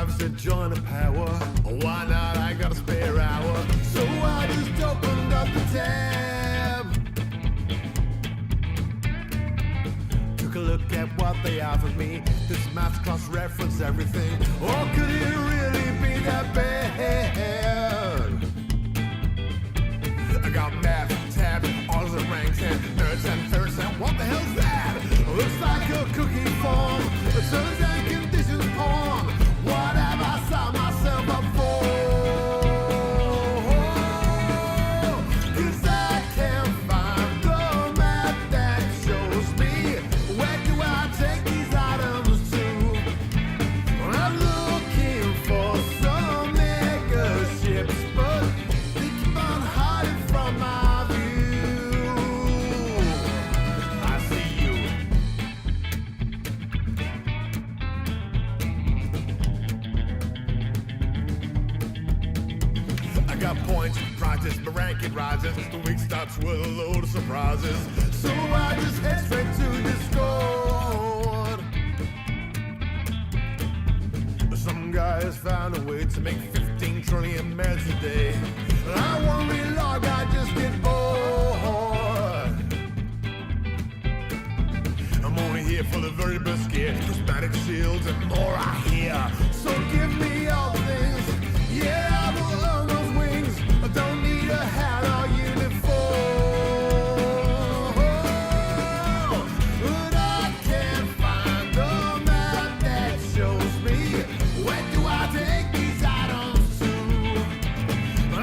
drives to join the power. Why not? I got a spare hour. So I just opened up the tab, took a look at what they offered me. This maths class reference everything. Or could it really be that bad? I got math, tab, all the ranks and nerds and thirds, and what the hell's that? Looks like a cookie form, a terms and conditions porn. What have I signed myself up for? 'Cause I can't find the map that shows me where do I take these items to. I'm looking for some mega ships, but they keep on hiding from my view. I see you. I got points, practice, my ranking rises. The week starts with a load of surprises. So I just head straight to Discord. Some guy has found a way to make 15 trillion minutes a day. I won't relog, I just get bored. I'm only here for the very best gear, prismatic shields and more I hear. So give me all the things, yeah, I will earn those wings. I don't need a hat or uniform, but I can't find the map that shows me where do I take these items to.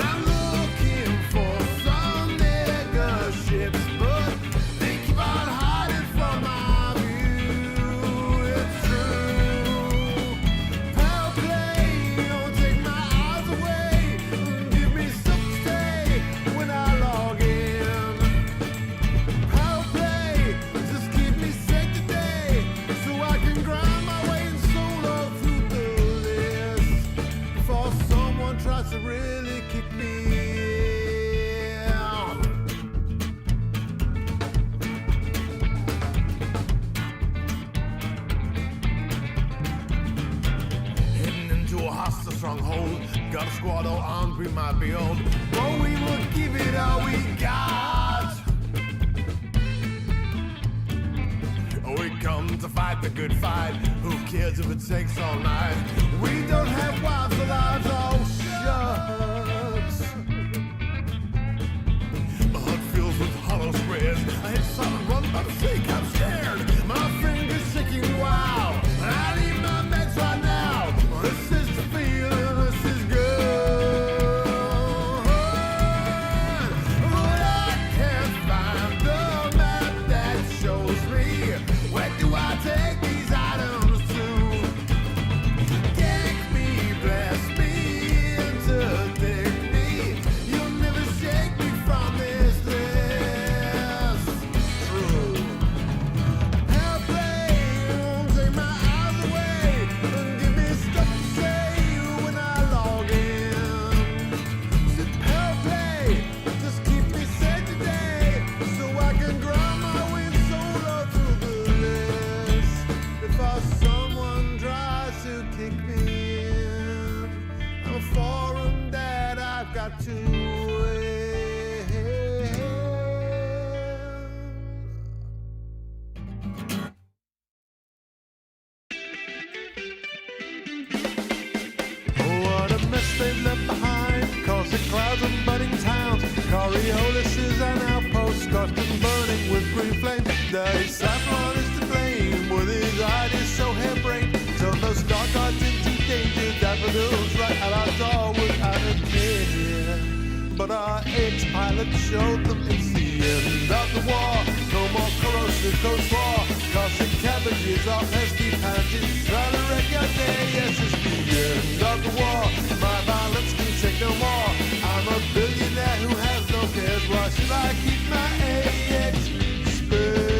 I'm looking for some mega ships, but they keep on hiding from my view. It's true. Power play, don't take my eyes away. Give me something to say when I log in. Power play, just keep me safe today, so I can grind my way in solo through the list before someone tries to really kick me out. Heading into a hostile stronghold, got a squad all armed, we might be old, but we will give it all we got. We come to fight the good fight, who cares if it takes all night? We don't have wives or lives, oh shucks. My heart fills with hollow squares, I hit solid run by the sake, I'm scared. My fingers shaking, wow, I need my meds right now. This is the feeling, this is good. But I can't find the map that shows me where do I take these items to. Gank me, bless me, interdict me. You'll never shake me from this list. True. Help play, won't take my eyes away, and give me stuff to say when I log in. Said help play, just keep me safe today, so I can grind my way solo through the list before someone tries to kick me in. I'm a foreign that I've got to win. Oh, what a mess they've left behind, causing clouds and budding towns. Coriolis is an outpost, scorched and burning with green flame. The Saffron is to blame, with his ideas so harebrained. So those star guards into danger, daffodils right at our door without a care. But our ex-pilot showed them it's the end of the war. No more corrosive coast war, causing cabbages or pesky panties. Trying to wreck your day, yes, it's the end of the war. My violence can take no more. I'm a billionaire who has no cares. Why should I keep my AX spares?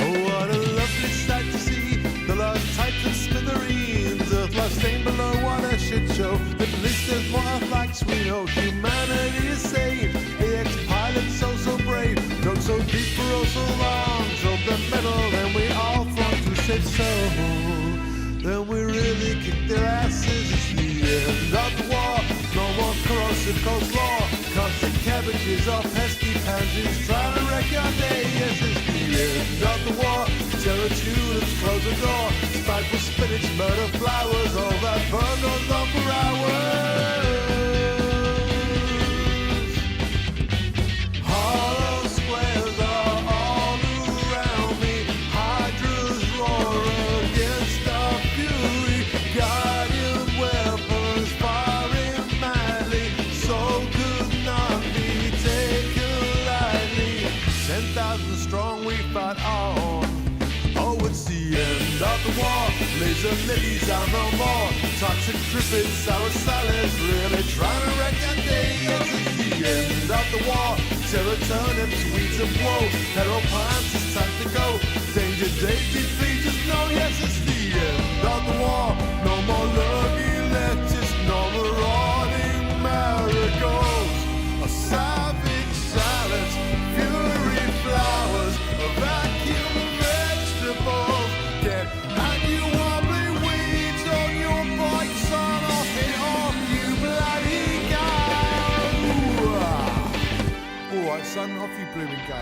Oh, what a lovely sight to see, the lost types and smithereens. Earth lies stained below, what a shit show. At least there's more Earth-likes we know. Humanity is saved, the ex-pilot so brave. Drove so deep for oh so long, drove them then we really kick their asses. It's the end of the war. No more corrosive coleslaw. Constant cabbages or pesky pansies trying to wreck your day. Yes, it's the end of the war. Terror tulips close the door. Spiteful spinach, murder flowers. All that fun goes on for hours. Hollow squares are all around me. Hydras roar against our fury. Guardian weapons firing madly. So could not be taken lightly. 10,000 strong we fight on. Oh, it's the end of the war. Laser lilies are no more. Toxic crippets, sour salads, really trying to wreck your day. Yes, it's the end of the war. Terror turnips, weeds of woe. Peril pines, it's time to go. Danger, daisy, please just know. Yes, it's the end of the war. No more lucky lettuce, no marauding marigolds. A savage silence, fury flowers, a vacuum vegetables. Get and you wobbly weeds on your bike, son, off it off, you bloody go. Alright, son, off you blooming go.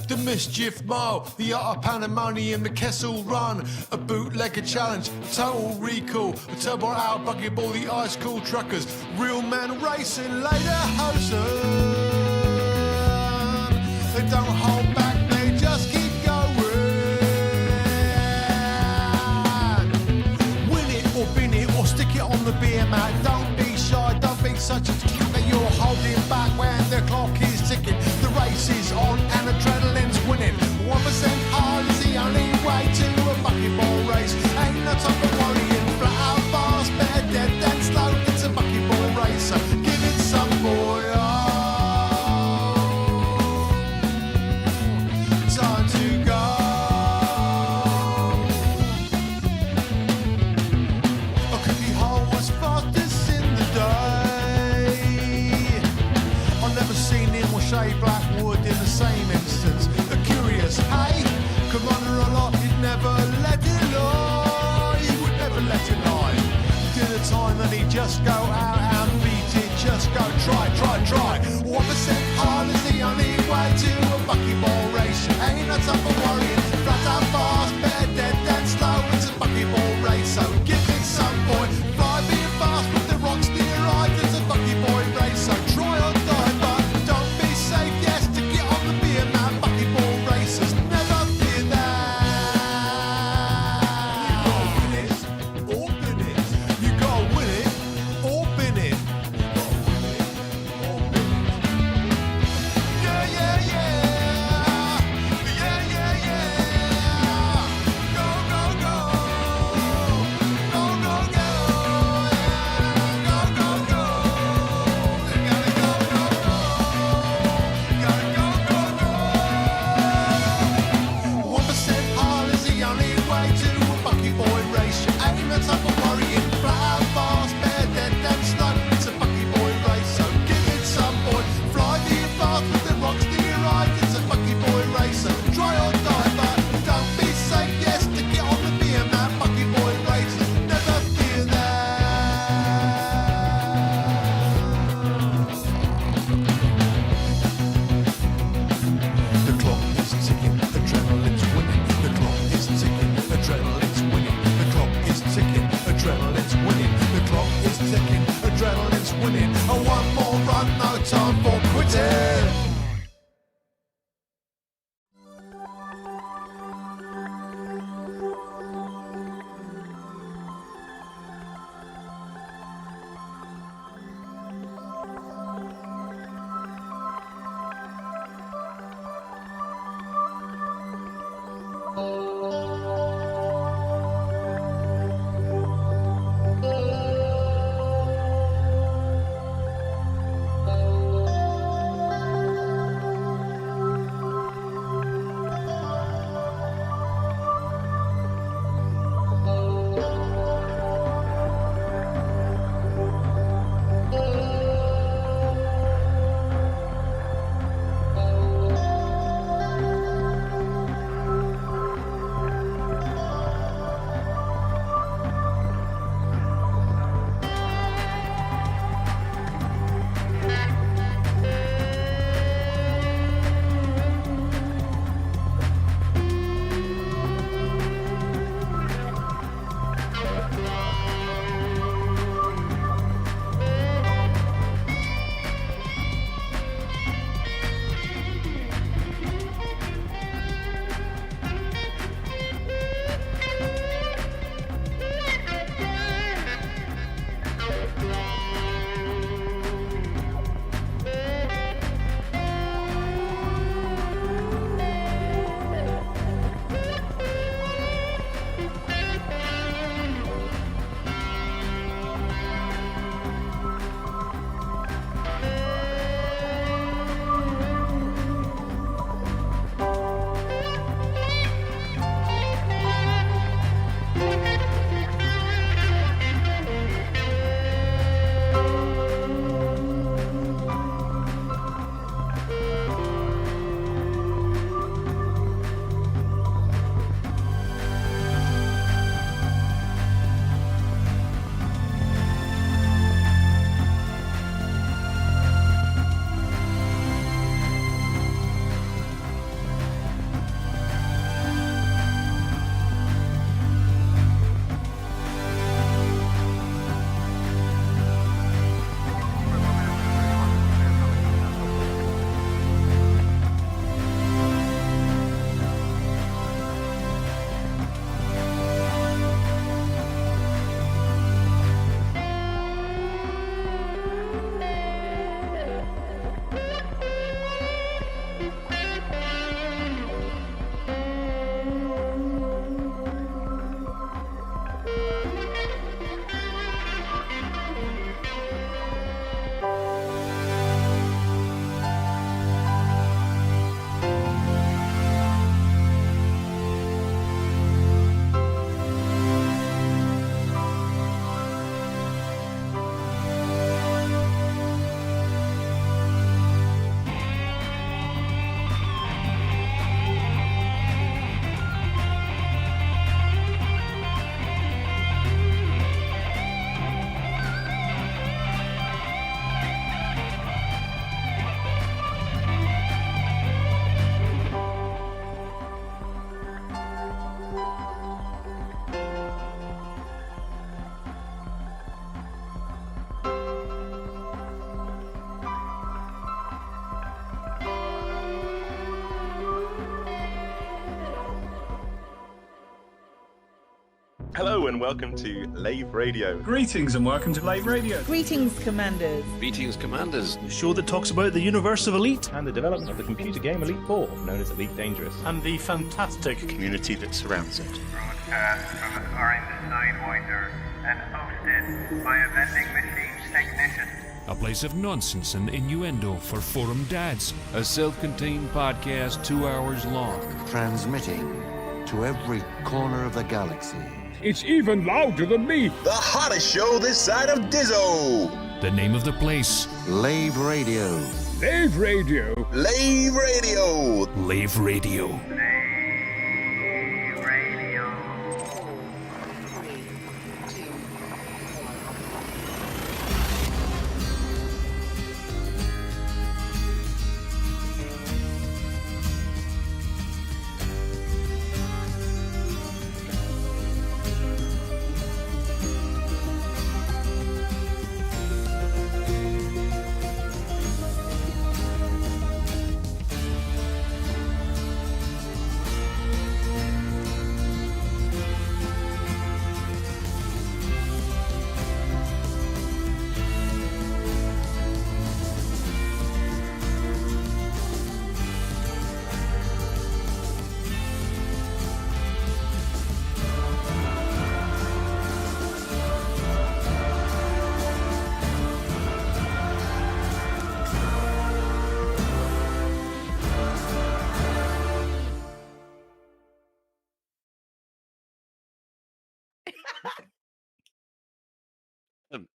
The Mischief Mile, the Art of Pandemonium, the Kessel Run, a bootlegger challenge, Total Recall, a turbo out buggy ball, the Ice Cool Truckers, Real Men Racing, later Hosen. They don't hold back, they just keep going. Win it or bin it or stick it on the beer mat. Don't be shy, don't be such a that you're holding back when the clock is ticking. The race is on and adrenaline's winning. 1% all is the only way to a bucketball race. Ain't no time for worrying. Flat out fast, better dead than slow. It's a bucketball race, so give it some boy. Time to go. A cookie hole was fastest in the day. I've never seen him or shave black wood in the same instance. A curious, hey, could run a lot, he'd never let it lie. He would never let it lie. Dinner time and he'd just go out and beat it. Just go try. 1% hard is the only way to a bucketball race. Ain't no time for worrying. Flat out fast, better dead than slow. It's a bucketball race, so give it some boy. Fly being fast with the rocks near right. It's a bucketball race, so try or die, but don't be safe. Yes, to get on the beer man. Bucketball racers never fear that. You gotta win it or bin it. You gotta win it or bin it. Hello and welcome to Lave Radio. Greetings and welcome to Lave Radio, Greetings, Commanders. Greetings, Commanders. the show that talks about the universe of Elite And the development of the computer game Elite 4, known as Elite Dangerous. and the fantastic community that surrounds it. Broadcast from the Orange Sidewinder and hosted by a vending machine technician. A place of nonsense and innuendo for forum dads. A self-contained podcast 2 hours long. Transmitting to every corner of the galaxy. It's even louder than me. The hottest show this side of Dizzo. The name of the place, Lave Radio. Lave Radio. Lave Radio. Lave Radio. Radio.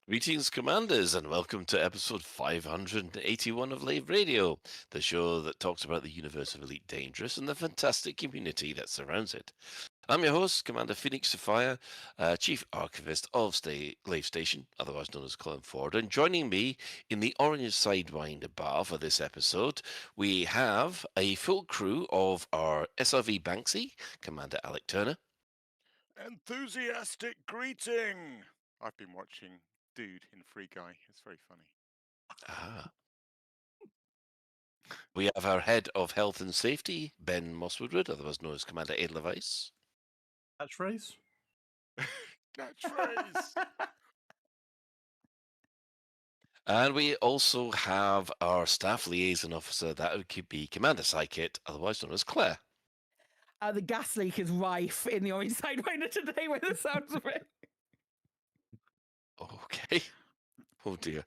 Greetings, Commanders, and welcome to episode 581 of Lave Radio, the show that talks about the universe of Elite Dangerous and the fantastic community that surrounds it. I'm your host, Commander Phoenix Sophia, Chief Archivist of Lave Station, otherwise known as Colin Ford, and joining me in the Orange Sidewinder bar for this episode, we have a full crew of our SRV Banksy, Commander Alec Turner. Enthusiastic greeting! I've been watching Dude in Free Guy. It's very funny. Ah. We have our head of health and safety, Ben Mosswoodward, otherwise known as Commander Edelweiss. catchphrase. Catchphrase! And we also have our staff liaison officer, that would be Commander Psychit, otherwise known as Claire. The gas leak is rife in the Orange Sidewinder today, by the sounds of it. Okay. Oh dear.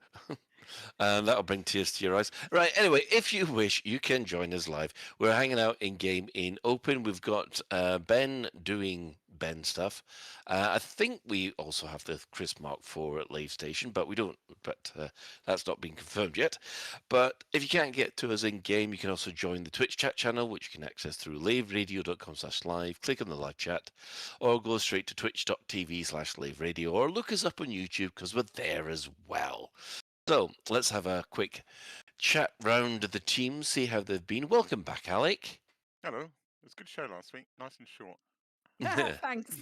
And that'll bring tears to your eyes. Right, anyway, if you wish, you can join us live. We're hanging out in game in open. We've got Ben doing Ben stuff. I think we also have the Chris Mark IV at Lave Station, but we don't. But that's not been confirmed yet. But if you can't get to us in game, you can also join the Twitch chat channel, which you can access through laveradio.com/live. Click on the live chat, or go straight to twitch.tv/laveradio, or look us up on YouTube because we're there as well. So let's have a quick chat round the team, see how they've been. Welcome back, Alec. Hello. It was a good show last week. Nice and short. Thanks.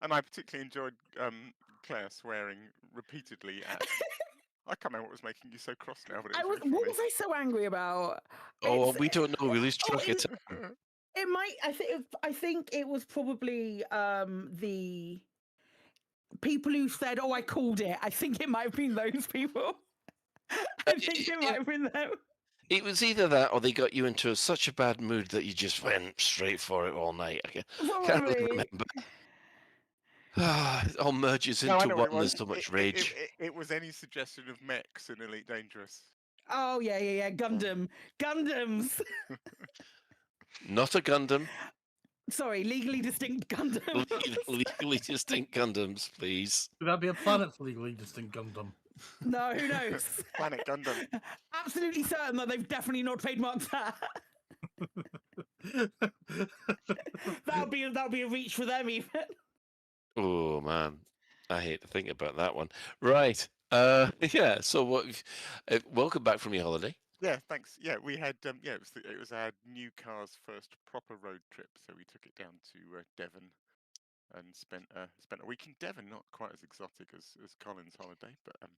And I particularly enjoyed Claire swearing repeatedly at... I can't remember what was making you so cross now, but it was really What funny. was I so angry about? Oh, It's- we don't know. We lose Oh, track of time. It might. I think it was probably the people who said, "Oh, I called it." I think it might have been those people. I think it might have been them. It was either that or they got you into such a bad mood that you just went straight for it all night. I can't really Probably. remember. It all merges No, I into know one. what it was. There's so much It- rage. It was any suggestion of mechs in Elite Dangerous. Oh yeah. Gundams. Not a Gundam. Sorry, legally distinct Gundams. Legally distinct Gundams, please. Would that be a planet's legally distinct Gundam? No, who knows? Planet Gundam. Absolutely certain that they've definitely not trademarked that. That'll be a reach for them even. Oh man, I hate to think about that one. Right. Yeah. So what? Welcome back from your holiday. Yeah, thanks. Yeah, we had it was our new car's first proper road trip, so we took it down to Devon and spent a week in Devon. Not quite as exotic as Colin's holiday, but it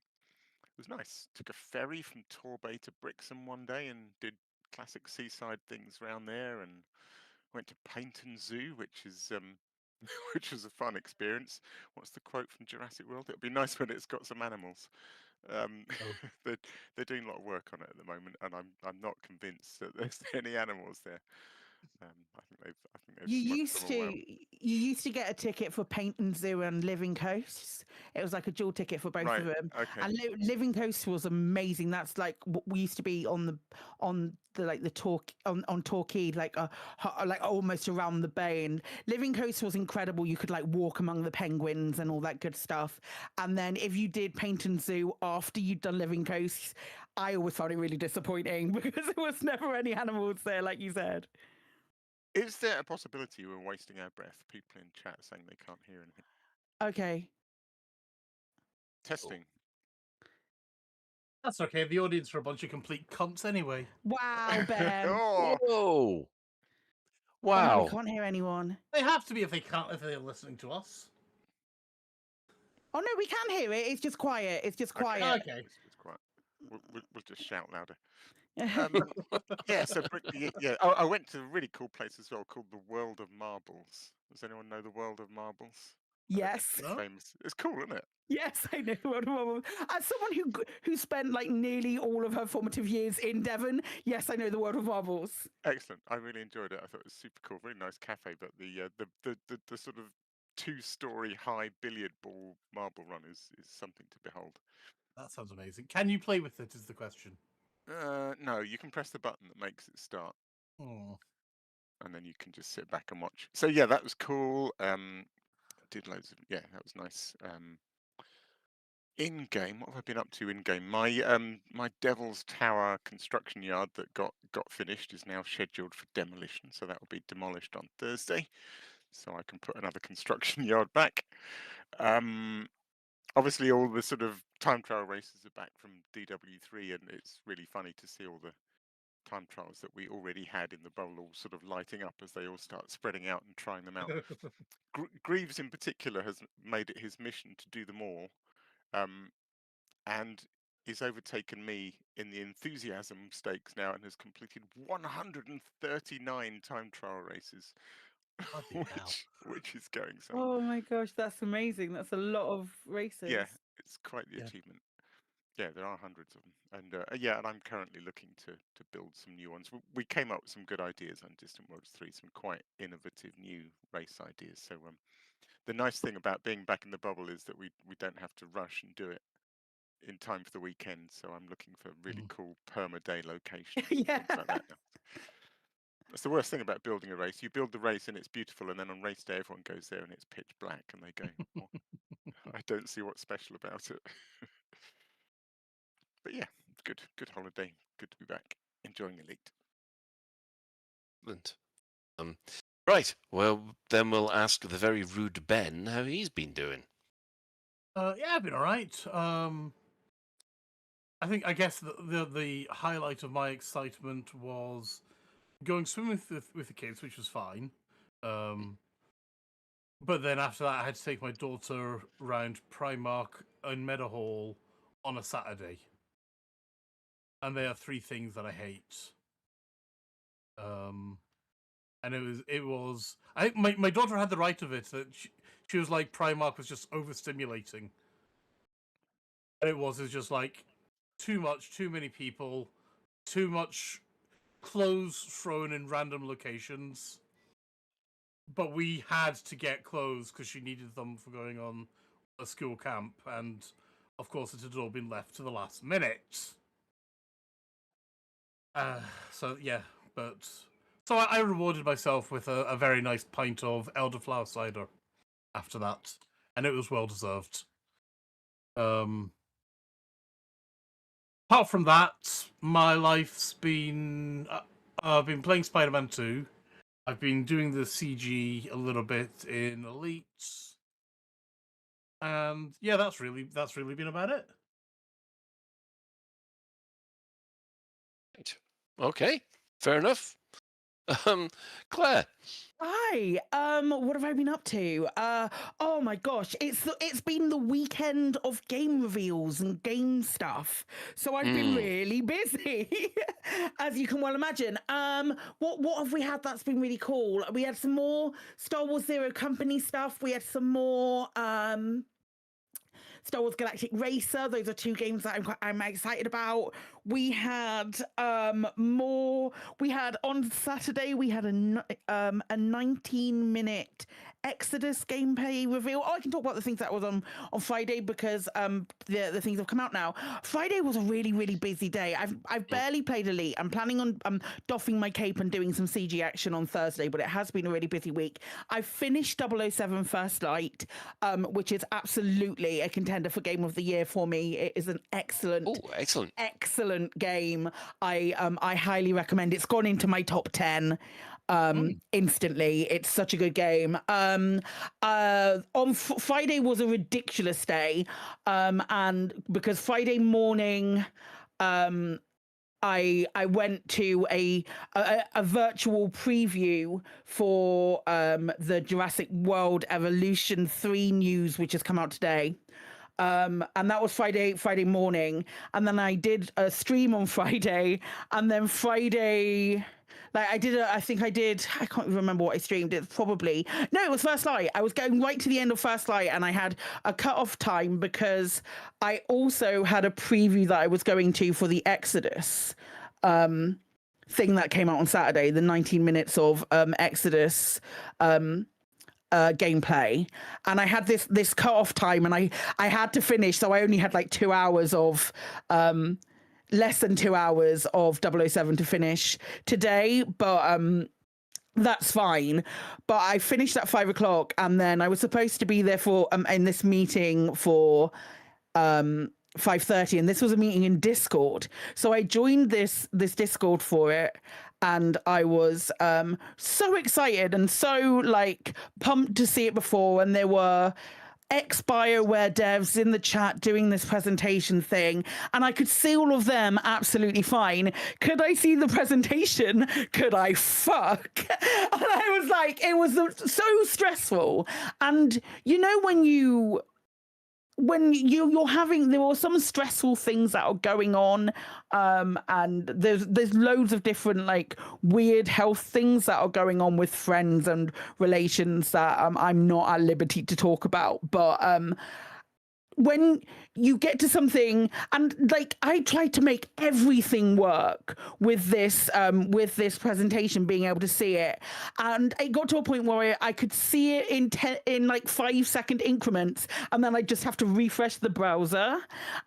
was nice. Took a ferry from Torbay to Brixham one day and did classic seaside things round there, and went to Paynton Zoo, which is which was a fun experience. What's the quote from Jurassic World? It'll be nice when it's got some animals. Um, Oh. they're doing a lot of work on it at the moment, and I'm not convinced that there's any animals there. I think they've You smoked used them all out. you used to get a ticket for Paint and Zoo and Living Coast. It was like a dual ticket for both Right. of them. Okay. And Living Coast was amazing. That's like we used to be on the like the talk on Torquay, like like almost around the bay. And Living Coast was incredible. You could like walk among the penguins and all that good stuff. And then if you did Paint and Zoo after you'd done Living Coast, I always found it really disappointing because there was never any animals there, like you said. Is there a possibility we're wasting our breath? People in chat saying they can't hear anything. Okay. Testing. That's okay. The audience are a bunch of complete cunts anyway. Wow, Ben. Oh, Whoa! Oh no, Wow! we can't hear anyone. They have to be if they're listening to us. Oh no, we can hear it. It's just quiet. It's just quiet. Okay. it's quiet. We'll just shout louder. Yeah. So yeah. I went to a really cool place as well called the World of Marbles. Does anyone know the World of Marbles? Yes. No? Famous. It's cool, isn't it? Yes, I know. As someone who spent like nearly all of her formative years in Devon, yes, I know the world of marbles. Excellent. I really enjoyed it. I thought it was super cool. Really nice cafe, but the sort of 2-story high billiard ball marble run is something to behold. That sounds amazing. Can you play with it? Is the question. No, you can press the button that makes it start, Oh. and then you can just sit back and watch. So yeah, that was cool. Did loads of that was nice. In game, what have I been up to in game? My Devil's Tower construction yard that got finished is now scheduled for demolition, so that will be demolished on Thursday, so I can put another construction yard back. Obviously, all the sort of time trial races are back from DW3, and it's really funny to see all the time trials that we already had in the bubble all sort of lighting up as they all start spreading out and trying them out. Greaves in particular has made it his mission to do them all, and is overtaken me in the enthusiasm stakes now and has completed 139 time trial races, which is going some. Oh my gosh, that's amazing. That's a lot of races. Yeah, it's quite the achievement. Yeah, there are hundreds of them, and and I'm currently looking to build some new ones. We came up with some good ideas on Distant Worlds 3, some quite innovative new race ideas. So the nice thing about being back in the bubble is that we don't have to rush and do it in time for the weekend. So I'm looking for really cool perma-day locations and things like that now. That's the worst thing about building a race. You build the race and it's beautiful, and then on race day everyone goes there and it's pitch black, and they go, "Oh, I don't see what's special about it." But yeah, good holiday. Good to be back. Enjoying Elite. Excellent. Right. Well, then we'll ask the very rude Ben how he's been doing. Yeah, I've been all right. I guess the highlight of my excitement was going swimming with the kids, which was fine. But then after that, I had to take my daughter around Primark and Meadowhall on a Saturday. And they are 3 things that I hate. And it was I think my daughter had the right of it, that she was like, Primark was just overstimulating. And it was just like too much, too many people, too much clothes thrown in random locations. But we had to get clothes because she needed them for going on a school camp, and of course it had all been left to the last minute. So I rewarded myself with a very nice pint of elderflower cider after that, and it was well deserved. Apart from that, my life's been I've been playing Spider-Man 2. I've been doing the CG a little bit in Elite, and yeah, that's really been about it. Okay, fair enough. Claire. Hi. What have I been up to? Oh my gosh, it's been the weekend of game reveals and game stuff. So I've been really busy, as you can well imagine. What have we had that's been really cool? We had some more Star Wars Zero Company stuff. We had some more Star Wars Galactic Racer. Those are two games that I'm excited about. We had more. We had on Saturday. We had a 19-minute Exodus gameplay reveal. Oh, I can talk about the things that was on Friday because the things have come out now. Friday was a really busy day. I've barely played Elite. I'm planning on doffing my cape and doing some CG action on Thursday, but it has been a really busy week. I finished 007 First Light, which is absolutely a contender for Game of the Year for me. It is an excellent game. I highly recommend. It's gone into my top 10 instantly. It's such a good game. On Friday was a ridiculous day, and because Friday morning I went to a virtual preview for the Jurassic World Evolution 3 news, which has come out today. And that was Friday morning. And then I did a stream on Friday, and then Friday, like I can't even remember what I streamed. It was First Light. I was going right to the end of First Light, and I had a cut-off time because I also had a preview that I was going to for the Exodus thing that came out on Saturday, the 19 minutes of Exodus gameplay, and I had this cut-off time, and I had to finish, so I only had like 2 hours of less than 2 hours of 007 to finish today, but that's fine. But I finished at 5 o'clock, and then I was supposed to be there for in this meeting for 5:30, and this was a meeting in Discord, so I joined this Discord for it, and I was so excited and so like pumped to see it before, and there were ex-BioWare devs in the chat doing this presentation thing, and I could see all of them absolutely fine. Could I see the presentation? Could I fuck? And I was like, it was so stressful. And you know, when you're having, there were some stressful things that are going on, and there's loads of different like weird health things that are going on with friends and relations that I'm not at liberty to talk about, but when you get to something, and like I tried to make everything work with this presentation, being able to see it, and it got to a point where I could see it in like 5-second increments, and then I just have to refresh the browser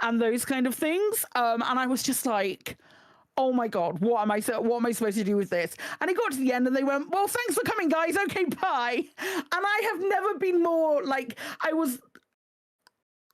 and those kind of things, and I was just like, oh my God, what am I supposed to do with this? And it got to the end, and they went, well, thanks for coming, guys, okay, bye. And I have never been more like,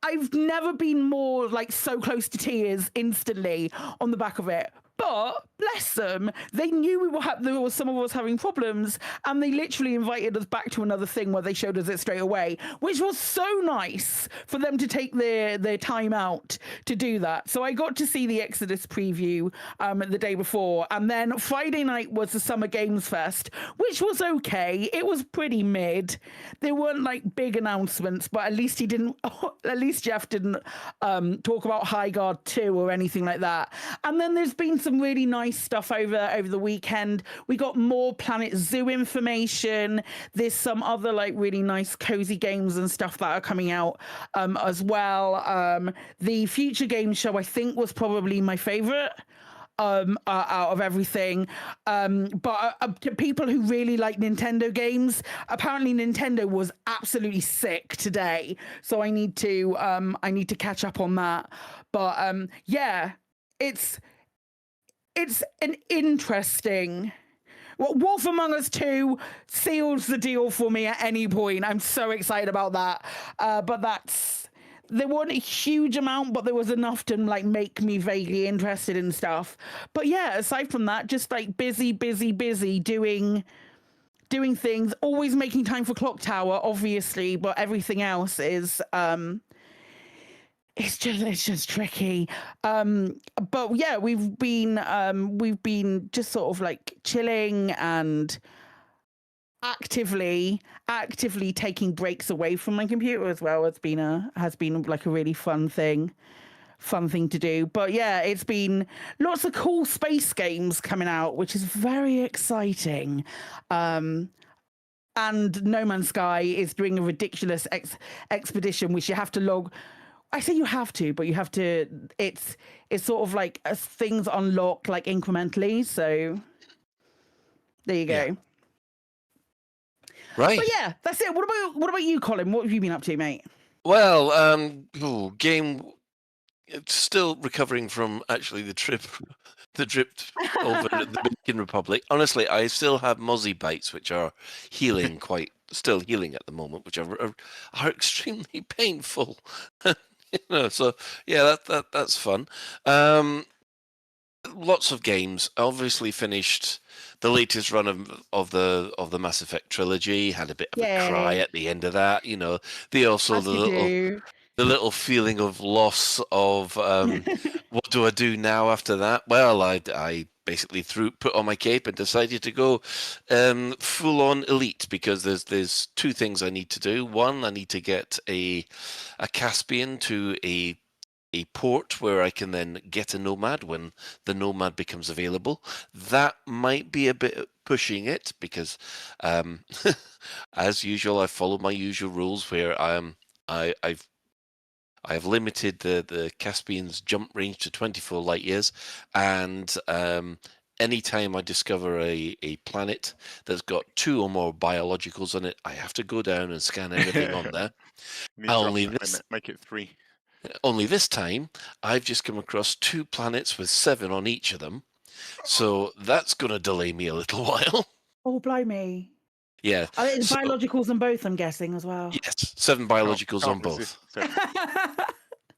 I've never been more like so close to tears instantly on the back of it. But bless them, they knew there were some of us having problems, and they literally invited us back to another thing where they showed us it straight away, which was so nice for them to take their time out to do that. So I got to see the Exodus preview the day before, and then Friday night was the Summer Games Fest, which was okay. It was pretty mid. There weren't like big announcements, but at least Jeff didn't talk about High Guard 2 or anything like that. And then there's been some really nice stuff over the weekend. We got more Planet Zoo information. There's some other like really nice cozy games and stuff that are coming out as well. The Future Games show, I think, was probably my favorite out of everything, but to people who really like Nintendo games, apparently Nintendo was absolutely sick today, so I need to catch up on that. But yeah, it's an interesting. Well, Wolf Among Us 2 seals the deal for me at any point. I'm so excited about that. But there wasn't a huge amount, but there was enough to like make me vaguely interested in stuff. But yeah, aside from that, just like busy doing things, always making time for Clock Tower, obviously, but everything else is it's just tricky. But yeah, we've been just sort of like chilling and actively taking breaks away from my computer as well. Has been like a really fun thing to do. But yeah, it's been lots of cool space games coming out, which is very exciting. And No Man's Sky is doing a ridiculous expedition, which you have to log. I say you have to, but you have to. It's sort of like as things unlock like incrementally. So there you go. Yeah. Right. But yeah, that's it. What about you, Colin? What have you been up to, mate? Well, game. It's still recovering from actually the trip over the Dominican Republic. Honestly, I still have mozzie bites, which are still healing at the moment, which are extremely painful. So yeah, that's fun. Lots of games. Obviously, finished the latest run of the Mass Effect trilogy. Had a bit of a cry at the end of that. The little feeling of loss of what do I do now after that? Well, I basically put on my cape and decided to go full on elite, because there's two things I need to do. One, I need to get a Caspian to a port where I can then get a Nomad when the Nomad becomes available. That might be a bit pushing it, because as usual, I follow my usual rules where I've limited the Caspian's jump range to 24 light years, and anytime I discover a planet that's got 2 or more biologicals on it, I have to go down and scan everything on there. Make it 3. Only this time, I've just come across 2 planets with 7 on each of them, so that's going to delay me a little while. Oh, blimey. Yeah. It's biologicals on both, I'm guessing, as well. Yes, 7 biologicals on both.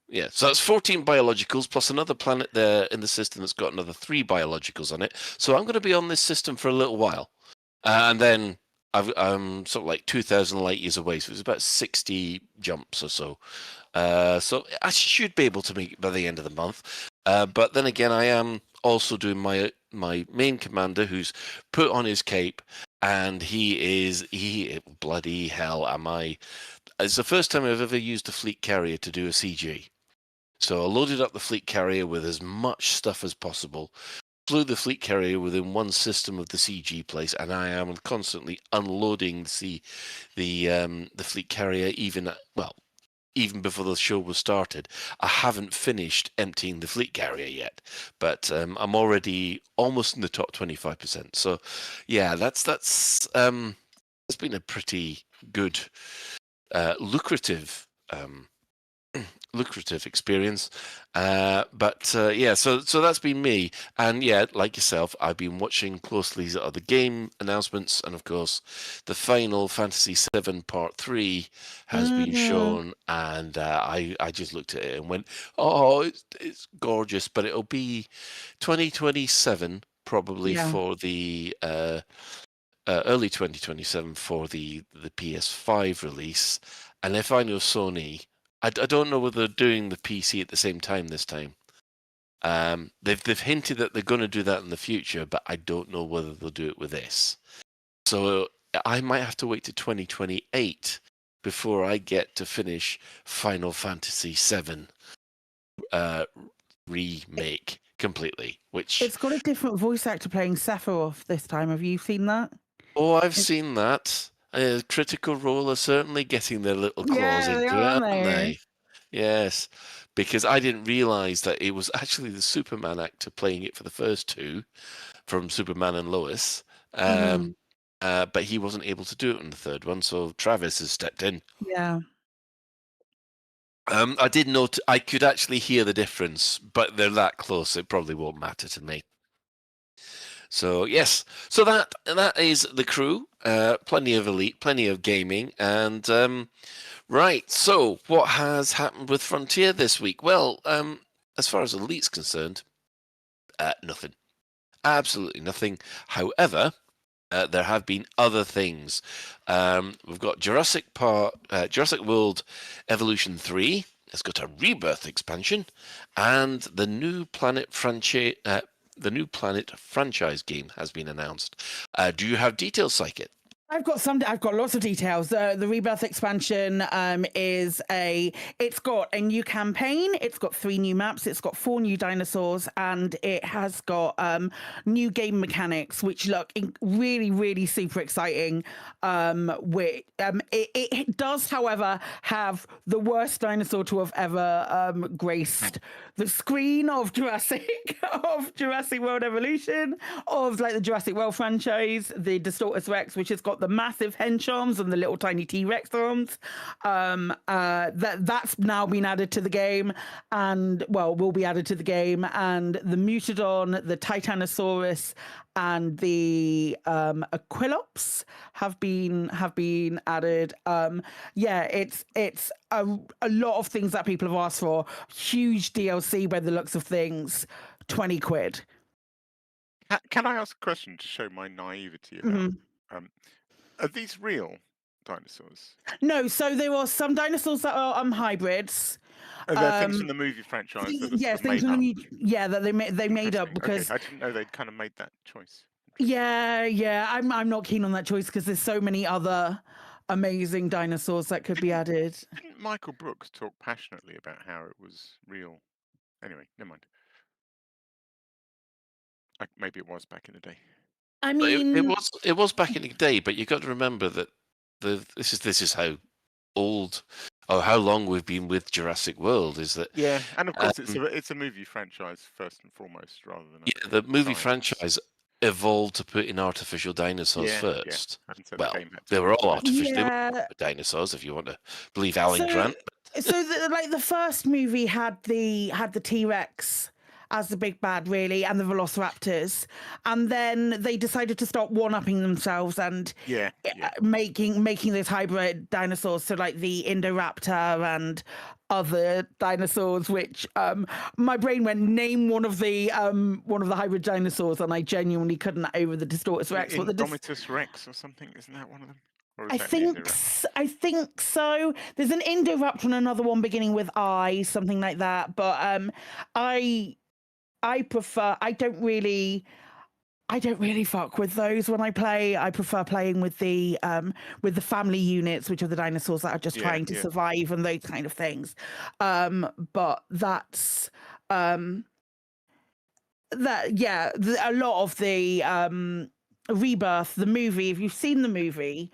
Yeah, so that's 14 biologicals plus another planet there in the system that's got another 3 biologicals on it. So I'm going to be on this system for a little while. And then I'm sort of like 2,000 light years away, so it's about 60 jumps or so. So I should be able to make it by the end of the month. But then again, I am also doing my main commander, who's put on his cape, and he bloody hell am I. It's the first time I've ever used a fleet carrier to do a CG. So I loaded up the fleet carrier with as much stuff as possible, flew the fleet carrier within one system of the CG place, and I am constantly unloading the fleet carrier even before the show was started. I haven't finished emptying the fleet carrier yet, but I'm already almost in the top 25%. So yeah, that's been a pretty good, lucrative experience. But yeah, so that's been me. And yeah, like yourself, I've been watching closely the game announcements, and of course the Final Fantasy VII Part 3 has been shown, and I just looked at it and went, oh, it's gorgeous, but it'll be 2027 probably for the early 2027 for the PS5 release. And if I know Sony, I don't know whether they're doing the PC at the same time this time. They've hinted that they're going to do that in the future, but I don't know whether they'll do it with this. So I might have to wait to 2028 before I get to finish Final Fantasy VII remake completely. Which it's got a different voice actor playing Sephiroth this time. Have you seen that? Oh, I've seen that. Critical Role are certainly getting their little claws into it, aren't they? Yes, because I didn't realise that it was actually the Superman actor playing it for the first 2, from Superman and Lois. But he wasn't able to do it in the third one, so Travis has stepped in. Yeah. I did note I could actually hear the difference, but they're that close, it probably won't matter to me. So yes, so that is the crew. Plenty of elite, plenty of gaming, and right. So what has happened with Frontier this week? Well, as far as elite's concerned, nothing, absolutely nothing. However, there have been other things. We've got Jurassic World Evolution 3 has got a Rebirth expansion, and the new Planet franchise. The new Planet franchise game has been announced. Do you have details, Psychic? I've got lots of details. The Rebirth expansion it's got a new campaign, it's got 3 new maps, it's got 4 new dinosaurs, and it has got new game mechanics which look really, really super exciting. It does, however, have the worst dinosaur to have ever graced the screen of Jurassic World Evolution, of like the Jurassic World franchise, the Distortus Rex, which has got the massive hench arms and the little tiny T-Rex arms. That's now been added to the game, and will be added to the game. And the Mutodon, the Titanosaurus, and the Aquilops have been added. It's a lot of things that people have asked for. Huge DLC by the looks of things. 20 quid. Can I ask a question to show my naivety about? Are these real dinosaurs? No, so there are some dinosaurs that are hybrids. Are there things from the movie franchise that are Yeah, sort of things made from up? the that they made up Interesting. because Okay, I didn't know they'd kind of made that choice. yeah, I'm not keen on that choice because there's so many other amazing dinosaurs that could be added. Didn't Michael Brooks talk passionately about how it was real? Anyway, never mind. Maybe it was back in the day. I mean, it was back in the day, but you got to remember that this is how old or how long we've been with Jurassic World. Is that and of course it's a movie franchise first and foremost, rather than the movie franchise evolved to put in artificial dinosaurs first. So well, they were all artificial. They were Yeah. dinosaurs, if you want to believe Alan Grant. So the first movie had the T-Rex as the big bad, really, and the Velociraptors, and then they decided to start one-upping themselves and making those hybrid dinosaurs, so like the Indoraptor and other dinosaurs, which my brain went, name one of the hybrid dinosaurs, and I genuinely couldn't over the Distortus Rex. Indomitus Rex or something, isn't that one of them? I think so. There's an Indoraptor and another one beginning with I, something like that. But I don't really fuck with those when I play. I prefer playing with the family units, which are the dinosaurs that are just trying to survive and those kind of things. But that's a lot of the Rebirth, the movie, if you've seen the movie,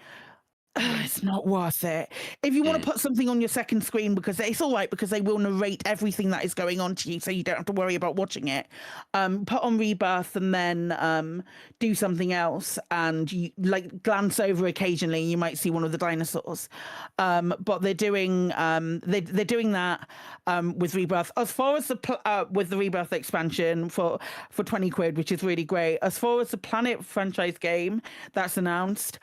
it's not worth it. If you want to put something on your second screen, because it's all right, because they will narrate everything that is going on to you, so you don't have to worry about watching it. Put on Rebirth and then do something else, and you like glance over occasionally. You might see one of the dinosaurs, but they're doing they're doing that with Rebirth. As far as with the Rebirth expansion for 20 quid, which is really great. As far as the Planet franchise game that's announced,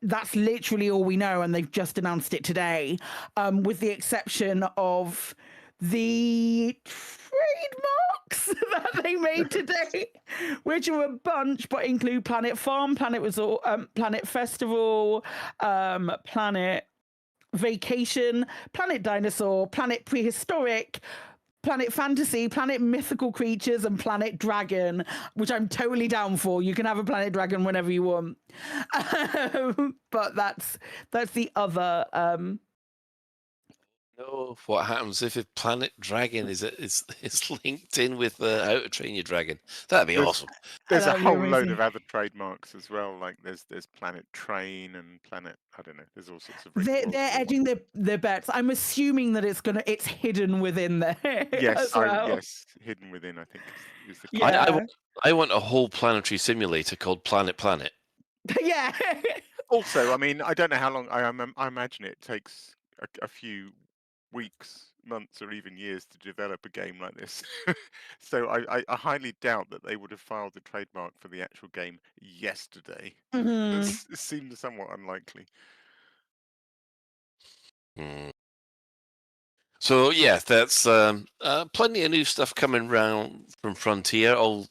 that's literally all we know, and they've just announced it today, with the exception of the trademarks that they made today, which are a bunch, but include Planet Farm, Planet Resort, Planet Festival, Planet Vacation, Planet Dinosaur, Planet Prehistoric, Planet Fantasy, Planet Mythical Creatures, and Planet Dragon, which I'm totally down for. You can have a Planet Dragon whenever you want. But that's the other. No, what happens if a Planet Dragon is linked in with How to Train Your Dragon? That'd be awesome. There's a whole load of other trademarks as well. Like there's Planet Train and Planet. I don't know. There's all sorts of. They're edging their bets. I'm assuming that it's hidden within there. Yes, yes, hidden within. I think is the. I want a whole planetary simulator called Planet Planet. Yeah. Also, I mean, I don't know how long. I imagine it takes a few weeks, months, or even years to develop a game like this. So I highly doubt that they would have filed the trademark for the actual game yesterday. It seems somewhat unlikely. So yeah, that's plenty of new stuff coming round from Frontier, all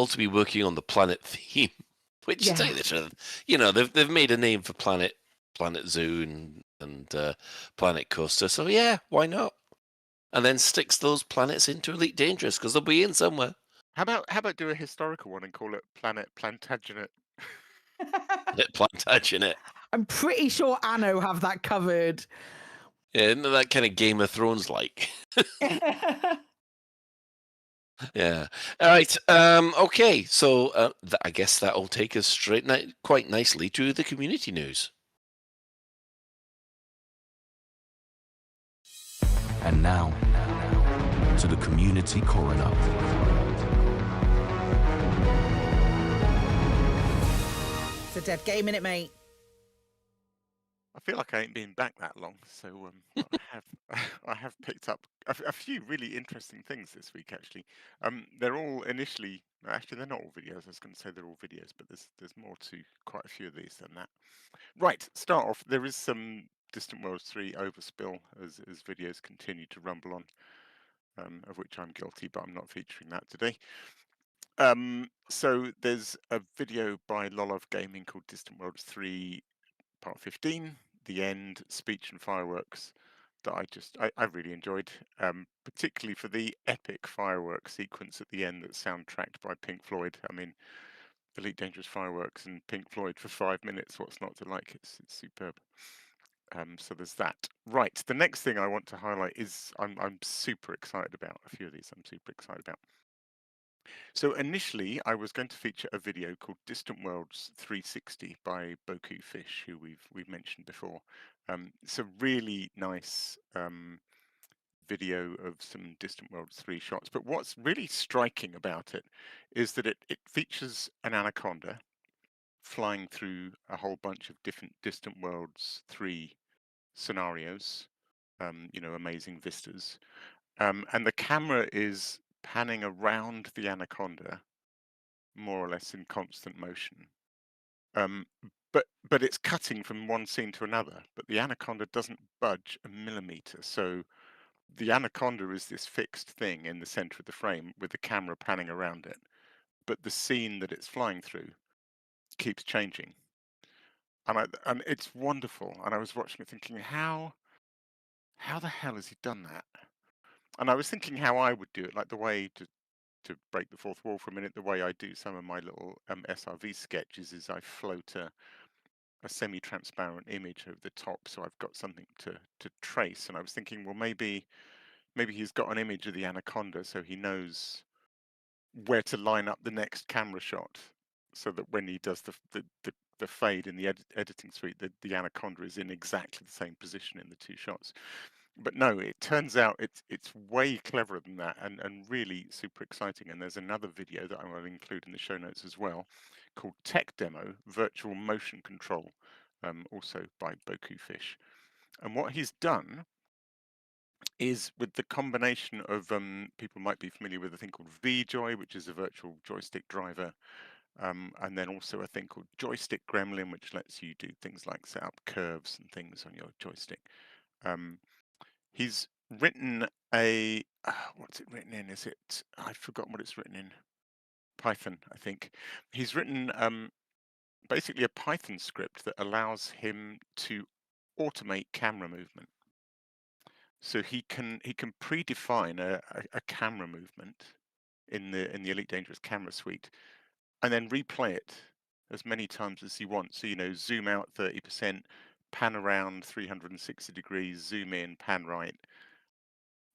to be working on the planet theme. Which, to tell you the truth, they've made a name for Planet Zoo and and Planet Coaster. So yeah, why not? And then sticks those planets into Elite Dangerous because they'll be in somewhere. How about do a historical one and call it Planet Plantagenet? Plantagenet. I'm pretty sure Anno have that covered. Yeah, isn't that kind of Game of Thrones like? Yeah. All right. Okay. So I guess that'll take us straight quite nicely to the community news. And now, to the community coroner. It's a dead game, innit, mate? I feel like I ain't been back that long, so I have picked up a few really interesting things this week. Actually, they're all actually they're not all videos. I was going to say they're all videos, but there's more to quite a few of these than that. Right, start off. There is some Distant Worlds 3 overspill as videos continue to rumble on, of which I'm guilty, but I'm not featuring that today. So there's a video by Lolov Gaming called Distant Worlds 3 Part 15, The End, Speech and Fireworks, that I really enjoyed, particularly for the epic fireworks sequence at the end that's soundtracked by Pink Floyd. I mean, Elite Dangerous Fireworks and Pink Floyd for 5 minutes, what's not to like? It's superb. So there's that. Right, the next thing I want to highlight is I'm super excited about. A few of these I'm super excited about. So initially, I was going to feature a video called Distant Worlds 360 by Boku Fish, who we've mentioned before. It's a really nice video of some Distant Worlds 3 shots. But what's really striking about it is that it features an anaconda flying through a whole bunch of different Distant Worlds 3 scenarios, amazing vistas. And the camera is panning around the anaconda, more or less in constant motion. But it's cutting from one scene to another, but the anaconda doesn't budge a millimeter. So the anaconda is this fixed thing in the center of the frame with the camera panning around it, but the scene that it's flying through keeps changing. And it's wonderful. And I was watching it thinking, how the hell has he done that? And I was thinking how I would do it, like the way to break the fourth wall for a minute, the way I do some of my little SRV sketches is I float a semi-transparent image over the top, so I've got something to trace. And I was thinking, well, maybe he's got an image of the anaconda, so he knows where to line up the next camera shot, so that when he does the fade in the editing suite, the anaconda is in exactly the same position in the two shots. But no, it turns out it's way cleverer than that, and really super exciting. And there's another video that I will include in the show notes as well, called Tech Demo Virtual Motion Control, also by Boku Fish. And what he's done is, with the combination of people might be familiar with a thing called VJoy, which is a virtual joystick driver, and then also a thing called Joystick Gremlin, which lets you do things like set up curves and things on your joystick. He's written a what's it written in? Is it? I've forgotten what it's written in. Python, I think. He's written basically a Python script that allows him to automate camera movement. So he can predefine a camera movement in the Elite Dangerous camera suite, and then replay it as many times as he wants. So zoom out 30%, pan around 360 degrees, zoom in, pan right.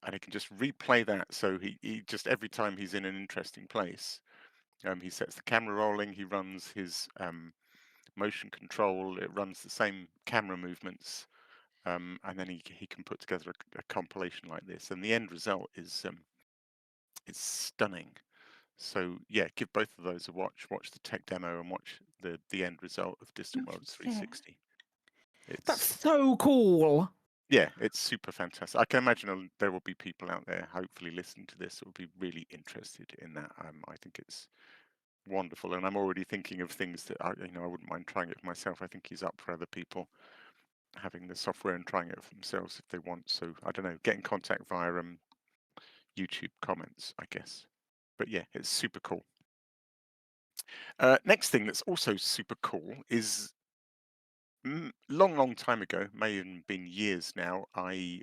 And he can just replay that. So he just, every time he's in an interesting place, he sets the camera rolling, he runs his motion control, it runs the same camera movements, and then he can put together a compilation like this. And the end result is stunning. So yeah, give both of those a watch. Watch the tech demo and watch the end result of Distant Worlds 360. That's so cool. Yeah, it's super fantastic. I can imagine there will be people out there, hopefully listening to this, that will be really interested in that. I think it's wonderful, and I'm already thinking of things that I wouldn't mind trying it for myself. I think he's up for other people having the software and trying it for themselves if they want. So I don't know, get in contact via YouTube comments, I guess. But yeah, it's super cool. Next thing that's also super cool is long time ago, may even been years now,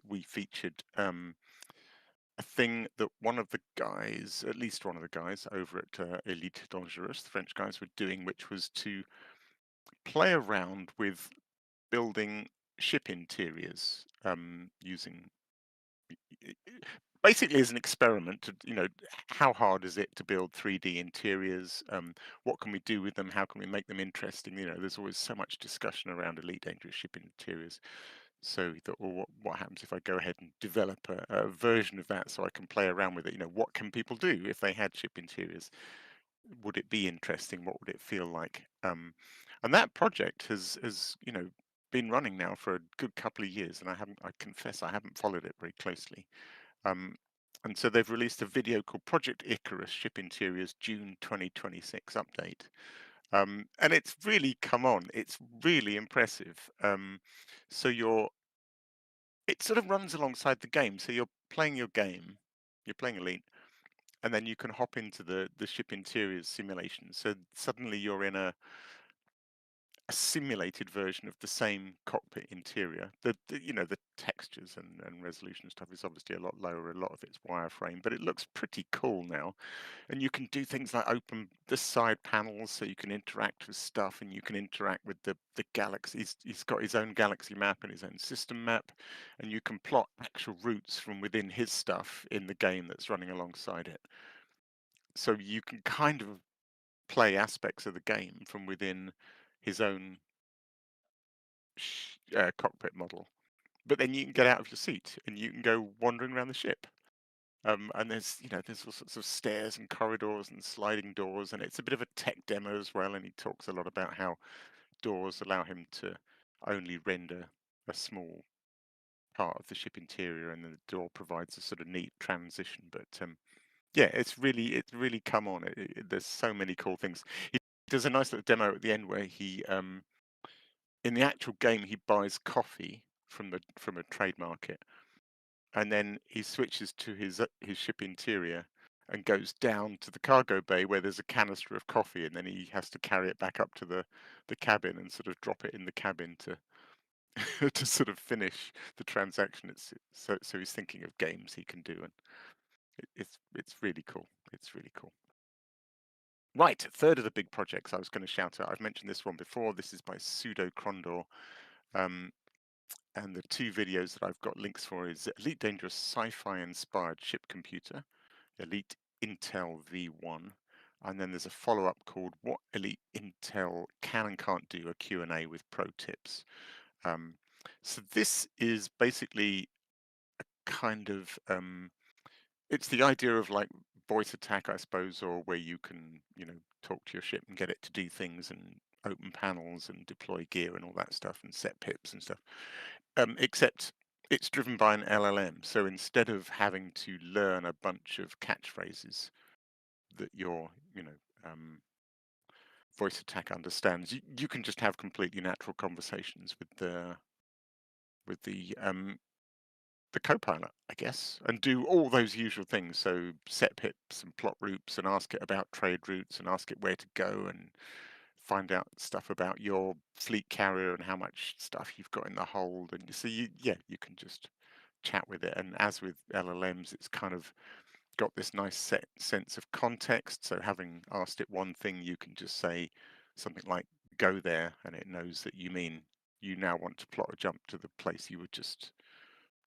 we featured a thing that one of the guys, at least one of the guys over at Elite Dangerous, the French guys, were doing, which was to play around with building ship interiors using basically as an experiment to, how hard is it to build 3D interiors? What can we do with them? How can we make them interesting? There's always so much discussion around Elite Dangerous ship interiors. So we thought, well, what happens if I go ahead and develop a version of that so I can play around with it? What can people do if they had ship interiors? Would it be interesting? What would it feel like? And that project has been running now for a good couple of years, and I confess I haven't followed it very closely. And so they've released a video called Project Icarus Ship Interiors June 2026 update. And it's really come on. It's really impressive. So it sort of runs alongside the game. So you're playing your game, you're playing Elite, and then you can hop into the ship interiors simulation. So suddenly you're in a simulated version of the same cockpit interior. The textures and resolution stuff is obviously a lot lower. A lot of it's wireframe, but it looks pretty cool now. And you can do things like open the side panels so you can interact with stuff, and you can interact with the galaxies. He's got his own galaxy map and his own system map, and you can plot actual routes from within his stuff in the game that's running alongside it. So you can kind of play aspects of the game from within his own cockpit model, but then you can get out of your seat and you can go wandering around the ship. And there's all sorts of stairs and corridors and sliding doors, and it's a bit of a tech demo as well. And he talks a lot about how doors allow him to only render a small part of the ship interior, and then the door provides a sort of neat transition. But yeah, it's really come on. There's so many cool things. He does a nice little demo at the end where he in the actual game he buys coffee from a trade market, and then he switches to his ship interior and goes down to the cargo bay where there's a canister of coffee, and then he has to carry it back up to the cabin and sort of drop it in the cabin to to sort of finish the transaction. So he's thinking of games he can do, and it's really cool. It's really cool. Right, third of the big projects I was going to shout out. I've mentioned this one before. This is by Pseudo Crondor. And the two videos that I've got links for is Elite Dangerous Sci-Fi Inspired Ship Computer, Elite Intel V1, and then there's a follow-up called What Elite Intel Can and Can't Do, a Q&A with pro tips. So this is basically a kind of, it's the idea of like voice attack, I suppose, or where you can, talk to your ship and get it to do things and open panels and deploy gear and all that stuff and set pips and stuff. Except it's driven by an LLM. So instead of having to learn a bunch of catchphrases that your, voice attack understands, you can just have completely natural conversations with the co-pilot, I guess, and do all those usual things. So set pips and plot routes and ask it about trade routes and ask it where to go and find out stuff about your fleet carrier and how much stuff you've got in the hold. And so you can just chat with it. And as with LLMs, it's kind of got this nice sense of context. So having asked it one thing, you can just say something like "go there," and it knows that you mean you now want to plot a jump to the place you were just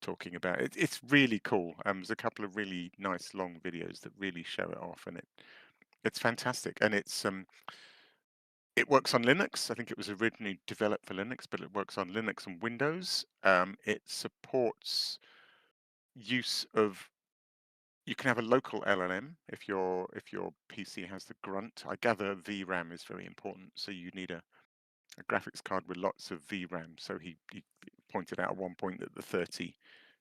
talking about. It's really cool. There's a couple of really nice long videos that really show it off, and it's fantastic. And it works on Linux. I think it was originally developed for Linux, but it works on Linux and Windows. It supports use of. You can have a local LLM if your PC has the grunt. I gather VRAM is very important, so you need a graphics card with lots of VRAM. So he pointed out at one point that the 30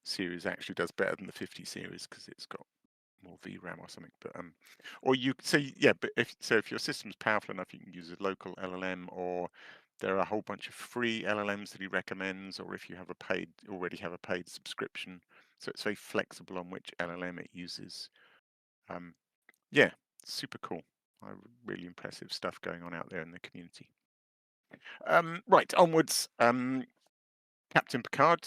series actually does better than the 50 series because it's got more VRAM or something. But or you but if your system's powerful enough, you can use a local LLM, or there are a whole bunch of free LLMs that he recommends, or if you have already have a paid subscription. So it's very flexible on which LLM it uses. Yeah, super cool. Really impressive stuff going on out there in the community. Right, onwards. Captain Picard,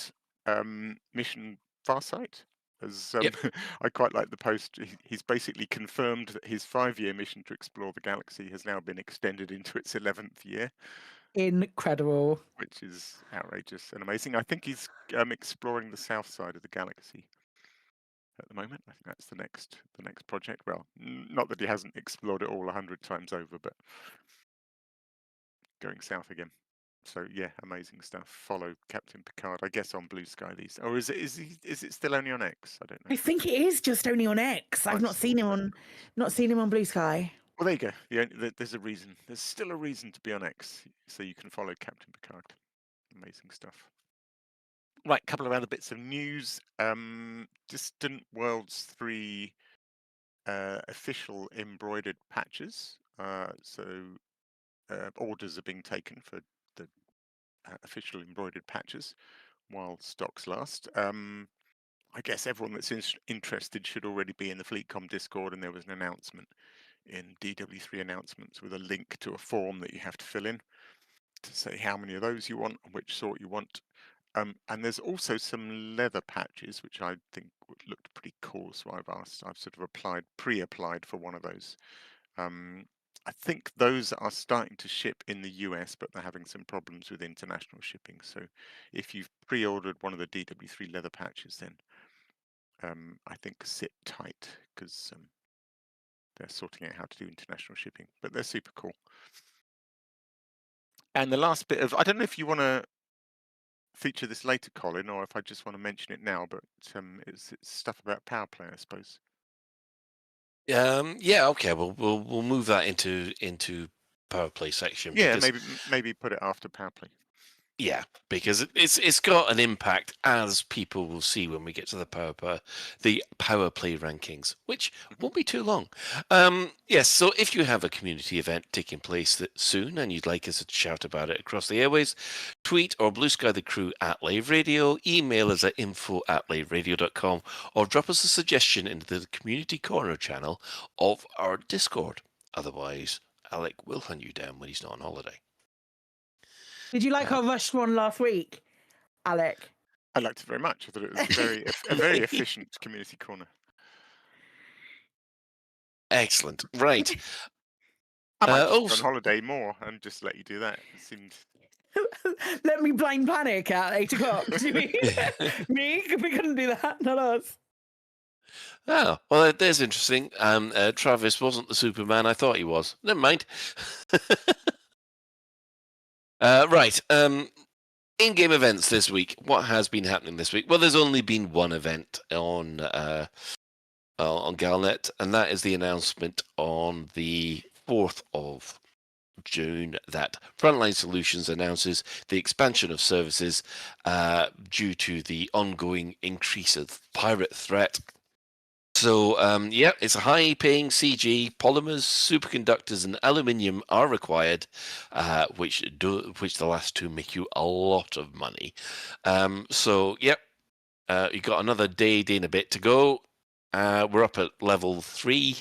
mission Farsight. As Yep. I quite like the post. He's basically confirmed that his 5-year mission to explore the galaxy has now been extended into its 11th year, Incredible. which is outrageous and amazing. I think he's exploring the south side of the galaxy at the moment. I think that's the next project. Well, not that he hasn't explored it all 100 times over, but going south again. So yeah, amazing stuff. Follow Captain Picard, I guess, on Blue Sky these, or is it still only on X? I don't know. I think it is just only on X. I've I've not seen him on Blue Sky. Well, there you go. There's a reason. There's still a reason to be on X, so you can follow Captain Picard. Amazing stuff. Right, a couple of other bits of news. Distant Worlds 3 official embroidered patches. Orders are being taken for the official embroidered patches while stocks last. I guess everyone that's interested should already be in the FleetCom Discord, and there was an announcement in DW3 announcements with a link to a form that you have to fill in to say how many of those you want and which sort you want. And there's also some leather patches, which I think looked pretty cool. So I've sort of pre-applied for one of those. I think those are starting to ship in the US, but they're having some problems with international shipping. So if you've pre-ordered one of the DW3 leather patches, then I think sit tight, because they're sorting out how to do international shipping, but they're super cool. And the last bit of, I don't know if you want to feature this later, Colin, or if I just want to mention it now, but it's stuff about Power Play, I suppose. Yeah. Okay. We'll move that into Power Play section. Yeah, because, maybe put it after Power Play. Yeah, because it's got an impact, as people will see when we get to the Power Play rankings, which won't be too long. Yes, so if you have a community event taking place soon and you'd like us to shout about it across the airways, tweet or Blue Sky the crew at Lave Radio, email us at info@laveradio.com, or drop us a suggestion into the community corner channel of our Discord. Otherwise, Alec will hunt you down when he's not on holiday. Did you like our rushed one last week, Alec? I liked it very much. I thought it was a very efficient community corner. Excellent. Right. I might go on holiday more and just let you do that. It seemed. Let me blind panic at 8 o'clock. Do you mean me? We couldn't do that. Not us. Oh, well, there's interesting. Travis wasn't the Superman I thought he was. Never mind. Right. In-game events this week. What has been happening this week? Well, there's only been one event on Galnet, and that is the announcement on the 4th of June that Frontline Solutions announces the expansion of services due to the ongoing increase of pirate threat. So, yeah, it's a high-paying CG. Polymers, superconductors, and aluminium are required, which the last two make you a lot of money. So, yep, you got another day and a bit to go. We're up at level 3.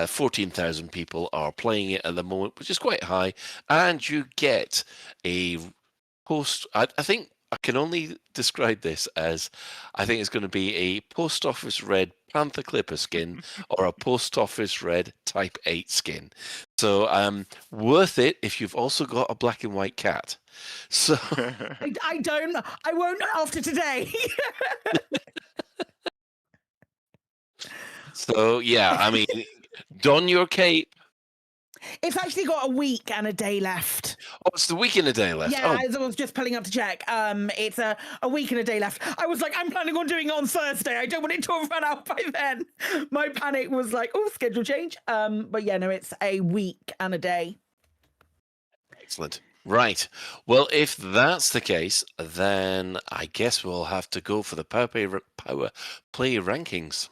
14,000 people are playing it at the moment, which is quite high. And you get a post. I think I can only describe this as, I think it's going to be a post office red Panther Clipper skin or a post office red Type 8 skin. So worth it if you've also got a black and white cat. So I won't after today. So yeah, I mean, don your cape. It's actually got a week and a day left. Oh, it's the week and a day left. Yeah, Oh. I was just pulling up to check. It's a week and a day left. I was like, I'm planning on doing it on Thursday. I don't want it to have run out by then. My panic was like, oh, schedule change. But yeah, no, it's a week and a day. Excellent. Right. Well, if that's the case, then I guess we'll have to go for the Power Play rankings.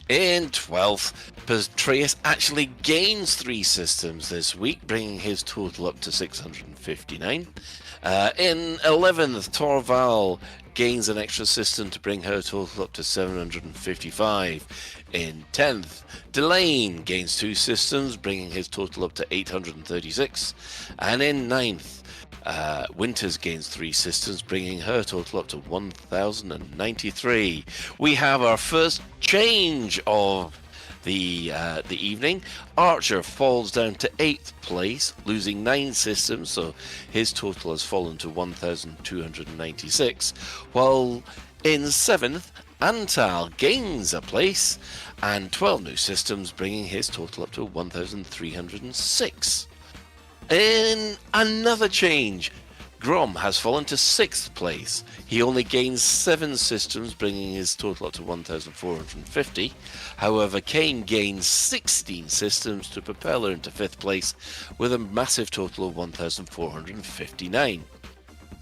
In 12th, CATCHPHRASE actually gains 3 systems this week, bringing his total up to 659. In 11th, Torval gains an extra system to bring her total up to 755. In 10th, Delane gains 2 systems, bringing his total up to 836. And in 9th, Winters gains 3 systems, bringing her total up to 1,093. We have our first change of the evening. Archer falls down to 8th place, losing 9 systems, so his total has fallen to 1,296. While in 7th, Antal gains a place and 12 new systems, bringing his total up to 1,306. In another change, Grom has fallen to 6th place. He only gains 7 systems, bringing his total up to 1,450. However, Kane gains 16 systems to propel her into 5th place with a massive total of 1,459.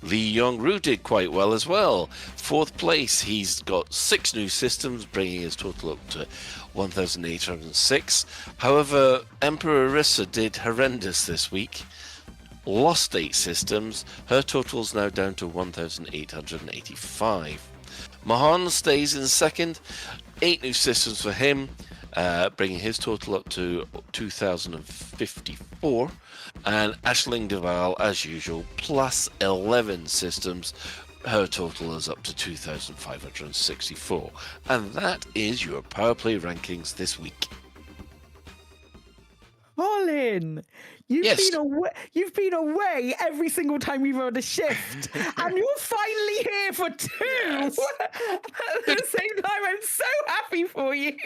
Lee Yong-Ru did quite well as well. 4th place, he's got 6 new systems, bringing his total up to 1,806. However, Emperor Orisa did horrendous this week. Lost 8 systems. Her total's now down to 1,885. Mahan stays in 2nd. 8 new systems for him, bringing his total up to 2,054. And Aisling Duval, as usual, plus 11 systems. Her total is up to 2,564. And that is your Power Play rankings this week. Colin, you've Yes. been away every single time we've had a shift, and you're finally here for 2 Yes. at the same time. I'm so happy for you.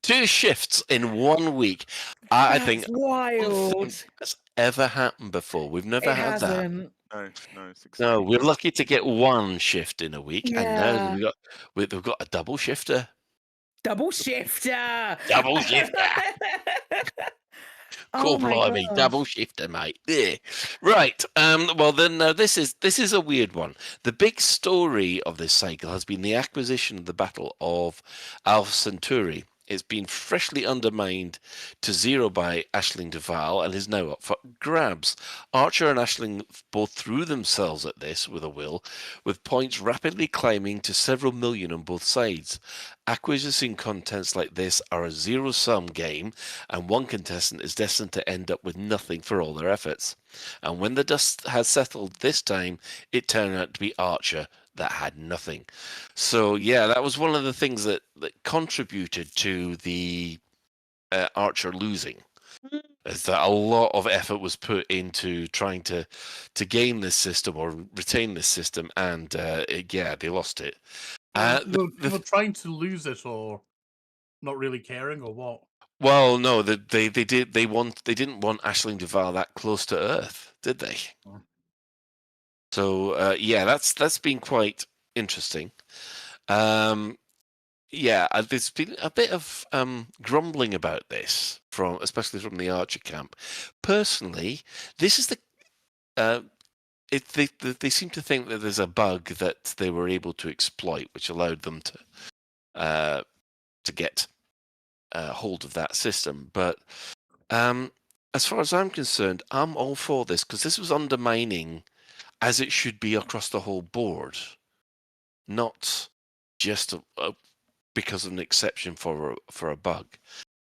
2 shifts in 1 week. I think That's wild. that's ever happened before. We've never It had that. hasn't. No, it's No, exciting. we're lucky to get 1 shift in a week, and now Yeah. we've got a double shifter. Double shifter. Double shifter. Oh Cool, my blimey, gosh. double shifter, mate. Yeah. Right. Well, then this is a weird one. The big story of this cycle has been the acquisition of the Battle of Alpha Centauri. It's been freshly undermined to 0 by Aisling Duval and is now up for grabs. Archer and Aisling both threw themselves at this with a will, with points rapidly climbing to several million on both sides. Acquisition contests like this are a zero-sum game, and one contestant is destined to end up with nothing for all their efforts. And when the dust has settled this time, it turned out to be Archer that had nothing. So yeah, that was one of the things that contributed to the Archer losing. Is that a lot of effort was put into trying to gain this system or retain this system, and yeah, they lost it. They were trying to lose it, or not really caring, or what? Well, no, they didn't want Aisling Duval that close to Earth, did they? So yeah, that's been quite interesting. Yeah, there's been a bit of grumbling about this especially from the Archer camp. Personally, this is they seem to think that there's a bug that they were able to exploit, which allowed them to get hold of that system. But as far as I'm concerned, I'm all for this because this was undermining, as it should be across the whole board, not just because of an exception for a bug.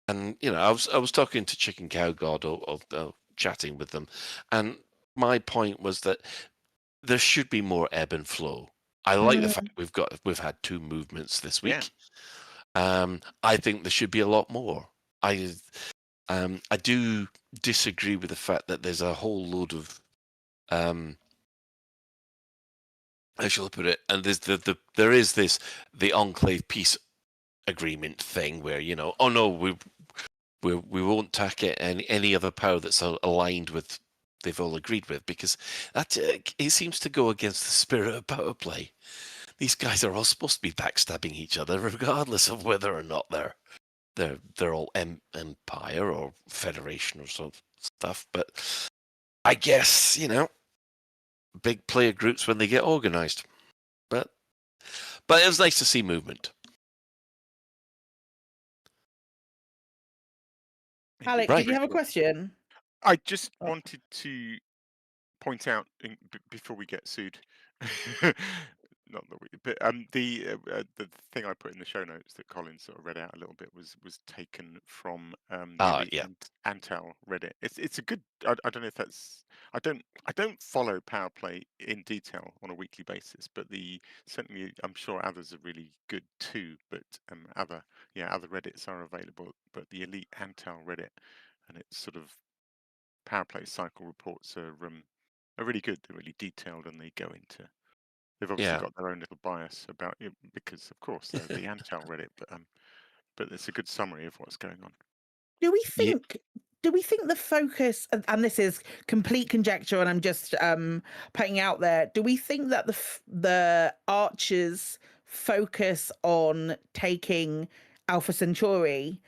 And you know, I was talking to Chicken Cow God or chatting with them, and my point was that there should be more ebb and flow. I like the fact we've had 2 movements this week. Yeah. I think there should be a lot more. I do disagree with the fact that there's a whole load of how shall I put it? And there is the Enclave peace agreement thing where, you know, oh no, we won't target any other power that's aligned with they've all agreed with, because that it seems to go against the spirit of power play. These guys are all supposed to be backstabbing each other, regardless of whether or not they're all empire or federation or some stuff. But I guess, you know, big player groups when they get organized. But it was nice to see movement. Alec, Right. did you have a question? I just Oh. wanted to point out before we get sued. Not that we, but the thing I put in the show notes that Colin sort of read out a little bit was taken from the Elite Yeah. Antal Reddit. It's a good. I don't know if that's. I don't follow Power Play in detail on a weekly basis, but certainly I'm sure others are really good too. But other Reddits are available. But the Elite Antal Reddit, and it's sort of Power Play cycle reports are really good. They're really detailed, and they go into. They've obviously got their own little bias about it because, of course, they're the Antal Reddit, but it's a good summary of what's going on. Do we think the focus, and this is complete conjecture, and I'm just putting out there, do we think that the Archers' focus on taking Alpha Centauri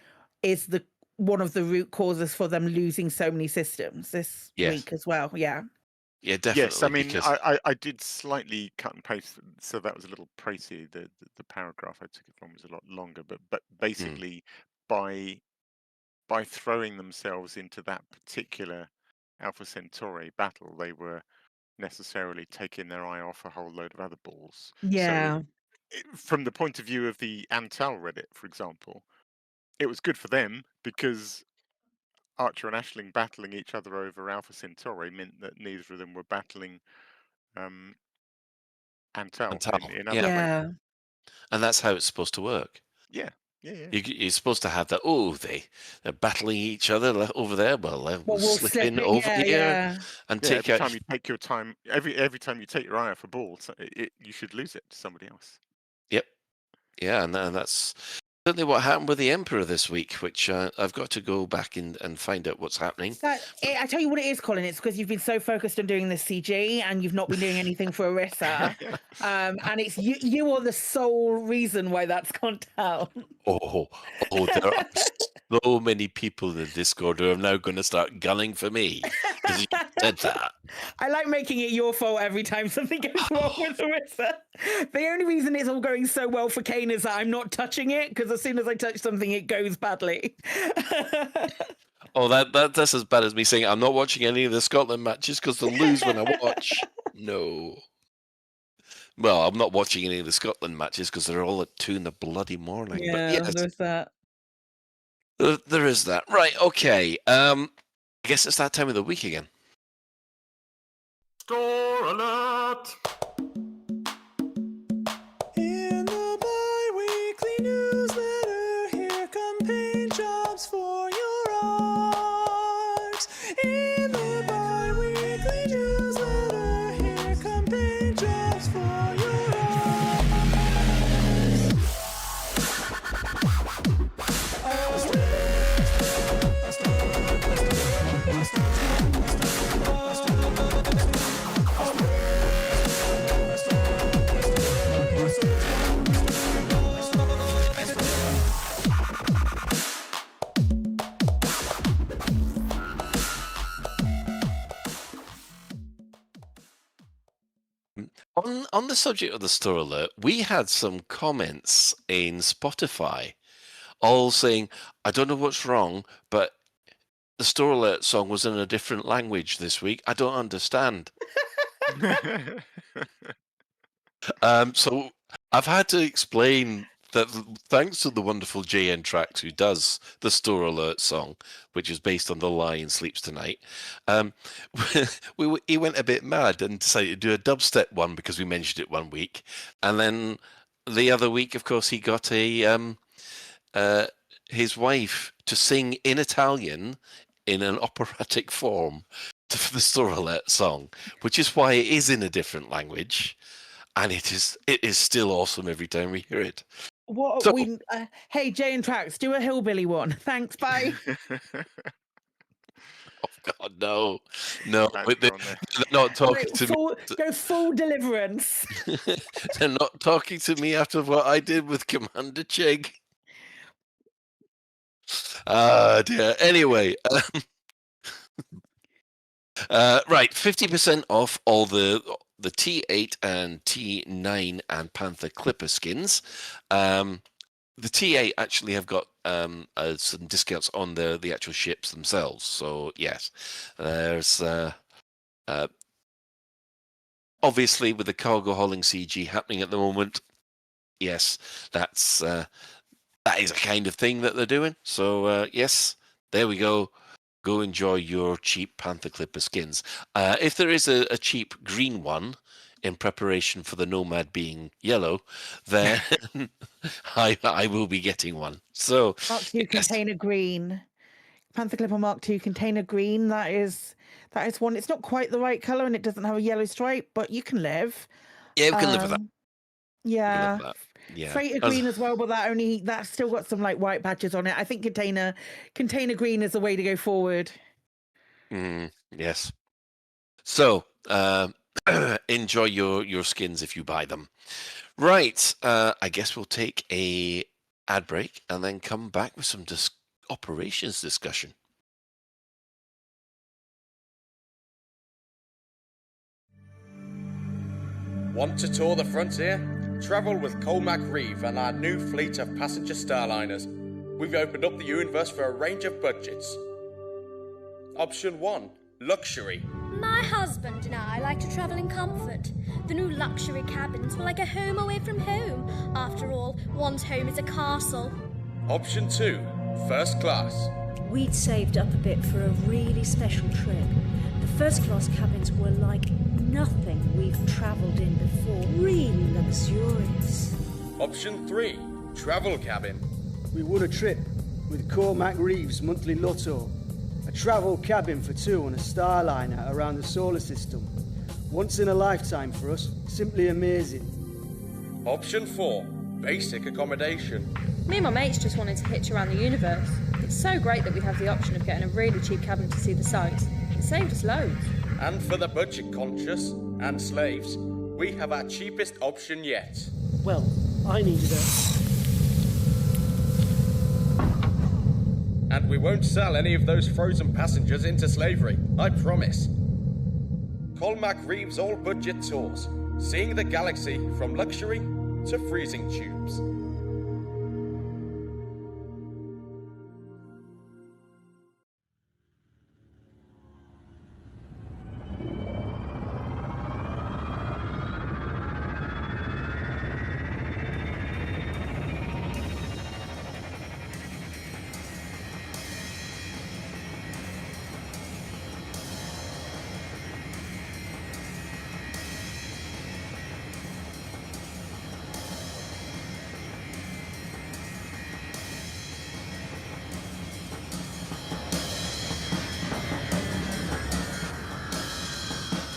is one of the root causes for them losing so many systems this week as well? Yeah. Yeah, definitely. Yes, I mean, because... I did slightly cut and paste, so that was a little pricey. The paragraph I took it from was a lot longer, but basically by throwing themselves into that particular Alpha Centauri battle, they were necessarily taking their eye off a whole load of other balls. Yeah. So, from the point of view of the Antal Reddit, for example, it was good for them because Archer and Ashling battling each other over Alpha Centauri meant that neither of them were battling Antal in other ways. Yeah. And that's how it's supposed to work. Yeah. You're supposed to have that. Oh, they're battling each other over there. Well, we'll slip in it, over yeah, here and Yeah, take every out. time you take your time, every time you take your eye off a ball, you should lose it to somebody else. Yep. Yeah, and that's certainly what happened with the Emperor this week, which I've got to go back and find out what's happening. I tell you what it is, Colin. It's because you've been so focused on doing this CG and you've not been doing anything for Orisa. And it's you are the sole reason why that's gone down. Oh, there are so many people in Discord who are now going to start gunning for me because you said that. I like making it your fault every time something goes wrong with Orisa. The only reason it's all going so well for Kane is that I'm not touching it, because as soon as I touch something, it goes badly. Oh, that's as bad as me saying I'm not watching any of the Scotland matches because they'll lose when I watch. No. Well, I'm not watching any of the Scotland matches because they're all at 2 in the bloody morning. Yeah, but yes, there's that. There is that. Right, okay. I guess it's that time of the week again. Store alert! In the bi-weekly newsletter, here come paint jobs for your arts. In the bi-weekly newsletter, here come paint jobs for your On the subject of the store alert, we had some comments in Spotify all saying, I don't know what's wrong, but the store alert song was in a different language this week. I don't understand. So I've had to explain that thanks to the wonderful JN Trax who does the store alert song, which is based on The Lion Sleeps Tonight, he went a bit mad and decided to do a dubstep one because we mentioned it one week, and then the other week, of course, he got his wife to sing in Italian in an operatic form for the store alert song, which is why it is in a different language. And it is still awesome every time we hear it. What So- hey, Jay and Trax, do a hillbilly one. Thanks, bye. Oh God, no. That's They're on there. not talking Right, to me. go full deliverance. They're not talking to me after what I did with Commander Chig. Ah, dear. Anyway, right, 50% off all the T8 and T9 and Panther Clipper skins. the TA actually have got some discounts on the actual ships themselves. So yes, there's obviously with the cargo hauling CG happening at the moment. Yes, that is a kind of thing that they're doing. So yes, there we go. Go enjoy your cheap Panther Clipper skins. If there is a cheap green one in preparation for the Nomad being yellow, then I will be getting one. So Mark II container green. Panther Clipper Mark II container green. That is one. It's not quite the right color and it doesn't have a yellow stripe, but you can live. yeah, we can live with that. Yeah. With that. Yeah. Freighter green as well, but that's still got some like white patches on it. I think container green is the way to go forward. Yes. So enjoy your skins if you buy them. Right. I guess we'll take a ad break and then come back with some operations discussion. Want to tour the frontier? Travel with Colmac Reeve and our new fleet of passenger starliners. We've opened up the universe for a range of budgets. Option 1, luxury. My husband and I like to travel in comfort. The new luxury cabins were like a home away from home. After all, one's home is a castle. Option 2, first class. We'd saved up a bit for a really special trip. The first class cabins were like nothing we've travelled in before. Really luxurious. Option 3, travel cabin. We won a trip with Cormac Reeves' monthly lotto. A travel cabin for two on a starliner around the solar system. Once in a lifetime for us. Simply amazing. Option 4, basic accommodation. Me and my mates just wanted to hitch around the universe. It's so great that we have the option of getting a really cheap cabin to see the sights. It saved us loads. And for the budget conscious and slaves, we have our cheapest option yet. Well, I needed a... And we won't sell any of those frozen passengers into slavery, I promise. Colmac Reeves all budget tours, seeing the galaxy from luxury to freezing tubes.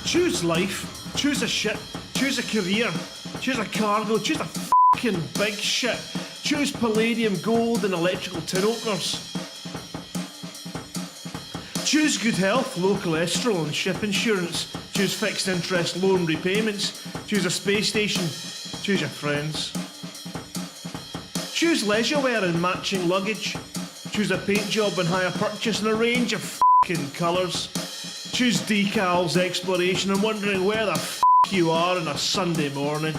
Choose life, choose a ship, choose a career, choose a cargo, choose a fucking big ship, choose palladium, gold and electrical tin openers. Choose good health, low cholesterol and ship insurance, choose fixed interest loan repayments, choose a space station, choose your friends. Choose leisure wear and matching luggage, choose a paint job and hire purchase in a range of fucking colours. Choose decals, exploration, and wondering where the f*** you are on a Sunday morning.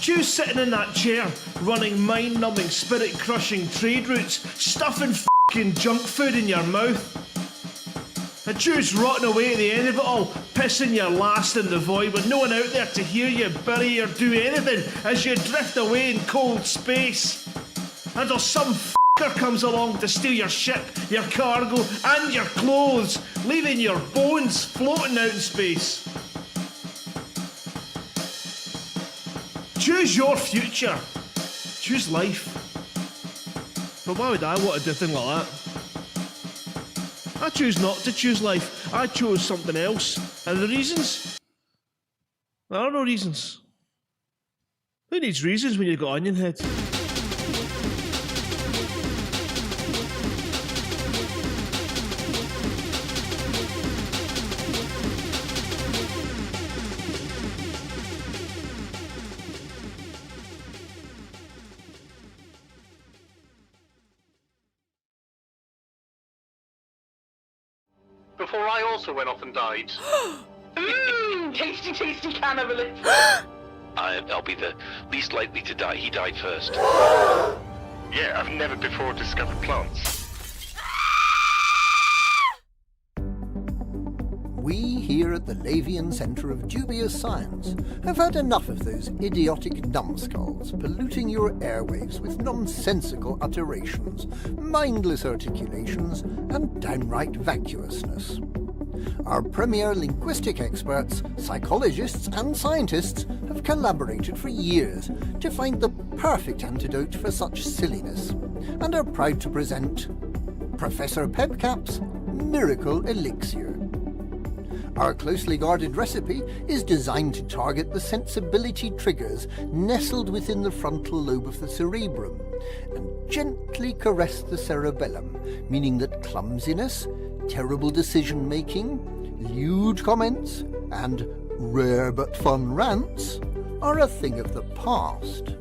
Choose sitting in that chair, running mind-numbing, spirit-crushing trade routes, stuffing f***ing junk food in your mouth. And choose rotting away at the end of it all, pissing your last in the void with no one out there to hear you, bury or do anything as you drift away in cold space. Until some comes along to steal your ship, your cargo, and your clothes, leaving your bones floating out in space. Choose your future. Choose life. But why would I want to do a thing like that? I choose not to choose life. I chose something else. And the reasons? There are no reasons. Who needs reasons when you've got onion head? Before I also went off and died. Tasty, tasty cannibalism. I'll be the least likely to die. He died first. Yeah, I've never before discovered plants. We here at the Lavian Centre of Dubious Science have had enough of those idiotic numbskulls polluting your airwaves with nonsensical utterations, mindless articulations, and downright vacuousness. Our premier linguistic experts, psychologists and scientists have collaborated for years to find the perfect antidote for such silliness, and are proud to present Professor Pebcap's Miracle Elixir. Our closely guarded recipe is designed to target the sensibility triggers nestled within the frontal lobe of the cerebrum and gently caress the cerebellum, meaning that clumsiness, terrible decision-making, lewd comments, and rare but fun rants are a thing of the past.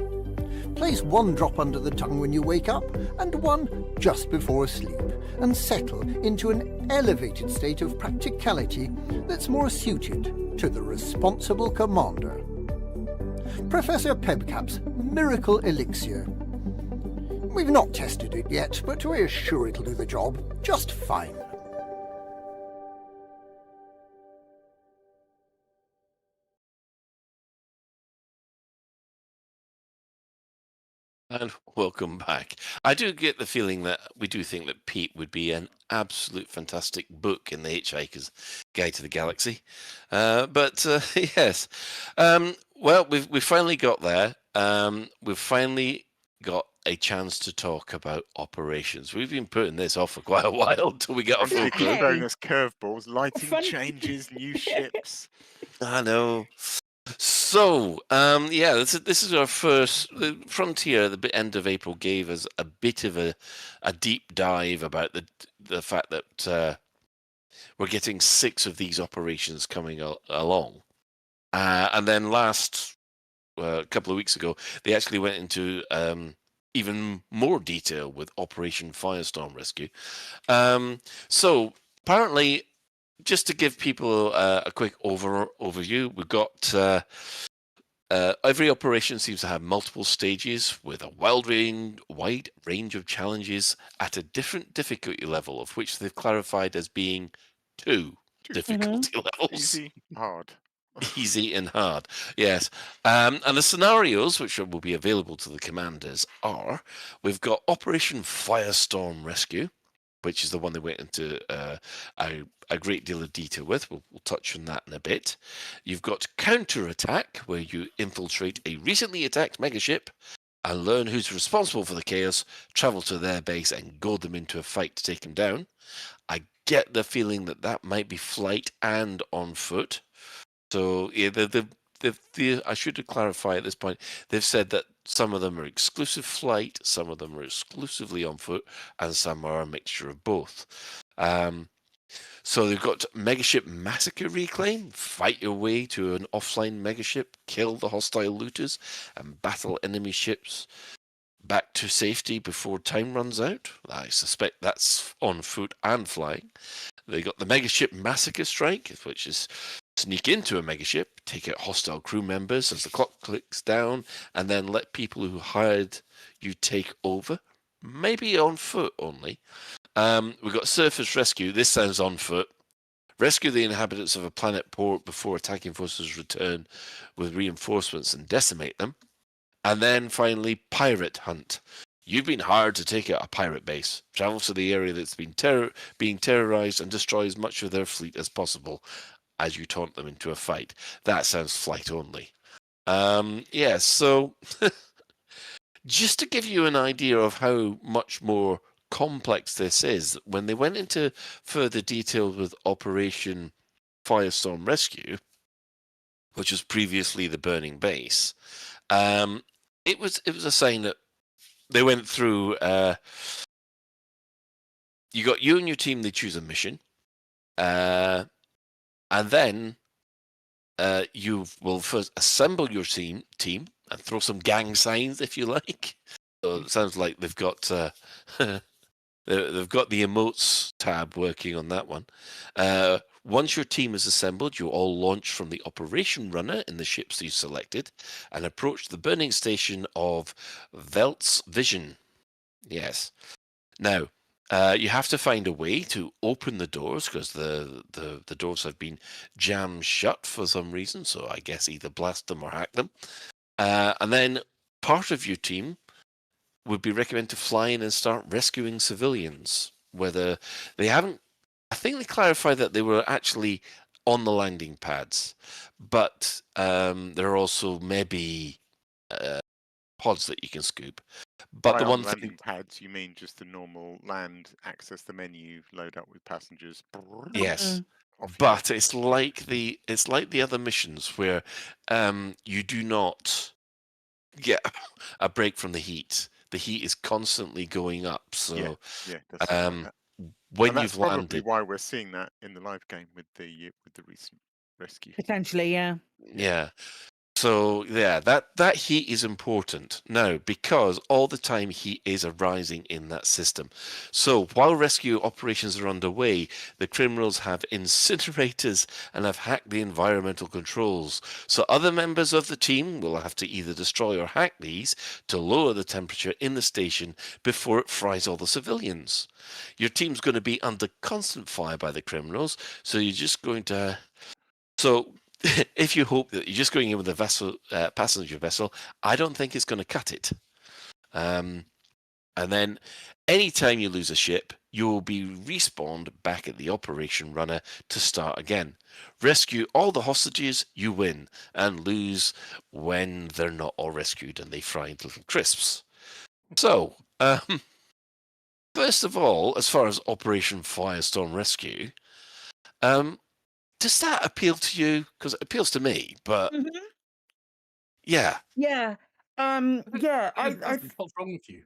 Place one drop under the tongue when you wake up and one just before sleep, and settle into an elevated state of practicality that's more suited to the responsible commander. Professor Pebcap's Miracle Elixir. We've not tested it yet, but we're sure it'll do the job just fine. And welcome back. I do get the feeling that we do think that Pete would be an absolute fantastic book in the Hitchhiker's Guide to the Galaxy. But yes. Well, we've finally got there. We've finally got a chance to talk about operations. We've been putting this off for quite a while until we get our full crew. Throwing us curveballs, lighting changes, new ships. I know. So, yeah, this is our first. The Frontier at the end of April gave us a bit of a deep dive about the fact that we're getting 6 of these operations coming along. And then last couple of weeks ago, they actually went into even more detail with Operation Firestorm Rescue. So, apparently, just to give people a quick overview, we've got every operation seems to have multiple stages with a wide range of challenges at a different difficulty level, of which they've clarified as being 2 difficulty levels. Easy, hard. Easy and hard, yes. And the scenarios, which will be available to the commanders, are we've got Operation Firestorm Rescue, which is the one they went into a great deal of detail with. We'll touch on that in a bit. You've got Counterattack, where you infiltrate a recently attacked megaship and learn who's responsible for the chaos, travel to their base and goad them into a fight to take them down. I get the feeling that might be flight and on foot. So yeah, I should clarify at this point, they've said that some of them are exclusive flight, some of them are exclusively on foot, and some are a mixture of both. So they've got Megaship Massacre Reclaim, fight your way to an offline megaship, kill the hostile looters, and battle enemy ships back to safety before time runs out. I suspect that's on foot and flying. They got the Megaship Massacre Strike, which is sneak into a megaship, take out hostile crew members as the clock clicks down, and then let people who hired you take over. Maybe on foot only. We've got Surface Rescue. This sounds on foot. Rescue the inhabitants of a planet port before attacking forces return with reinforcements and decimate them. And then finally, Pirate Hunt. You've been hired to take out a pirate base. Travel to the area that's been being terrorized and destroy as much of their fleet as possible as you taunt them into a fight. That sounds flight only. Yeah, so just to give you an idea of how much more complex this is, when they went into further detail with Operation Firestorm Rescue, which was previously the Burning Base, it was a sign that they went through. You got you and your team. They choose a mission, and then you will first assemble your team and throw some gang signs, if you like. So it sounds like they've got they've got the emotes tab working on that one. Once your team is assembled, you all launch from the operation runner in the ships you selected and approach the burning station of Velt's Vision. Yes. Now, you have to find a way to open the doors because the doors have been jammed shut for some reason. So I guess either blast them or hack them. And then part of your team would be recommended to fly in and start rescuing civilians. Whether they haven't, I think they clarified that they were actually on the landing pads, but there are also maybe pods that you can scoop. But By the on one landing thing, pads, you mean just the normal land, access the menu, load up with passengers. yes, Off you go. but it's like the other missions where you do not get a break from the heat. The heat is constantly going up. So Yeah, does sound like that. when And that's you've probably landed, why we're seeing that in the live game with the recent rescue. Potentially, yeah. yeah. So yeah, that heat is important now because all the time heat is arising in that system. So while rescue operations are underway, the criminals have incinerators and have hacked the environmental controls. So other members of the team will have to either destroy or hack these to lower the temperature in the station before it fries all the civilians. Your team's going to be under constant fire by the criminals, so you're just going to if you hope that you're just going in with a vessel, passenger vessel, I don't think it's going to cut it. And then anytime you lose a ship, you will be respawned back at the operation runner to start again. Rescue all the hostages, you win, and lose when they're not all rescued and they fry into little crisps. So, first of all, as far as Operation Firestorm Rescue, does that appeal to you? Because it appeals to me, but yeah. Yeah. Yeah. What's wrong with you?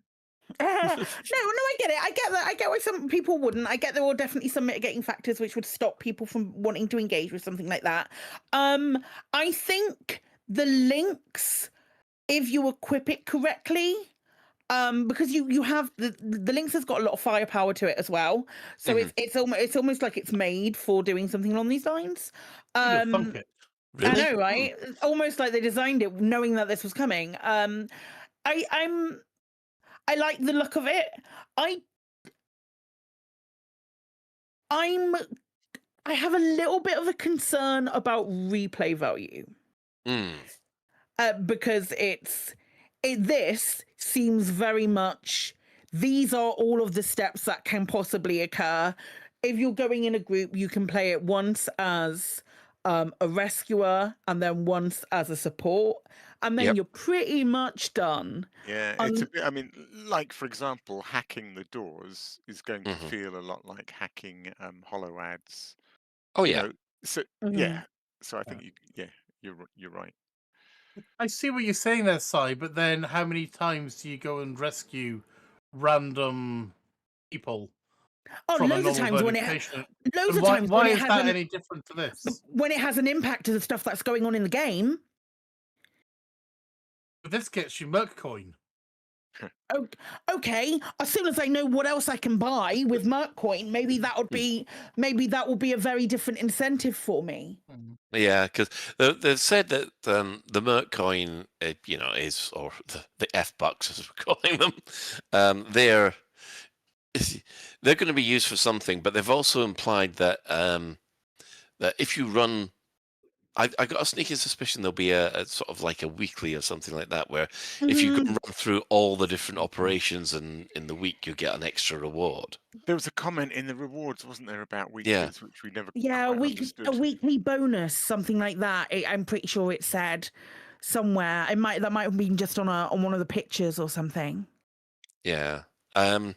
No, I get it. I get that. I get why some people wouldn't. I get there are definitely some mitigating factors which would stop people from wanting to engage with something like that. I think the links, if you equip it correctly, because you have the links has got a lot of firepower to it as well. So it's almost like it's made for doing something along these lines. Thunk it. I know, right? It's almost like they designed it knowing that this was coming. I like the look of it. I have a little bit of a concern about replay value. Because this seems very much, these are all of the steps that can possibly occur. If you're going in a group, you can play it once as a rescuer and then once as a support, and then you're pretty much done. Yeah, it's a bit, I mean, like for example, hacking the doors is going to feel a lot like hacking hollow ads. Oh you yeah. know, so yeah. So I think you're right. I see what you're saying there, Si, but then how many times do you go and rescue random people? Oh, from a loads of normal times when burning it station? loads And of why, times why when it is has that an, any different to this? when it has an impact to the stuff that's going on in the game. But this gets you Merc coin. Okay, as soon as I know what else I can buy with Merc coin, maybe that will be a very different incentive for me. Yeah, because they've said that the Merc coin, is, or the F bucks as we're calling them, they're going to be used for something. But they've also implied that that if you run, I got a sneaky suspicion there'll be a sort of like a weekly or something like that, where if you can run through all the different operations in the week, you get an extra reward. There was a comment in the rewards, wasn't there, about weeklies, which we never Yeah, quite understood. a weekly bonus, something like that. I'm pretty sure it said somewhere. That might have been just on one of the pictures or something. Yeah. I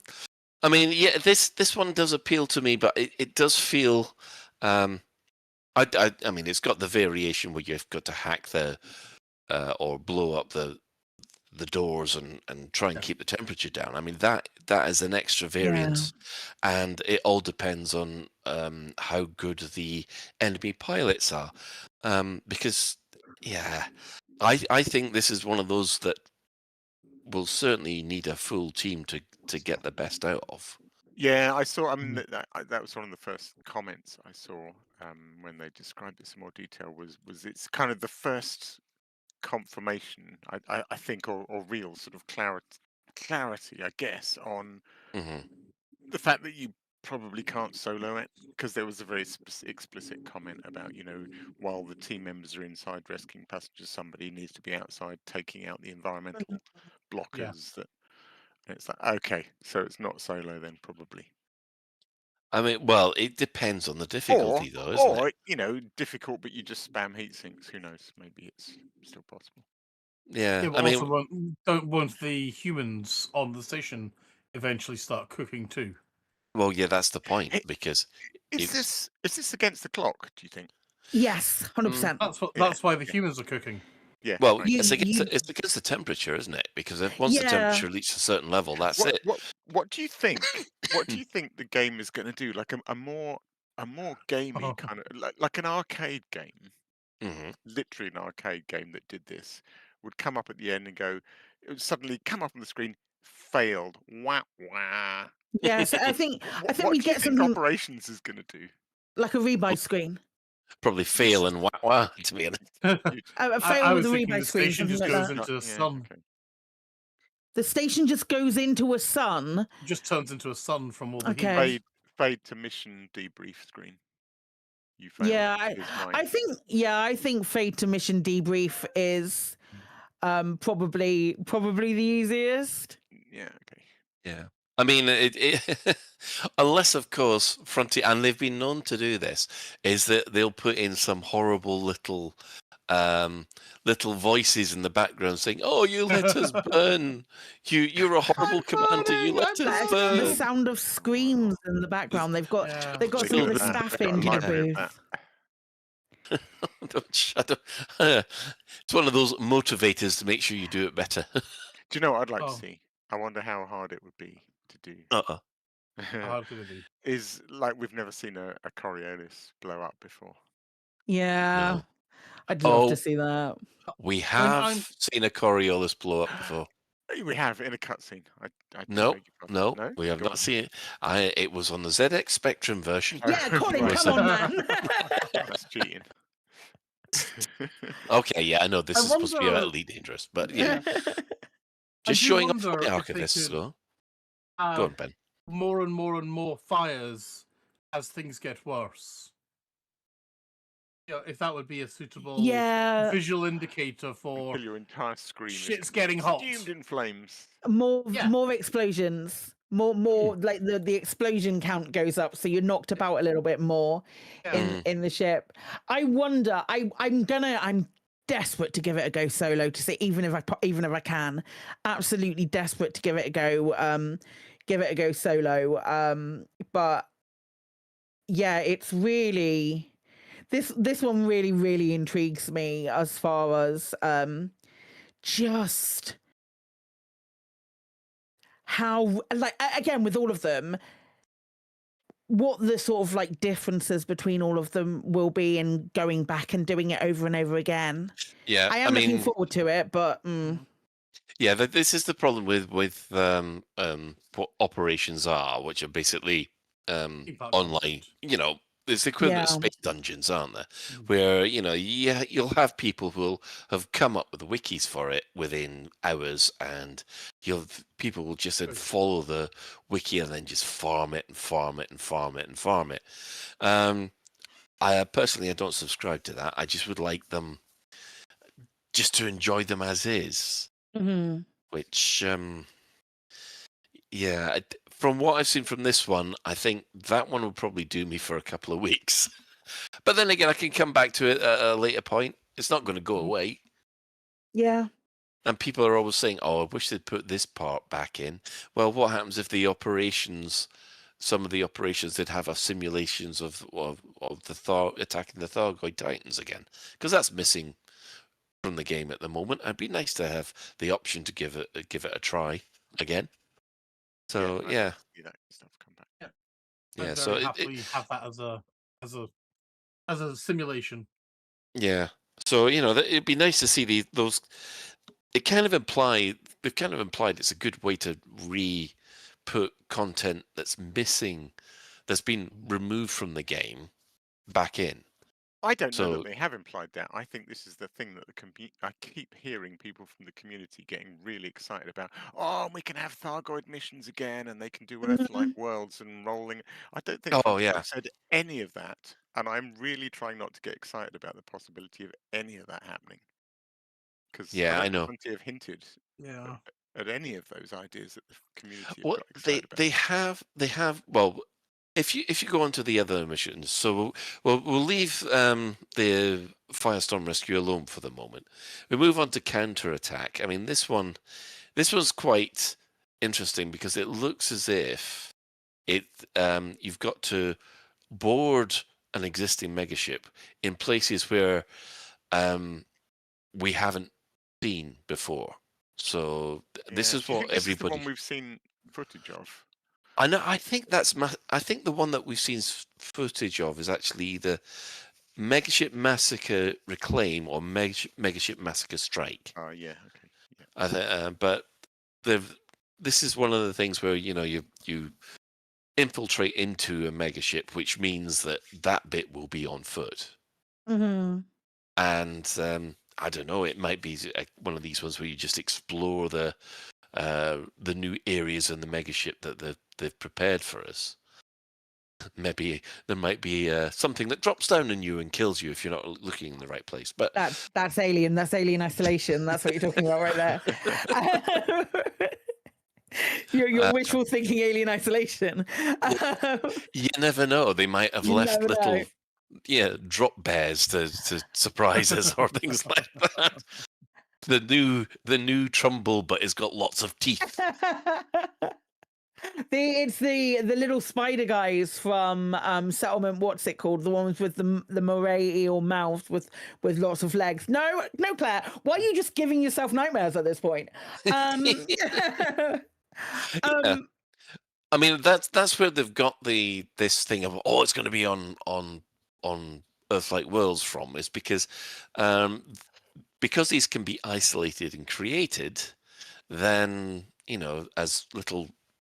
mean, yeah, this one does appeal to me, but it does feel. I mean, it's got the variation where you've got to hack the or blow up the doors and try and keep the temperature down. I mean, that is an extra variance, and it all depends on how good the enemy pilots are. Because I think this is one of those that will certainly need a full team to get the best out of. Yeah, I saw. I mean, that was one of the first comments I saw. when they described this in more detail was it's kind of the first confirmation, I think, or real sort of clarity, I guess, on the fact that you probably can't solo it, because there was a very explicit comment about, while the team members are inside rescuing passengers, somebody needs to be outside taking out the environmental blockers. That it's like, okay, so it's not solo then, probably. I mean, well, it depends on the difficulty, though, isn't it? Difficult, but you just spam heat sinks. Who knows? Maybe it's still possible. Yeah, but also won't the humans on the station eventually start cooking too? Well, yeah, that's the point, because Is this against the clock, do you think? Yes, 100%. That's why the humans are cooking. Yeah. Well, right. it's against the temperature, isn't it? Because once the temperature reaches a certain level, that's it. What do you think? What do you think the game is going to do? Like a more gamey kind of like an arcade game, literally an arcade game that did this would come up at the end and go, it would suddenly come up on the screen, failed. Wah wah. Yes, I think What we do you get think some operations is going to do? like a rebuy screen. Probably fail and wah, to be honest. A fail with a rebuy the screen. station just Like goes that. into the sun. Okay. The station just goes into a sun. Just turns into a sun from all the Okay. heat. Fade to mission debrief screen. You failed. Yeah, I think fade to mission debrief is probably the easiest. Yeah. Okay. Yeah. I mean, unless, of course, Frontier, and they've been known to do this, is that they'll put in some horrible little voices in the background saying, "Oh, you let us burn! You're a horrible commander! You let us burn!" The sound of screams in the background. They've got some of the staff in the booth. It's one of those motivators to make sure you do it better. Do you know what I'd like to see? I wonder how hard it would be to do. How hard could it be? Is like we've never seen a Coriolis blow up before. Yeah. No. I'd love to see that. We have seen a Coriolis blow up before. We have in a cutscene. No, we have not seen it. It was on the ZX Spectrum version. Yeah, Colin, come on, man. That's cheating. Okay, yeah, I know this is supposed to be about Elite Dangerous, but yeah. Just showing off the archivists, though. Go on, Ben. More and more fires as things get worse. Yeah, if that would be a suitable visual indicator for Until your entire screen shit's getting hot. Consumed in flames. More explosions. More like the explosion count goes up, so you're knocked about a little bit more in the ship. I wonder. I'm desperate to give it a go solo to see, even if I can. Absolutely desperate to give it a go. Give it a go solo. But yeah, it's really this one really intrigues me as far as just how, like, again, with all of them, what the sort of like differences between all of them will be in going back and doing it over and over again. Yeah, I am looking forward to it, but yeah, this is the problem with what operations are, which are basically online. It's the equivalent of space dungeons, aren't there? Where you'll have people who'll have come up with wikis for it within hours, and people will just then follow the wiki and then just farm it and farm it and farm it and farm it. I personally don't subscribe to that. I just would like them just to enjoy them as is. Which, yeah, from what I've seen from this one, I think that one will probably do me for a couple of weeks. But then again, I can come back to it at a later point. It's not going to go away. Yeah. And people are always saying, "Oh, I wish they'd put this part back in." Well, what happens if some of the operations did have simulations of the Thor attacking the Thargoid Titans again? Because that's missing from the game at the moment. It'd be nice to have the option to give it a try again. So yeah. That stuff come back. Yeah. So happily have that as a simulation. Yeah. So it'd be nice to see those. They've kind of implied it's a good way to re-put content that's missing, that's been removed from the game, back in. I don't know So that they have implied that. I think this is the thing that I keep hearing people from the community getting really excited about. Oh, we can have Thargoid missions again, and they can do Earth-like worlds and rolling. I don't think Oh, folks yeah. have said any of that, and I'm really trying not to get excited about the possibility of any of that happening. Because I Yeah, don't I think know. Frontier have hinted Yeah. at any of those ideas that the community have Well, got excited about. they have. Well, if you go on to the other missions, so we'll leave the Firestorm Rescue alone for the moment. We move on to counterattack. I mean, this one's quite interesting because it looks as if you've got to board an existing megaship in places where we haven't been before. So this Yeah. is Do you what think this is the everybody. one we've seen footage of? I know. I think that's. I think the one that we've seen footage of is actually the Megaship Massacre Reclaim or Megaship Massacre Strike. Oh yeah. Okay. Yeah. But this is one of the things where you infiltrate into a megaship, which means that bit will be on foot. Mm-hmm. And I don't know. It might be one of these ones where you just explore the new areas in the megaship that they've prepared for us. Maybe there might be something that drops down on you and kills you if you're not looking in the right place. But That's Alien. That's Alien Isolation. That's what you're talking about right there. You're wishful thinking Alien Isolation. You never know. They might have You left never know. little drop bears to surprise us or things like that. The new Trumbull, but it's got lots of teeth. It's the little spider guys from Settlement. What's it called? The ones with the moray eel mouth with lots of legs. No, Claire. Why are you just giving yourself nightmares at this point? Yeah. I mean, that's where they've got this thing of it's going to be on Earth-like worlds from, is because these can be isolated and created, then as little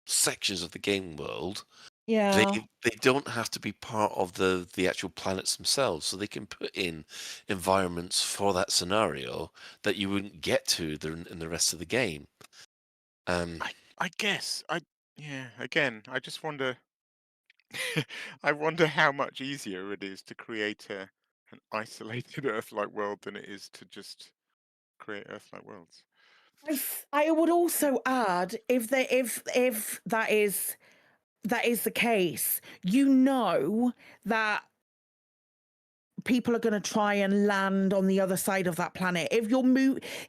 sections of the game world, Yeah. they don't have to be part of the actual planets themselves, so they can put in environments for that scenario that you wouldn't get to in the rest of the game. I guess again, I just wonder. I wonder how much easier it is to create an isolated Earth-like world than it is to just create Earth-like worlds. I would also add, if that is the case, that people are going to try and land on the other side of that planet. If you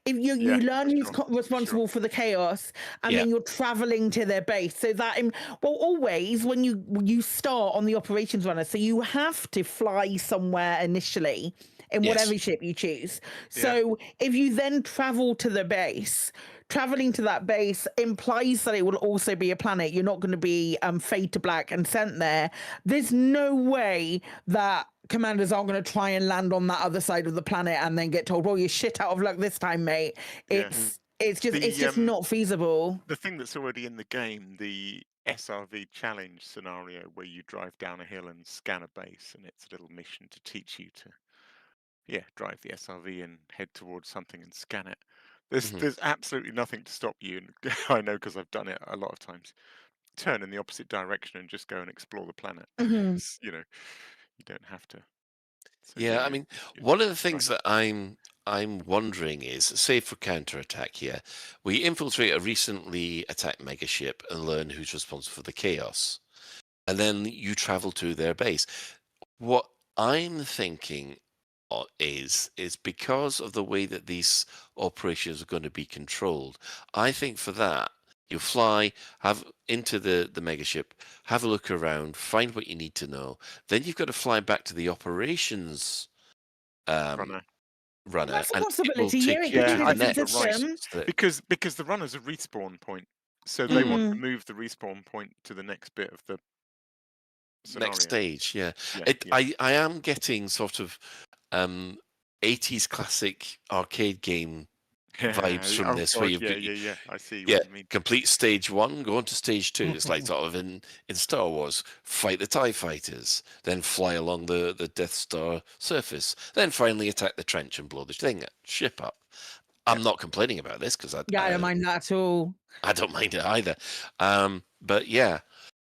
learn who's responsible for the chaos, and then you're traveling to their base, so that always when you start on the operations runner, so you have to fly somewhere initially in whatever ship you choose. So if you then travel to the base, traveling to that base implies that it will also be a planet. You're not going to be fade to black and sent there. There's no way that commanders aren't going to try and land on that other side of the planet and then get told, well, you're shit out of luck this time, mate. It's just not feasible. The thing that's already in the game, the SRV challenge scenario where you drive down a hill and scan a base, and it's a little mission to teach you to drive the SRV and head towards something and scan it. There's absolutely nothing to stop you, and I know because I've done it a lot of times. Turn in the opposite direction and just go and explore the planet. You don't have to. So, I mean, one of the things that I'm wondering is, say for counterattack here, we infiltrate a recently attacked megaship and learn who's responsible for the chaos, and then you travel to their base. What I'm thinking is because of the way that these operations are going to be controlled, I think for that you fly, have into the megaship, have a look around, find what you need to know. Then you've got to fly back to the operations runner. That's a and possibility. it will take you to the next. Right. Because the runner's a respawn point, so they want to move the respawn point to the next bit of the scenario. Next stage. I am getting sort of 80s classic arcade game vibes from Oh this, where God, you've got yeah. I see yeah, what you mean. complete stage 1, go on to stage 2. It's like sort of in Star Wars, fight the TIE fighters, then fly along the Death Star surface, then finally attack the trench and blow the ship up. I'm not complaining about this because I don't mind that at all. I don't mind it either. But yeah,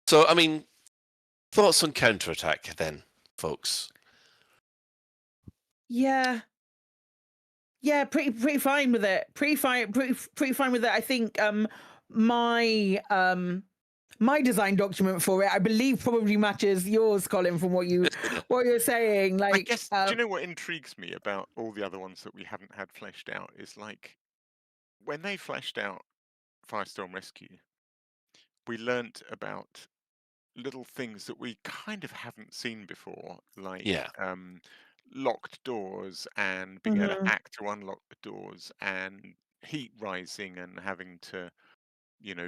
so I mean, thoughts on counterattack then, folks? Yeah, pretty fine with it. Pretty fine with it. I think my my design document for it, I believe, probably matches yours, Colin, from what you're saying. Like, I guess, do you know what intrigues me about all the other ones that we haven't had fleshed out is like when they fleshed out Firestorm Rescue, we learnt about little things that we kind of haven't seen before, like locked doors and being able to act to unlock the doors, and heat rising and having to,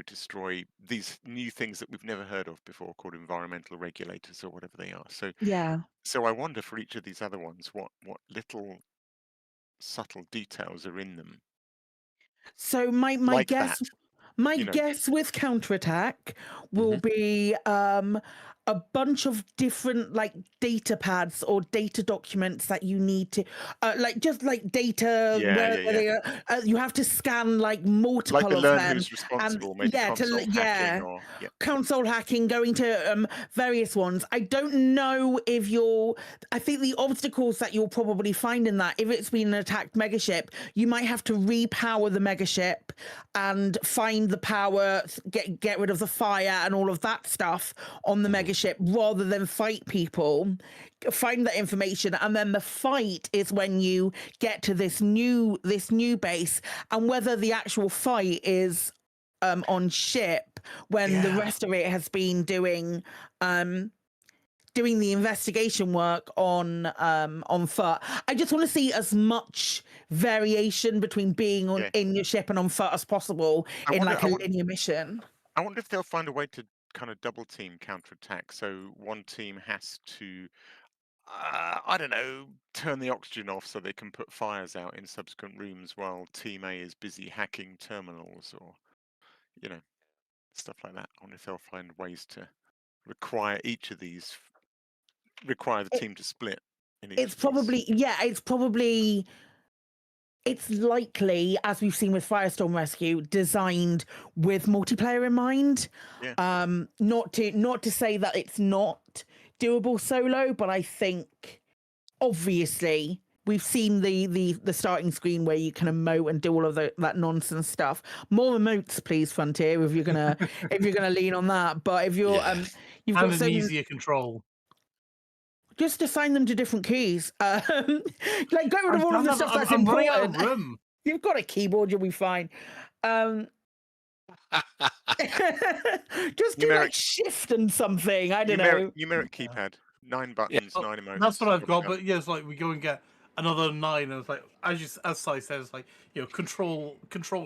destroy these new things that we've never heard of before, called environmental regulators or whatever they are. So I wonder for each of these other ones what little subtle details are in them. So my like guess that, my guess with counterattack will be a bunch of different like data pads or data documents that you need to just like data where they are, you have to scan like multiple like the of learn them, who's responsible, and maybe console hacking or console hacking, going to various ones. I don't know if I think the obstacles that you'll probably find in that, if it's been an attacked megaship, you might have to repower the megaship and find the power, get rid of the fire and all of that stuff on the megaship, rather than fight people. Find that information, and then the fight is when you get to this new base, and whether the actual fight is on ship when the rest of it has been doing the investigation work on foot. I just want to see as much variation between being in your ship and on foot as possible in like a linear mission. I wonder if they'll find a way to kind of double team counterattack. So one team has to, I don't know, turn the oxygen off so they can put fires out in subsequent rooms while team A is busy hacking terminals, or stuff like that. I wonder if they'll find ways to require each of these, require the team to split. It's likely, as we've seen with Firestorm Rescue, designed with multiplayer in mind. Not to say that it's not doable solo, but I think obviously we've seen the starting screen where you can emote and do all of that nonsense stuff. More emotes, please, Frontier, if you're gonna lean on that. But if you're you've got an easier control. Just assign them to different keys. Like, get rid of all of the stuff that's running important. out of room. You've got a keyboard, you'll be fine. Just do like shift and something. I don't know. Numeric keypad. 9 buttons, 9 emotes. That's what I've got, but it's like we go and get another 9, and it's like as Si said, it's like control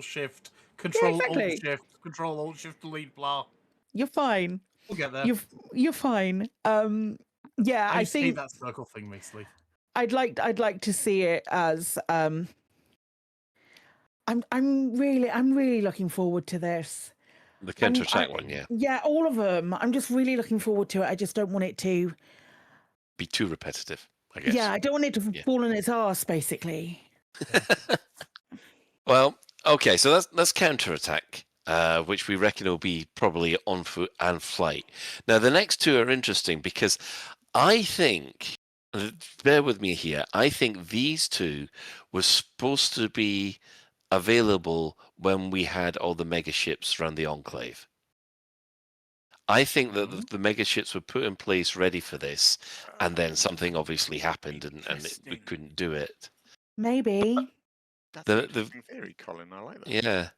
shift, control alt shift, control alt shift delete, blah. You're fine. We'll get there. You're fine. I think that circle thing mostly. I'd like to see it as I'm really looking forward to this. The counterattack one, yeah. Yeah, all of them. I'm just really looking forward to it. I just don't want it to be too repetitive, I guess. Yeah, I don't want it to fall on its arse, basically. Well, okay, so that's counterattack, which we reckon will be probably on foot and flight. Now, the next two are interesting because I think, bear with me here, I think these two were supposed to be available when we had all the megaships around the Enclave. I think that the megaships were put in place ready for this, and then something obviously happened, and we couldn't do it. Maybe. That's an interesting theory, Colin. I like that. Yeah.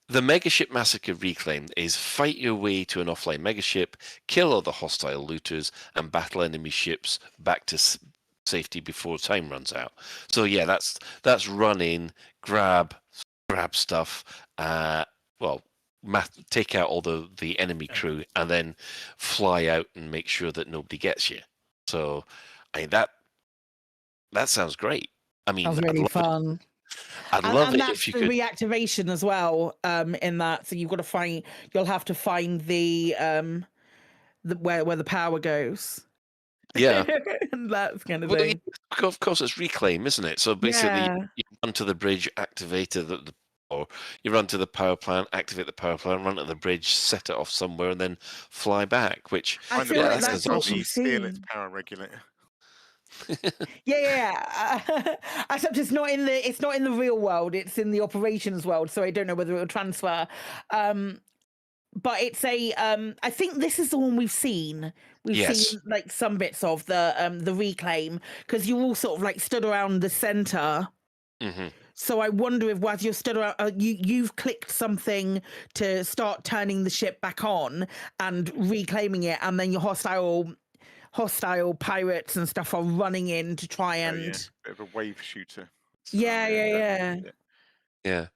The Megaship Massacre Reclaim is fight your way to an offline megaship, kill all the hostile looters, and battle enemy ships back to safety before time runs out. So yeah, that's run in, grab stuff, take out all the enemy crew, and then fly out and make sure that nobody gets you. So, I mean that sounds great. I mean, sounds really fun. I'd and, love and it that's if you the could. reactivation as well. In that, so you'll have to find where the power goes. Yeah. And that's kind of Well, thing. of course, it's reclaim, isn't it? So basically, Yeah. you run to the bridge, activate or you run to the power plant, activate the power plant, run to the bridge, set it off somewhere, and then fly back. Which I feel like that that's sounds what awesome. we've Steal its seen. power regulator. Yeah. Except it's not in the real world. It's in the operations world. So I don't know whether it will transfer. But it's I think this is the one we've seen. We've Yes. seen like some bits of the reclaim, because you're all sort of like stood around the center. Mm-hmm. So I wonder if while you're stood around, you've clicked something to start turning the ship back on and reclaiming it, and then your hostile pirates and stuff are running in to try and Bit of a wave shooter. yeah. Yeah.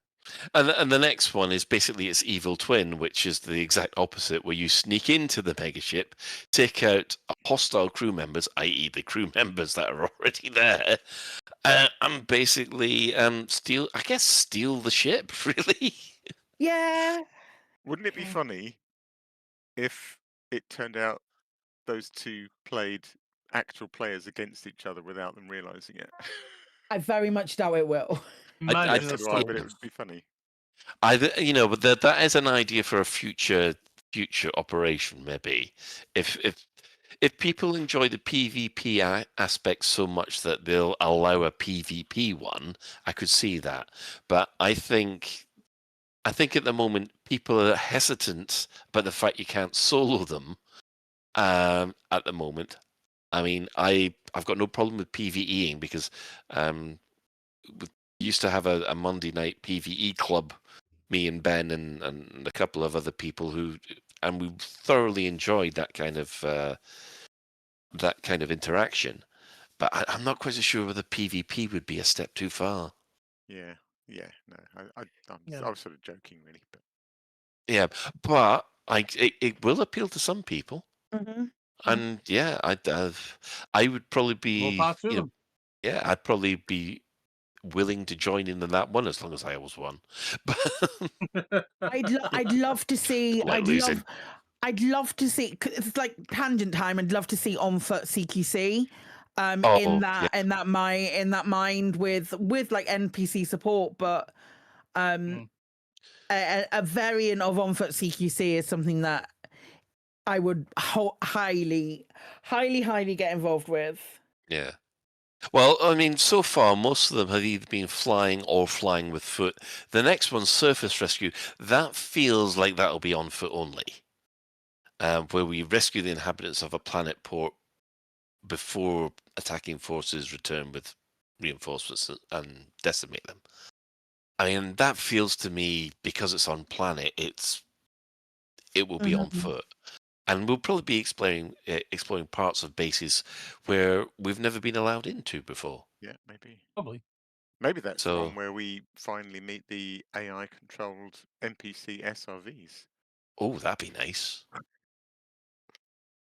And the next one is basically its evil twin, which is the exact opposite, where you sneak into the megaship, take out hostile crew members, i.e. the crew members that are already there, and basically steal the ship, really. Yeah. Wouldn't it be funny if it turned out those two played actual players against each other without them realizing it? I very much doubt it will. I So do I, but it would be funny. But that is an idea for a future operation, maybe. If people enjoy the PvP aspect so much that they'll allow a PvP one, I could see that. But I think at the moment people are hesitant about the fact you can't solo them. At the moment, I mean, I've got no problem with PvEing because we used to have a Monday night PvE club, me and Ben and a couple of other people and we thoroughly enjoyed that kind of interaction. But I'm not quite so sure whether PvP would be a step too far. Yeah, no, I was sort of joking, really, but yeah, but it will appeal to some people, and yeah, I would probably be, I'd probably be willing to join in on that one as long as I always won. I'd love to see. Like losing. I'd love to see. It's like tangent time. I'd love to see on foot CQC. In that mind with like NPC support, but a variant of on foot CQC is something that I would highly get involved with. Yeah. Well, I mean, so far, most of them have either been flying or flying with foot. The next one, Surface Rescue, that feels like that'll be on foot only, where we rescue the inhabitants of a planet port before attacking forces return with reinforcements and decimate them. I mean, that feels to me, because it's on planet, it will be on foot. And we'll probably be exploring parts of bases where we've never been allowed into before. Yeah, maybe. Probably. Maybe that's the one where we finally meet the AI-controlled NPC SRVs. Oh, that'd be nice.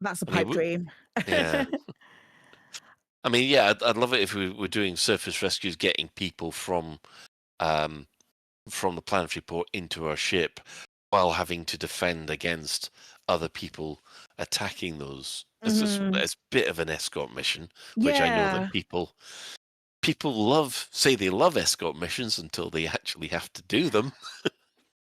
That's a pipe dream. Yeah. I mean, yeah, I'd love it if we were doing surface rescues, getting people from the planetary port into our ship while having to defend against other people attacking those. It's a bit of an escort mission, which I know that people say they love escort missions until they actually have to do them.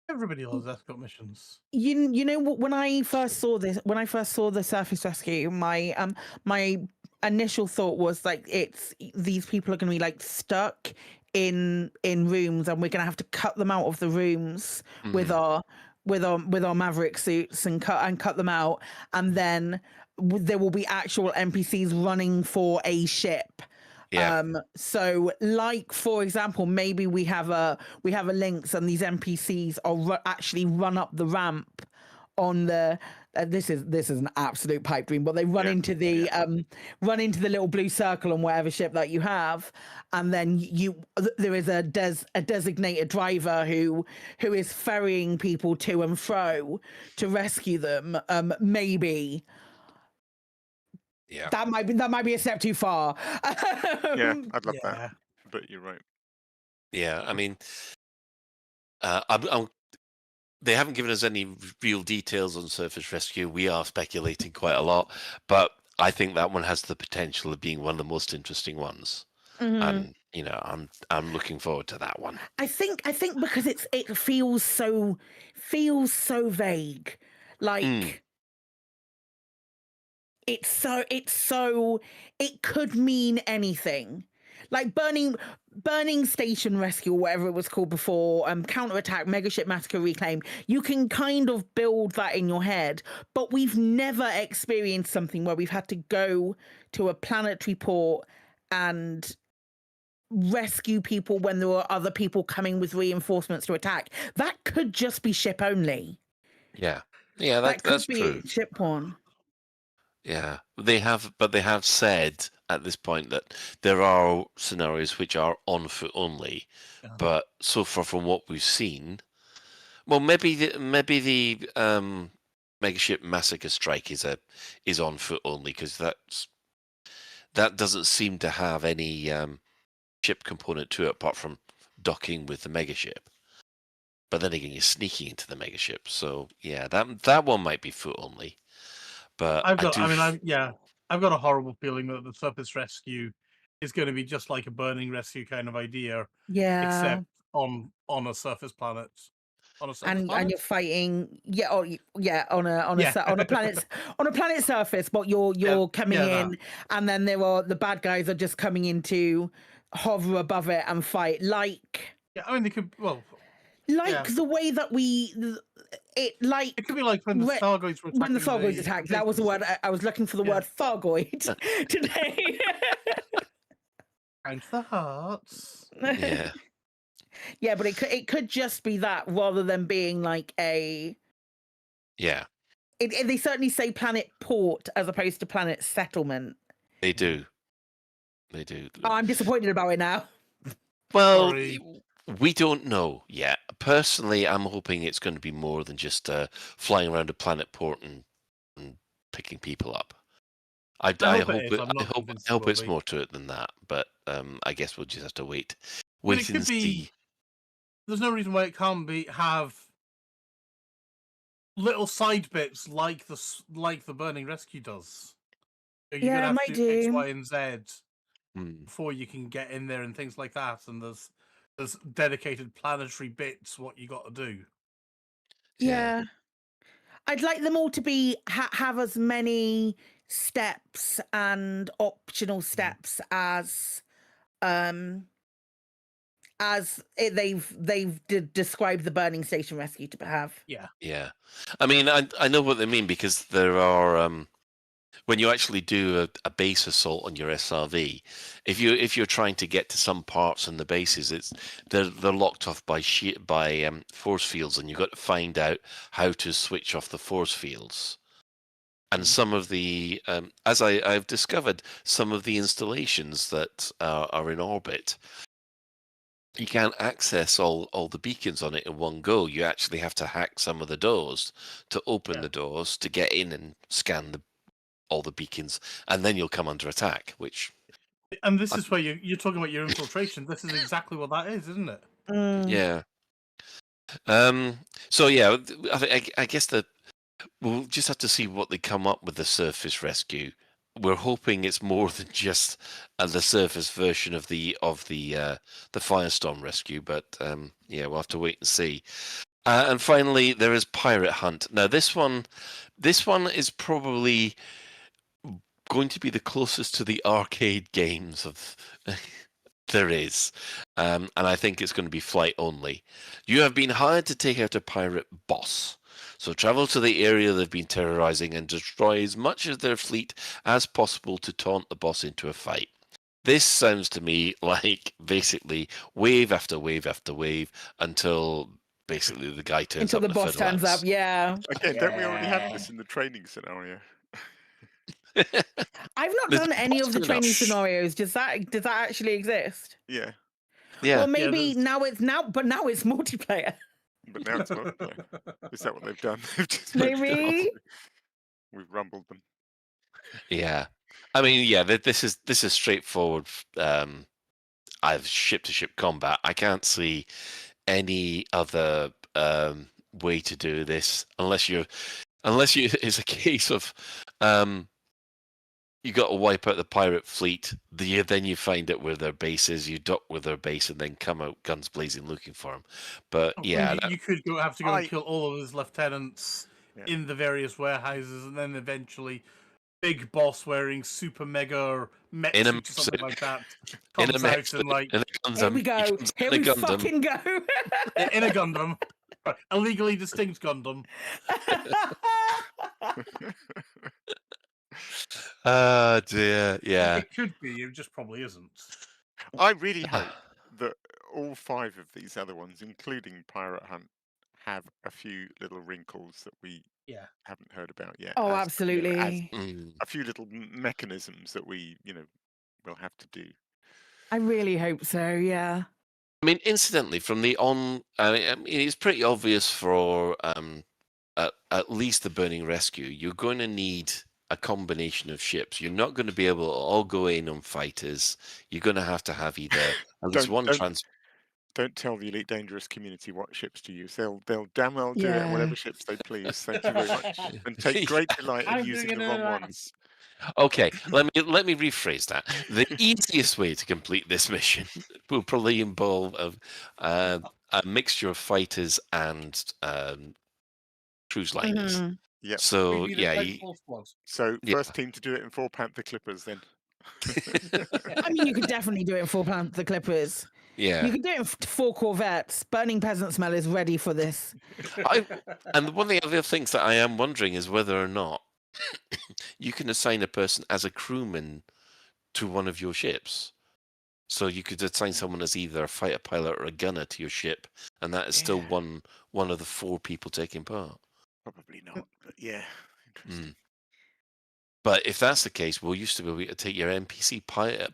Everybody loves escort missions. You know what? When I first saw the surface rescue, my initial thought was like, these people are going to be like stuck in rooms, and we're going to have to cut them out of the rooms with our Maverick suits and cut them out, and then there will be actual NPCs running for a ship. Yeah. So, like for example, maybe we have a Lynx, and these NPCs are actually run up the ramp on the. This is an absolute pipe dream, but they run into the little blue circle on whatever ship that you have, and then there is a designated driver who is ferrying people to and fro to rescue them. Maybe. Yeah, that might be a step too far. Yeah, I'd love that, but you're right. Yeah, I mean, they haven't given us any real details on Surface Rescue. We are speculating quite a lot, but I think that one has the potential of being one of the most interesting ones. And I'm looking forward to that one. I think because it feels so vague, like it's so it could mean anything, like burning station rescue or whatever it was called before, counterattack, megaship massacre, reclaim. You can kind of build that in your head, but we've never experienced something where we've had to go to a planetary port and rescue people when there were other people coming with reinforcements to attack. That could just be ship only. Yeah, That could that's be true. ship porn. Yeah, they have said at this point that there are scenarios which are on foot only, but so far from what we've seen, well, maybe the Megaship Massacre Strike is on foot only because that doesn't seem to have any ship component to it apart from docking with the megaship. But then again, you're sneaking into the megaship, so yeah, that one might be foot only. But I've got a horrible feeling that the Surface Rescue is going to be just like a burning rescue kind of idea, Yeah. except on a surface planet. On a surface And planet? you're fighting, on a Yeah. on a planet surface, but you're coming in, that. and then the bad guys are just coming in to hover above it and fight, like Yeah, I mean they could the way that it could be like when the Thargoids were attacking when the Thargoids attacked. That was the word I was looking for. The word Thargoid today. Count the hearts. Yeah. Yeah, but it could just be that rather than being like a. Yeah. They certainly say planet port as opposed to planet settlement. They do. They do. Oh, I'm disappointed about it now. Well, we don't know yet. Personally, I'm hoping it's going to be more than just flying around a planet port and picking people up. I hope it's more to it than that, but I guess we'll just have to wait and see. There's no reason why it can't have little side bits like the Burning Rescue does. You're gonna have to do X, Y, and Z before you can get in there and things like that. And there's dedicated planetary bits what you got to do. Yeah. I'd like them all to be have as many steps and optional steps as they've described the burning station rescue to have. Yeah. I mean, I know what they mean because there are when you actually do a base assault on your SRV, if you're trying to get to some parts in the bases, they're locked off by force fields, and you've got to find out how to switch off the force fields. And some of the, as I've discovered, some of the installations that are in orbit, you can't access all the beacons on it in one go. You actually have to hack some of the doors to open the doors to get in and scan all the beacons, and then you'll come under attack. And this is where you're talking about your infiltration. This is exactly what that is, isn't it? Yeah. So yeah, I guess that we'll just have to see what they come up with the Surface Rescue. We're hoping it's more than just the surface version of the Firestorm Rescue, but yeah, we'll have to wait and see. And finally, there is Pirate Hunt. Now, this one is probably going to be the closest to the arcade games of there is, and I think it's going to be flight only. You have been hired to take out a pirate boss. So travel to the area they've been terrorizing and destroy as much of their fleet as possible to taunt the boss into a fight. This sounds to me like basically wave after wave after wave until basically the guy turns until up. The boss turns up, yeah. Again, don't we already have this in the training scenario? I've not done any of the training scenarios. Does that actually exist? Yeah. Yeah. Well, maybe now it's multiplayer. But now it's multiplayer. Is that what they've done? They've just Maybe. We've rumbled them. Yeah, I mean, yeah, this is straightforward. I've ship-to-ship combat. I can't see any other way to do this unless you it's a case of you got to wipe out the pirate fleet. Then you find out where their base is. You dock with their base and then come out guns blazing looking for them. But yeah, you could have to go and kill all of his lieutenants Yeah. in the various warehouses, and then eventually, big boss wearing super mega mech In a suit or mech something suit. like that In a comes mech out suit, and like and it comes Here up- we he go. comes Here in a we Gundam. fucking go. in a Gundam, a legally distinct Gundam. Oh dear, yeah. It could be. It just probably isn't. I really hope that all 5 of these other ones, including Pirate Hunt, have a few little wrinkles that we Yeah. haven't heard about yet. Oh, as absolutely. a few little mechanisms that we, will have to do. I really hope so. Yeah. I mean, incidentally, from the I mean, it's pretty obvious for at least the Burning Rescue. You're going to need a combination of ships. You're not going to be able to all go in on fighters. You're going to have either at least one Don't tell the Elite Dangerous community what ships to use. They'll damn well do it on Yeah. whatever ships they please. Thank you very much, and take great delight in I'm using doing the it wrong in an ones. Okay, let me rephrase that. The easiest way to complete this mission will probably involve a mixture of fighters and cruise liners. Mhm. Yep. So We need a yeah, tight full squad. So Yeah. first team to do it in 4 Panther Clippers then. I mean, you could definitely do it in 4 Panther Clippers. yeah. You could do it in 4 Corvettes. Burning Peasant Smell is ready for this. And one of the other things that I am wondering is whether or not you can assign a person as a crewman to one of your ships. So you could assign someone as either a fighter pilot or a gunner to your ship, and that is still one of the 4 people taking part. Probably not, but yeah, interesting. But if that's the case, we'll used to be able to take your NPC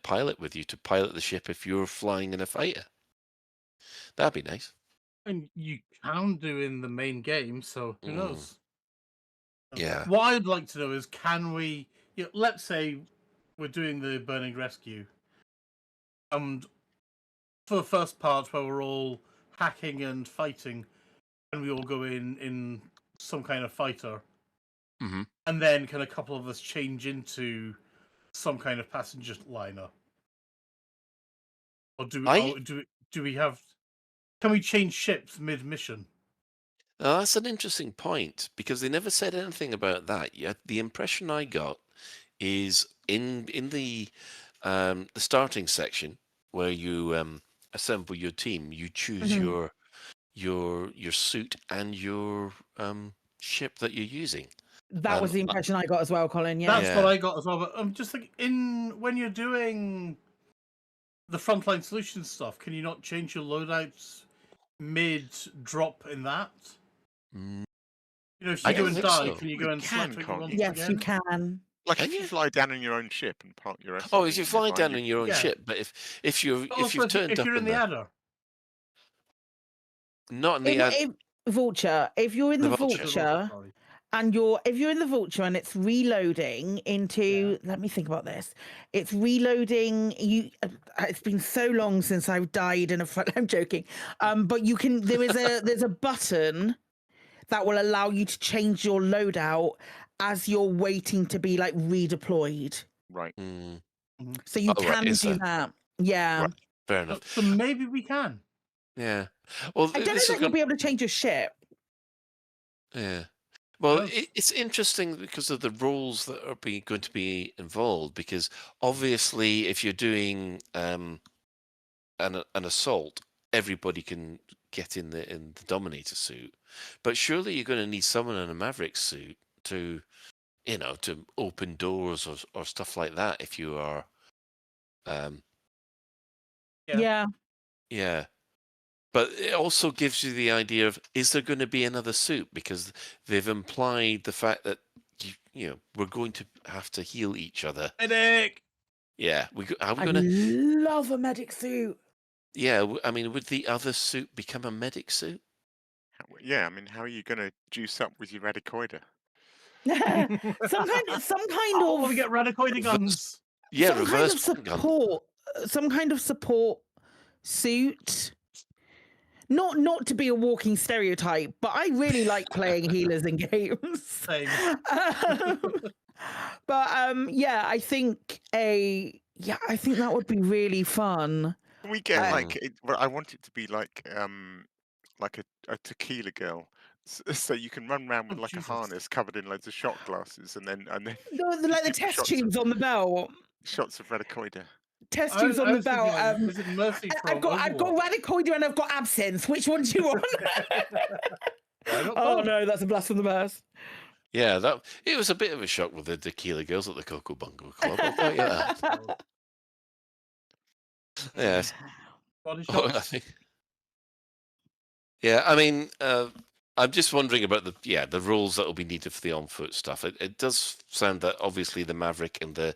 pilot with you to pilot the ship if you're flying in a fighter. That'd be nice. And you can do in the main game, so who knows? Yeah. What I'd like to know is, can we? Let's say we're doing the Burning Rescue, and for the first part where we're all hacking and fighting, and we all go in some kind of fighter, Mm-hmm. and then can a couple of us change into some kind of passenger liner, or do we have? Can we change ships mid-mission? That's an interesting point because they never said anything about that yet. The impression I got is in the starting section where you assemble your team, you choose Mhm. your suit and your ship that you're using. That was the impression I got as well, Colin. Yeah. That's what I got as well. But I'm just like, when you're doing the frontline solution stuff, can you not change your loadouts mid drop in that? If you go and die, can you go and select what you want Yes, again? you can. Like if you fly down on your own ship and park your SUV. Oh, if you fly fine, down you- on your own Yeah. ship, but if you've Also, turned if up you're in the there, adder, not in the ad, Vulture, if you're in The the Vulture. Vulture, sorry. and if you're in the Vulture and it's reloading into, let me think about this. It's reloading. It's been so long since I've died in a front. I'm joking. But you can. There's a button that will allow you to change your loadout as you're waiting to be like redeployed. Right. So you Oh, right, can is do there? that. Yeah. Right, fair enough. So maybe we can. Yeah. Well, I don't know this that is you'll be able to change your ship. Yeah. Well, it's interesting because of the roles that are going to be involved. Because obviously, if you're doing an assault, everybody can get in the Dominator suit. But surely you're going to need someone in a Maverick suit to open doors or stuff like that. If you are, Yeah. yeah. But it also gives you the idea of, is there going to be another suit? Because they've implied the fact that we're going to have to heal each other. Medic. Yeah, are we I going to? love a medic suit. Yeah, I mean, would the other suit become a medic suit? Yeah, I mean, how are you going to juice up with your radicoider? some kind Oh, of we get radicoider guns. Yeah, some kind reverse of gun. support. Some kind of support suit. Not to be a walking stereotype, but I really like playing healers in games. Same. Yeah, I think that would be really fun. Can we get well, I want it to be like a tequila girl, so you can run around with like a harness covered in loads of shot glasses, and then the test tubes on the belt. Shots of Radicoida. Test tubes on the belt. Is it Mercy I've got Radicoida and I've got absinthe. Which one do you want? Oh no, that's a blast from the past. Yeah, it was a bit of a shock with the tequila girls at the Coco Bungo Club. I'll tell you that. Yes. I think. Yeah, I mean, I'm just wondering about the rules that will be needed for the on-foot stuff. It does sound that obviously the Maverick and the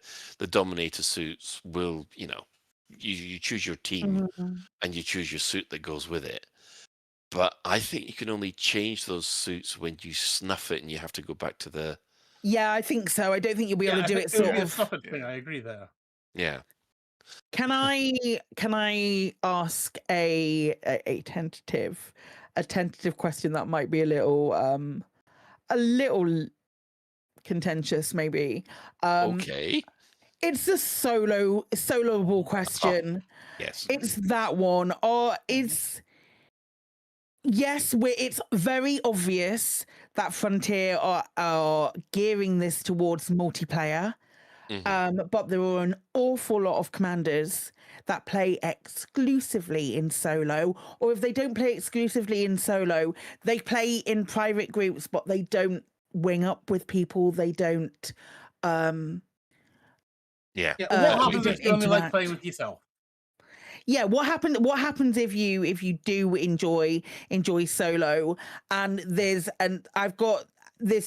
Dominator suits will, you choose your team and you choose your suit that goes with it. But I think you can only change those suits when you snuff it and you have to go back to the... Yeah, I think so. I don't think you'll be able to do it sort of... Snuff it thing, I agree there. Yeah. Can I ask a tentative question that might be a little contentious, maybe? Okay. It's a soloable question. Yes. It's that one. Or it's it's very obvious that Frontier are gearing this towards multiplayer. But there are an awful lot of commanders that play exclusively in solo, or if they don't play exclusively in solo, they play in private groups, but they don't wing up with people. They don't. What happens if you only like playing with yourself? Yeah, what happens if you do enjoy solo? And there's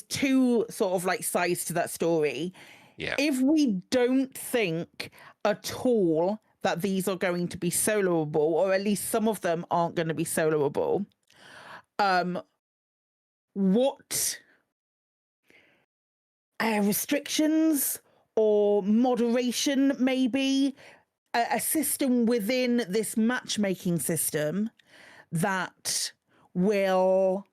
two sort of like sides to that story. Yeah. If we don't think at all that these are going to be soloable, or at least some of them aren't going to be soloable, what restrictions or moderation, maybe a system within this matchmaking system that will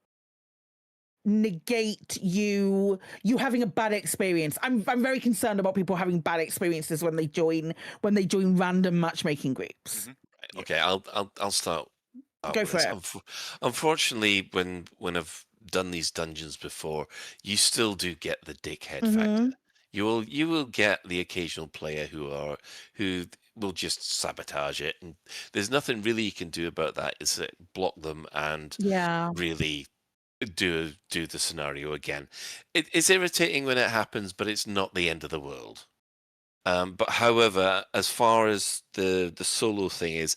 negate you having a bad experience. I'm very concerned about people having bad experiences when they join random matchmaking groups. Okay, I'll start. Go for it. Unfortunately, when I've done these dungeons before, you still do get the dickhead factor. You will get the occasional player who will just sabotage it, and there's nothing really you can do about that. Is block them and really do the scenario again. It's irritating when it happens, but it's not the end of the world. But however, as far as the solo thing is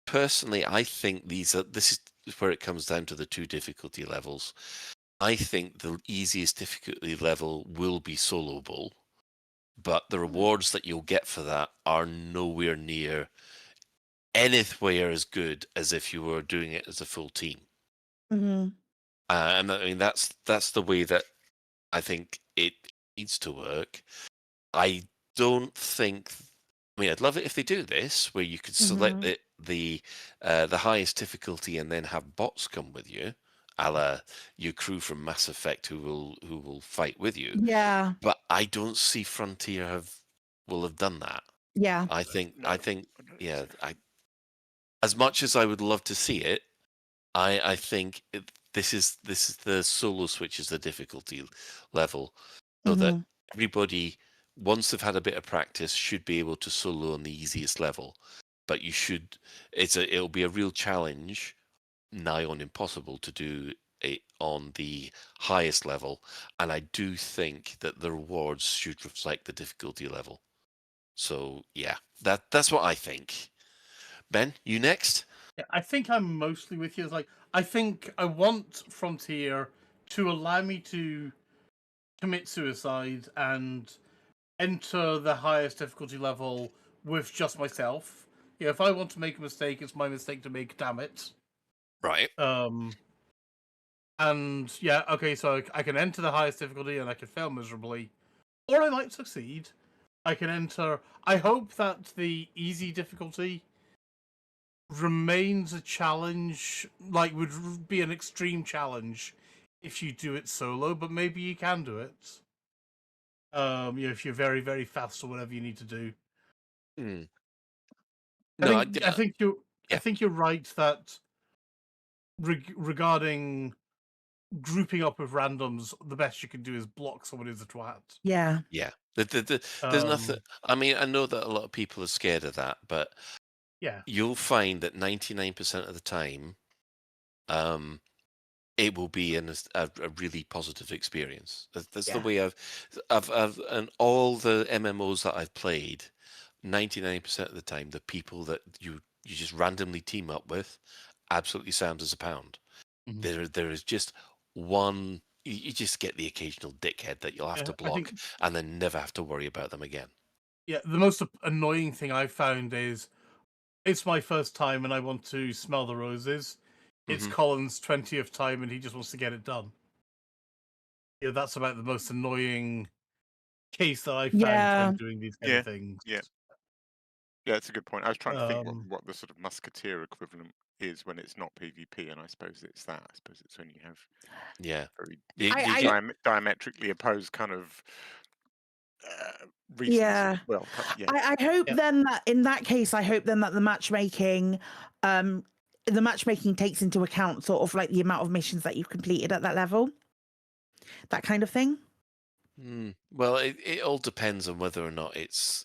personally, I think this is where it comes down to the two difficulty levels. I think the easiest difficulty level will be soloable, but the rewards that you'll get for that are nowhere near anywhere as good as if you were doing it as a full team. And I mean that's the way that I think it needs to work. I don't think. I mean, I'd love it if they do this, where you could select the highest difficulty and then have bots come with you, a la your crew from Mass Effect who will fight with you. Yeah. But I don't see Frontier will have done that. Yeah. I think as much as I would love to see it, I think this is the solo switches the difficulty level, so that everybody, once they've had a bit of practice, should be able to solo on the easiest level. But it'll be a real challenge, nigh on impossible, to do it on the highest level. And I do think that the rewards should reflect the difficulty level. So yeah, that's what I think. Ben, you next? Yeah, I think I'm mostly with you. It's like, I think I want Frontier to allow me to commit suicide and enter the highest difficulty level with just myself. Yeah, if I want to make a mistake, it's my mistake to make, damn it. Right. And yeah, okay, so I can enter the highest difficulty and I can fail miserably. Or I might succeed. I can enter... I hope that the easy difficulty remains a challenge, like would be an extreme challenge if you do it solo, but maybe you can do it. If you're very, very fast or whatever you need to do. Mm. I think you're right that regarding grouping up with randoms, the best you can do is block someone who's a twat. Yeah. Yeah. There's nothing. I mean, I know that a lot of people are scared of that, but yeah, you'll find that 99% of the time, it will be a really positive experience. That's the way I've and all the MMOs that I've played, 99% of the time, the people that you just randomly team up with, absolutely sound as a pound. There is just one. You just get the occasional dickhead that you'll have to block, and then never have to worry about them again. Yeah, the most annoying thing I've found is it's my first time and I want to smell the roses. It's Colin's 20th time and he just wants to get it done. Yeah, that's about the most annoying case that I found when doing these kind of things. Yeah, that's a good point. I was trying to think what the sort of musketeer equivalent is when it's not PvP, and I suppose it's that. I suppose it's when you have very diametrically opposed kind of reasons. Yeah. Well, I hope then that in that case, I hope then that the matchmaking takes into account sort of like the amount of missions that you've completed at that level, that kind of thing. Well, it all depends on whether or not it's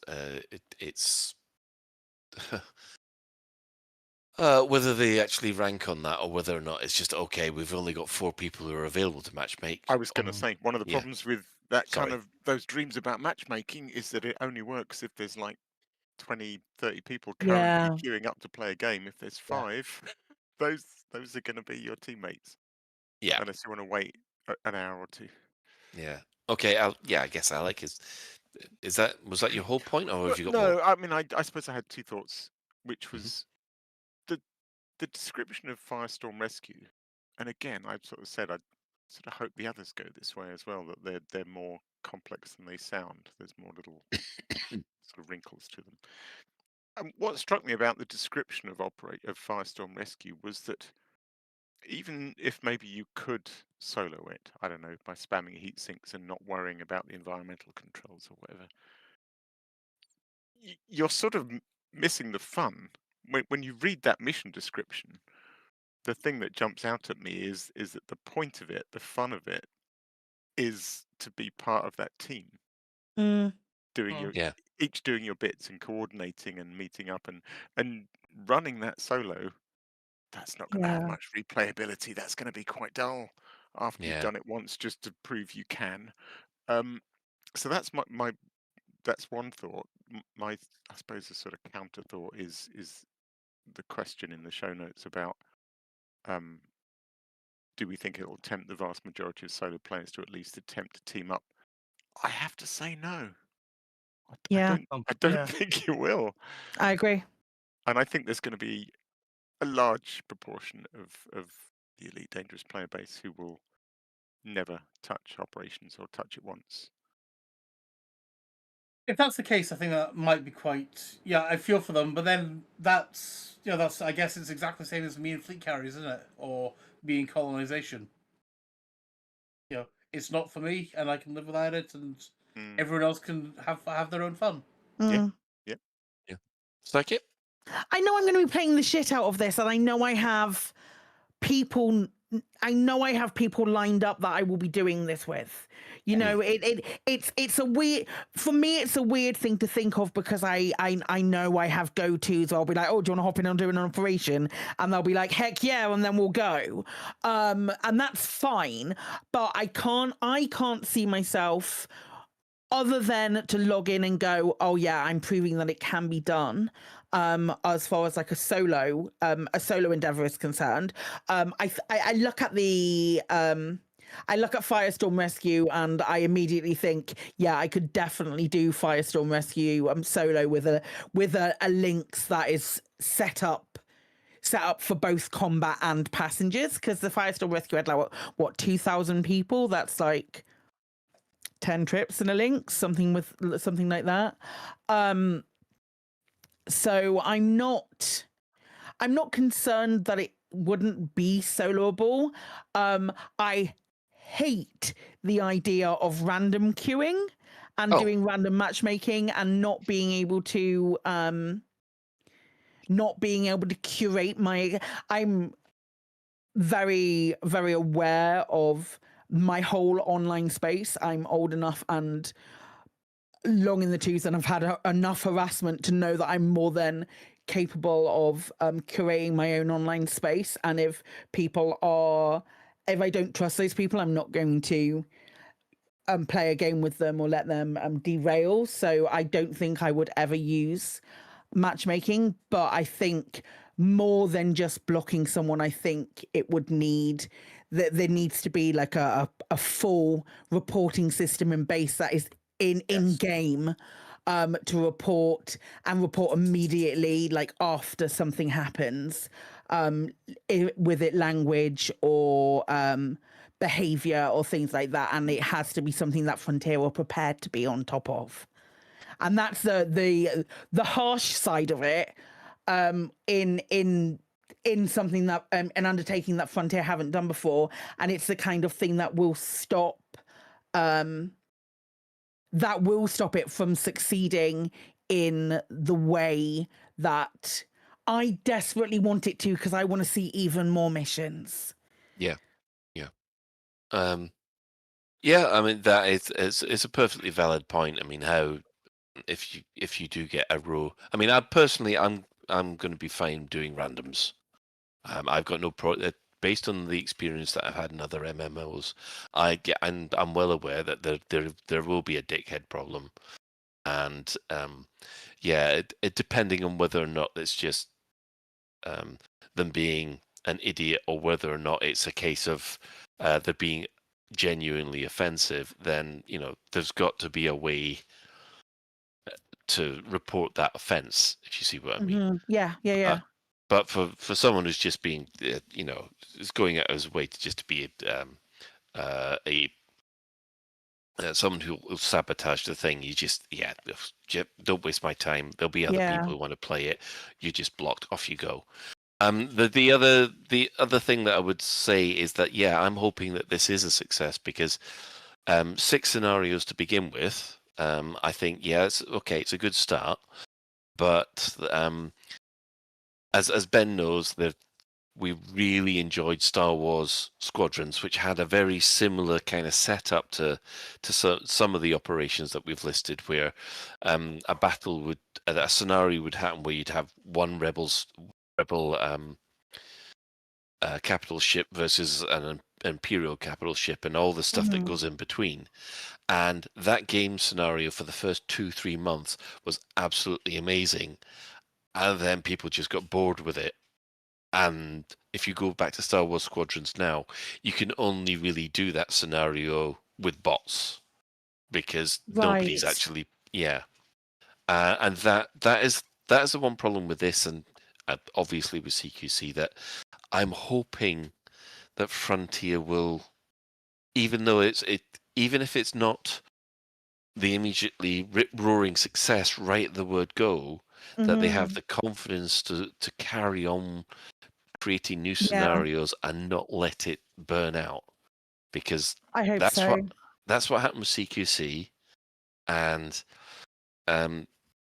whether they actually rank on that, or whether or not it's just okay. We've only got 4 people who are available to matchmake. I was going to say one of the problems with that kind of those dreams about matchmaking is that it only works if there's like 20, 30 people currently queuing up to play a game. If there's 5, those are going to be your teammates. Yeah, unless you want to wait an hour or 2. Yeah. Okay. I guess Alec was that your whole point, or have you got no? more? I mean, I suppose I had 2 thoughts, which was the description of Firestorm Rescue, and again, I've sort of said I sort of hope the others go this way as well. That they're more complex than they sound. There's more little sort of wrinkles to them. And what struck me about the description of Firestorm Rescue was that even if maybe you could solo it, I don't know, by spamming heat sinks and not worrying about the environmental controls or whatever, you're sort of missing the fun. When you read that mission description, the thing that jumps out at me is that the point of it, the fun of it, is to be part of that team, doing each doing your bits and coordinating and meeting up and running that solo. That's not going to have much replayability. That's going to be quite dull after you've done it once, just to prove you can. So that's my that's one thought. I suppose a sort of counter thought is the question in the show notes about do we think it will tempt the vast majority of solo players to at least attempt to team up? I have to say no. I don't think it will. I agree. And I think there's going to be a large proportion of the Elite Dangerous player base who will never touch operations or touch it once. If that's the case, I think that might be quite. Yeah, I feel for them, but then that's I guess it's exactly the same as me and fleet carriers, isn't it? Or being colonization. It's not for me, and I can live without it, and everyone else can have their own fun. Yeah. Like it. I know I'm going to be playing the shit out of this, and I know I have people. I know I have people lined up that I will be doing this with. It's a weird, for me, it's a weird thing to think of because I know I have go-tos. I'll be like, oh, do you want to hop in and do an operation? And they'll be like, heck yeah, and then we'll go. And that's fine, but I can't see myself other than to log in and go, oh yeah, I'm proving that it can be done. As far as like a solo endeavor is concerned, I look at Firestorm Rescue and I immediately think, yeah, I could definitely do Firestorm Rescue solo with a links that is set up for both combat and passengers, because the Firestorm Rescue had like what 2,000 people. That's like 10 trips in a link, something like that. So I'm not I'm not concerned that it wouldn't be soloable. I hate the idea of random queuing and doing random matchmaking and not being able to curate my. I'm very, very aware of my whole online space. I'm old enough and long in the tooth, and I've had enough harassment to know that I'm more than capable of curating my own online space. And if I don't trust those people, I'm not going to play a game with them or let them derail. So I don't think I would ever use matchmaking, but I think more than just blocking someone, I think it would need that there needs to be like a full reporting system in base that is in game to report immediately, like after something happens, with it language or behavior or things like that, and it has to be something that Frontier are prepared to be on top of. And that's the harsh side of it, in something that an undertaking that Frontier haven't done before, and it's the kind of thing that will stop it from succeeding in the way that I desperately want it to, because I want to see even more missions. Yeah. Yeah, I mean that it's a perfectly valid point. I mean, how if you do get a row, I mean, I'm going to be fine doing randoms. I've got no based on the experience that I've had in other MMOs. I'm well aware that there will be a dickhead problem, and it depending on whether or not it's just them being an idiot or whether or not it's a case of they're being genuinely offensive, then there's got to be a way to report that offense, if you see what I mean. Yeah. But for someone who's just being is going out of his way to just be someone who will sabotage the thing, you just don't waste my time. There'll be other people who want to play it. You just blocked, off you go. The other thing that I would say is that I'm hoping that this is a success, because 6 scenarios to begin with. I think it's okay. It's a good start, but as Ben knows, that we really enjoyed Star Wars Squadrons, which had a very similar kind of setup to some of the operations that we've listed, where a scenario would happen where you'd have one rebel capital ship versus an Imperial capital ship, and all the stuff that goes in between. And that game scenario for the first 2-3 months was absolutely amazing, and then people just got bored with it. And if you go back to Star Wars Squadrons now, you can only really do that scenario with bots, because nobody's actually and that is the one problem with this, and obviously with CQC, that I'm hoping that Frontier will, even if it's not the immediately rip-roaring success right at the word go, that they have the confidence to carry on creating new scenarios and not let it burn out, because I hope that's what happened with CQC, and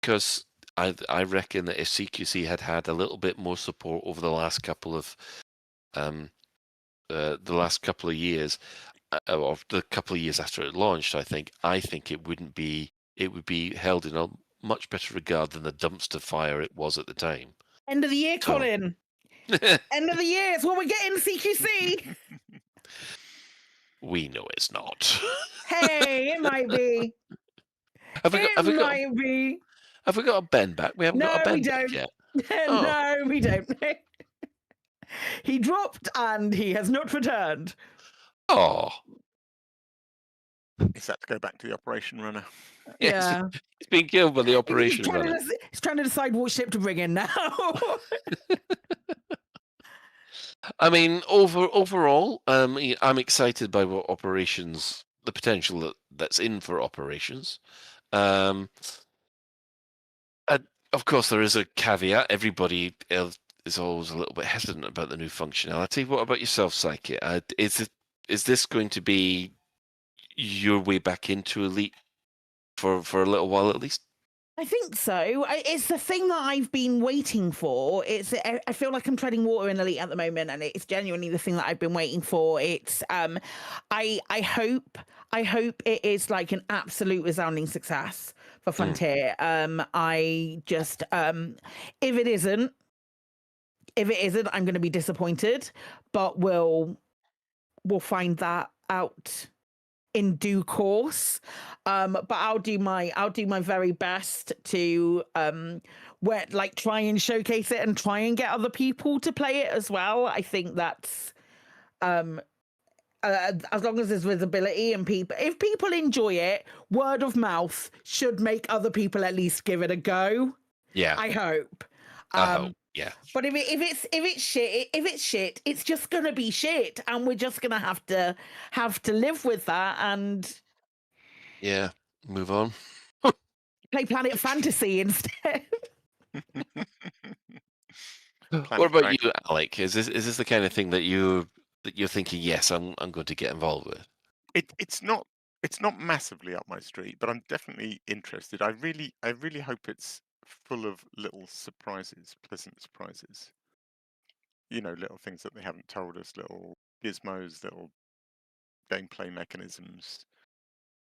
because I reckon that if CQC had a little bit more support over the last couple of years, or the couple of years after it launched, I think it would be held in a much better regard than the dumpster fire it was at the time. End of the year, Colin. End of the year. It's what we're getting, CQC. We know it's not. Hey, it might be. Have we got a Ben back? We haven't got a Ben back yet. No, we don't. He dropped and he has not returned. Oh. He's had to go back to the operation runner. Yeah. He's been killed by the operation runner. He's trying to decide what ship to bring in now. I mean, overall, I'm excited by what the potential that's in for operations. And of course, there is a caveat. Everybody is always a little bit hesitant about the new functionality. What about yourself, Psyche? Is this going to be your way back into Elite for a little while at least? I think so. It's the thing that I've been waiting for. I feel like I'm treading water in Elite at the moment, and it's genuinely the thing that I've been waiting for. It's I hope it is like an absolute resounding success for Frontier. I just if it isn't, I'm going to be disappointed. But we'll find that out in due course. But I'll do my very best to try and showcase it and try and get other people to play it as well. I think that's as long as there's visibility and if people enjoy it, word of mouth should make other people at least give it a go. Yeah, I hope. Yeah. But if it's shit, it's just gonna be shit, and we're just gonna have to live with that and move on. play Planet Fantasy instead. What about you, Alec? Is this the kind of thing that you're thinking? Yes, I'm going to get involved with. It's not massively up my street, but I'm definitely interested. I really hope it's full of little surprises, pleasant surprises. Little things that they haven't told us, little gizmos, little gameplay mechanisms.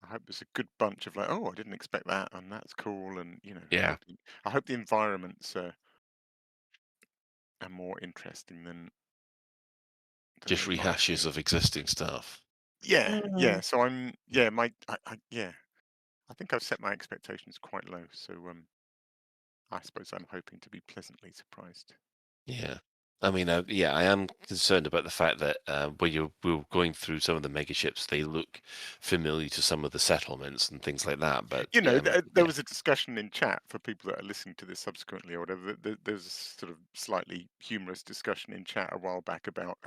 I hope there's a good bunch of I didn't expect that, and that's cool, and Yeah. I hope the environments are more interesting than Just rehashes of existing stuff. Yeah. So I'm I think I've set my expectations quite low, so I suppose I'm hoping to be pleasantly surprised. Yeah. I mean, I am concerned about the fact that when we're going through some of the mega ships, they look familiar to some of the settlements and things like that. But there was a discussion in chat for people that are listening to this subsequently or whatever. There's a sort of slightly humorous discussion in chat a while back about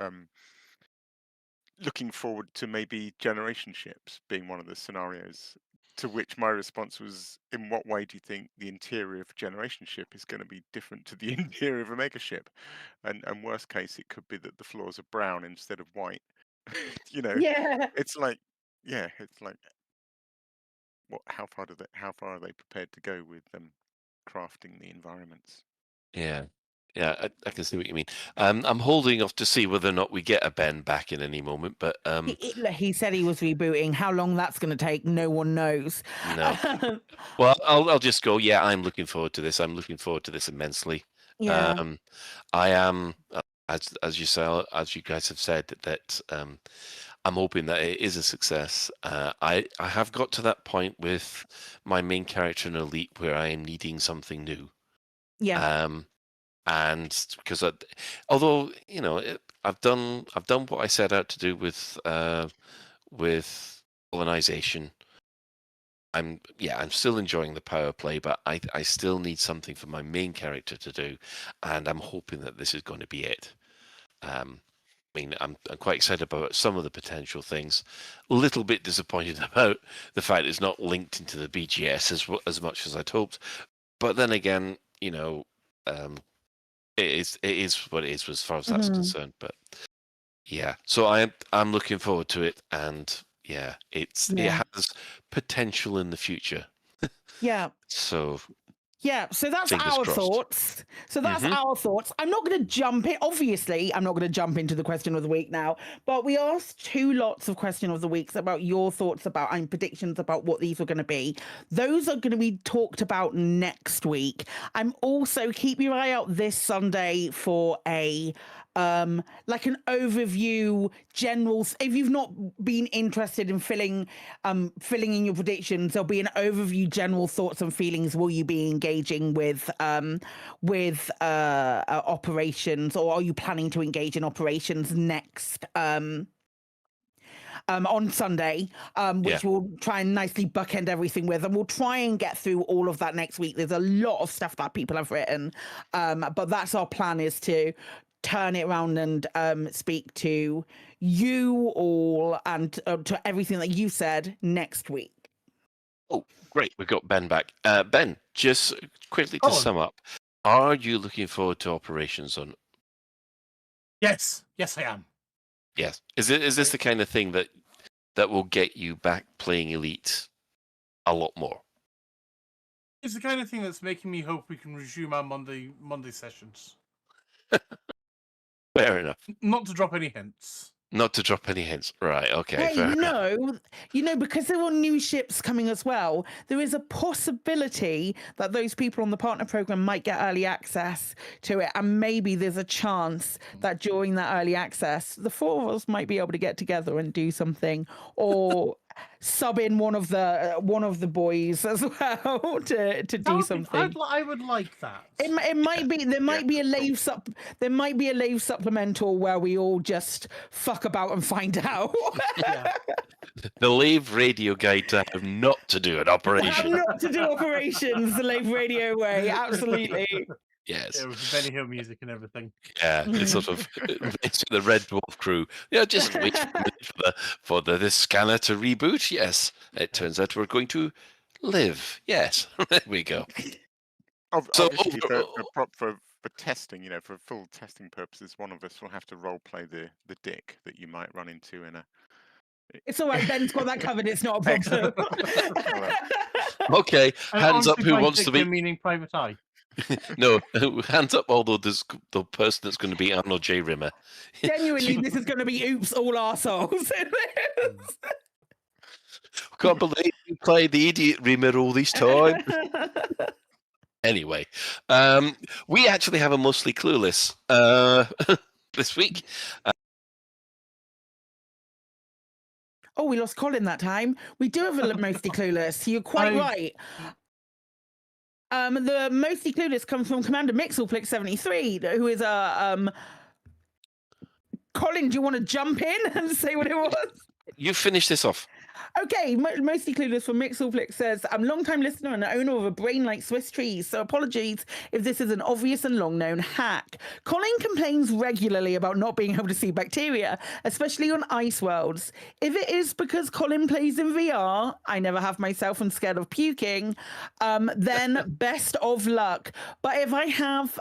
looking forward to maybe generation ships being one of the scenarios. To which my response was, in what way do you think the interior of a generation ship is going to be different to the interior of a mega ship? And worst case, it could be that the floors are brown instead of white. Yeah. It's like, how far are they prepared to go with crafting the environments? Yeah, I can see what you mean. I'm holding off to see whether or not we get a Ben back in any moment, but he said he was rebooting. How long that's going to take, no one knows. No. Well, I'll just go. Yeah, I'm looking forward to this. I'm looking forward to this immensely. Yeah. I am, as you guys have said, that I'm hoping that it is a success. I have got to that point with my main character in Elite where I am needing something new. Yeah. And because although I've done what I set out to do with colonization. I'm still enjoying the power play, but I still need something for my main character to do, and I'm hoping that this is going to be it. I mean, I'm quite excited about some of the potential things. A little bit disappointed about the fact it's not linked into the BGS as much as I'd hoped, but then again, it is what it is as far as that's concerned. But yeah, so I'm looking forward to it, and it has potential in the future. Yeah. So that's fingers our crossed. thoughts. Our thoughts. I'm not going to jump in. Obviously, I'm not going to jump into the question of the week now, but we asked 2 lots of question of the weeks about your thoughts about and predictions about what these were going to be. Those are going to be talked about next week. I'm also keep your eye out this Sunday for a like an overview general. If you've not been interested in filling in your predictions, there'll be an overview general thoughts and feelings. Will you be engaging with operations, or are you planning to engage in operations next on Sunday, which we'll try and nicely bookend everything with, and we'll try and get through all of that next week. There's a lot of stuff that people have written, but that's our plan, is to turn it around and speak to you all and to everything that you said next week. Oh, great. We've got Ben back. Ben, just quickly to sum up, Are you looking forward to Operations on? Yes, I am. Yes. Is this the kind of thing that will get you back playing Elite a lot more? It's the kind of thing that's making me hope we can resume our Monday sessions. Fair enough. Not to drop any hints. Not to drop any hints. Right, okay. Hey, fair enough. because there are new ships coming as well, there is a possibility that those people on the partner program might get early access to it. And maybe there's a chance that during that early access, the four of us might be able to get together and do something, or sub in one of the boys as well to do something. I would like that. It might be there might be a Lave supplemental where we all just fuck about and find out. The Lave radio guide to how not to do an operation. How not to do operations the Lave radio way, absolutely. Yes. Yeah, with the Benny Hill music and everything. Yeah, it's sort of it's the Red Dwarf crew. Yeah, just wait for a minute for the scanner to reboot. Yes, it turns out we're going to live. Yes, there we go. Obviously, for testing, for full testing purposes, one of us will have to role play the dick that you might run into in a. It's all right. Ben's got that covered. It's not a problem. Okay, hands up. Who wants to be? Meaning Private Eye. No, hands up. Although there's the person that's going to be Arnold J. Rimmer. Genuinely, this is going to be oops all arseholes. Can't believe you played the idiot Rimmer all this time. Anyway, we actually have a mostly clueless this week. Oh, we lost Colin that time. We do have a mostly clueless. You're quite right. The mostly clueless comes from Commander Mixelplix73, who is a Colin, do you want to jump in and say what it was? You finish this off. Okay, mostly clueless from Mixelplix says, I'm a long-time listener and owner of a brain like Swiss cheese, so apologies if this is an obvious and long-known hack. Colin complains regularly about not being able to see bacteria, especially on ice worlds. If it is because Colin plays in VR, I never have myself and scared of puking, then best of luck. But if I have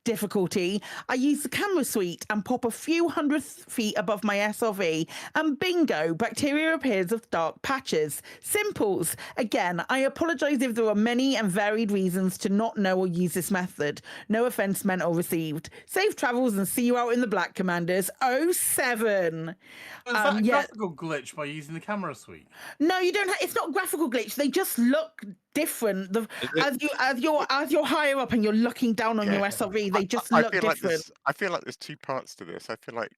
difficulty, I use the camera suite and pop a few 100 feet above my SRV, and bingo, bacteria appears of dark patches. Simples. Again, I apologize if there are many and varied reasons to not know or use this method. No offense meant or received. Safe travels and see you out in the black, Commanders. 07. Is that a graphical glitch by using the camera suite? No, you don't. It's not a graphical glitch. They just look different. As you're higher up and you're looking down on your SRV, they just look different. I feel like there's two parts to this. I feel like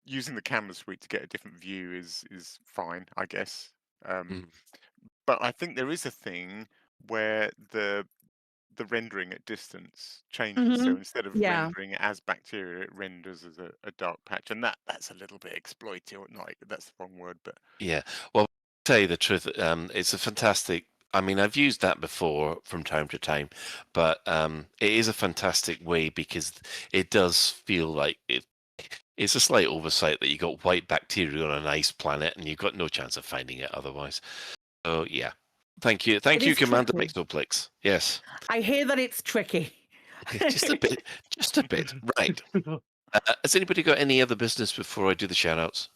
using the camera suite to get a different view is fine, I guess. But I think there is a thing where the rendering at distance changes. So instead of rendering it as bacteria, it renders as a dark patch, and that's a little bit exploitative. Not that's the wrong word, but yeah. Well, to tell you the truth, it's a fantastic. I mean, I've used that before from time to time, but it is a fantastic way because it does feel like it's a slight oversight that you got white bacteria on an ice planet and you've got no chance of finding it otherwise. So yeah, thank you, Commander Mixelplix. Yes, I hear that it's tricky. just a bit. Right. Has anybody got any other business before I do the shout-outs?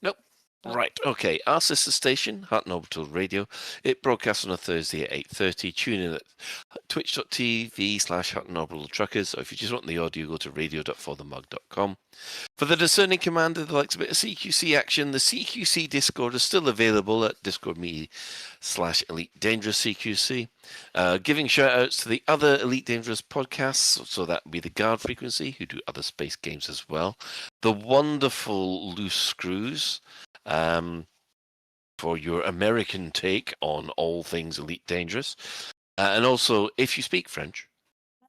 Nope. Right, okay. Our sister station, Heart and Orbital Radio, it broadcasts on a Thursday at 8:30. Tune in at twitch.tv/Heart and Orbital Truckers, or if you just want the audio, go to radio.forthemug.com. For the discerning commander that likes a bit of CQC action, the CQC Discord is still available at discord.me/Elite Dangerous CQC. Giving shout-outs to the other Elite Dangerous podcasts, so that would be the Guard Frequency, who do other space games as well. The wonderful Loose Screws, for your American take on all things Elite Dangerous. And also, if you speak French,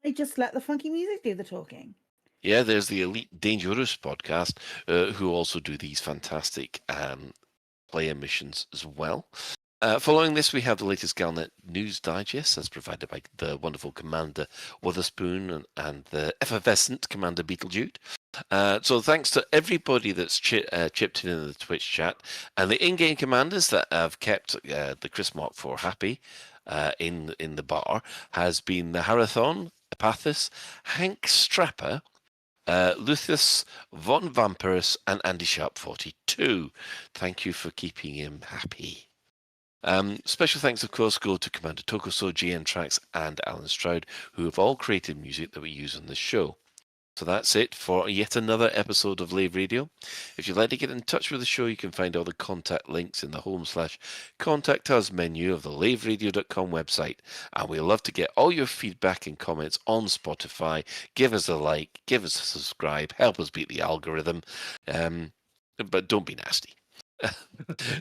I just let the funky music do the talking. Yeah, there's the Elite Dangerous podcast, who also do these fantastic player missions as well. Following this, we have the latest Galnet News Digest, as provided by the wonderful Commander Witherspoon and the effervescent Commander Beetlejude. So thanks to everybody that's chipped in the Twitch chat, and the in-game commanders that have kept the Chris Mark IV happy. in the bar has been the Harathon, Epathis, Hank Strapper, Luthus, Von Vampirus, and Andy Sharp 42. Thank you for keeping him happy. Special thanks, of course, go to Commander Tokoso, GN Tracks, and Alan Stroud, who have all created music that we use on this show. So that's it for yet another episode of Lave Radio. If you'd like to get in touch with the show, you can find all the contact links in the home/contact us menu of the laveradio.com website. And we'd love to get all your feedback and comments on Spotify. Give us a like, give us a subscribe, help us beat the algorithm. But don't be nasty.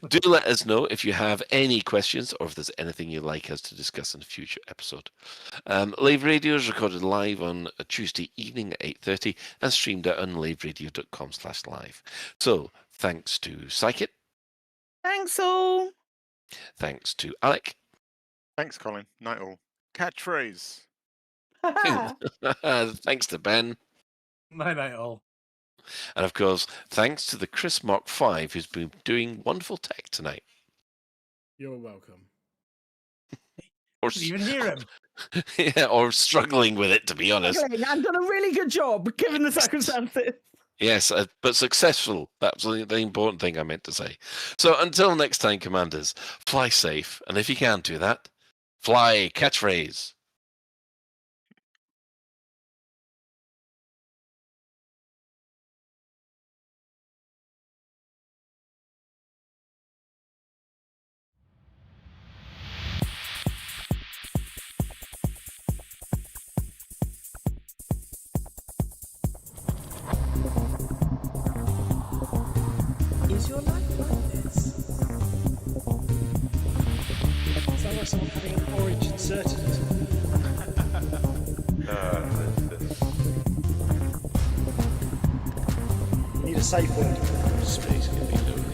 Do let us know if you have any questions or if there's anything you'd like us to discuss in a future episode. Lave Radio is recorded live on a Tuesday evening at 8:30 and streamed out on laveradio.com/live. So thanks to Psychit. Thanks all. Thanks to Alec. Thanks, Colin. Night all. Catchphrase. Thanks to Ben. Night all. And of course, thanks to the Chris Mark V, who's been doing wonderful tech tonight. You're welcome. Or Didn't even hear him. Yeah, or struggling with it, to be honest. I've done a really good job given the circumstances. Yes, but successful. That's the important thing I meant to say. So until next time, Commanders, fly safe. And if you can't do that, fly catchphrase. Is your life like this? Sounds like someone having an orange inserted. You need a safe word. Space can be lonely.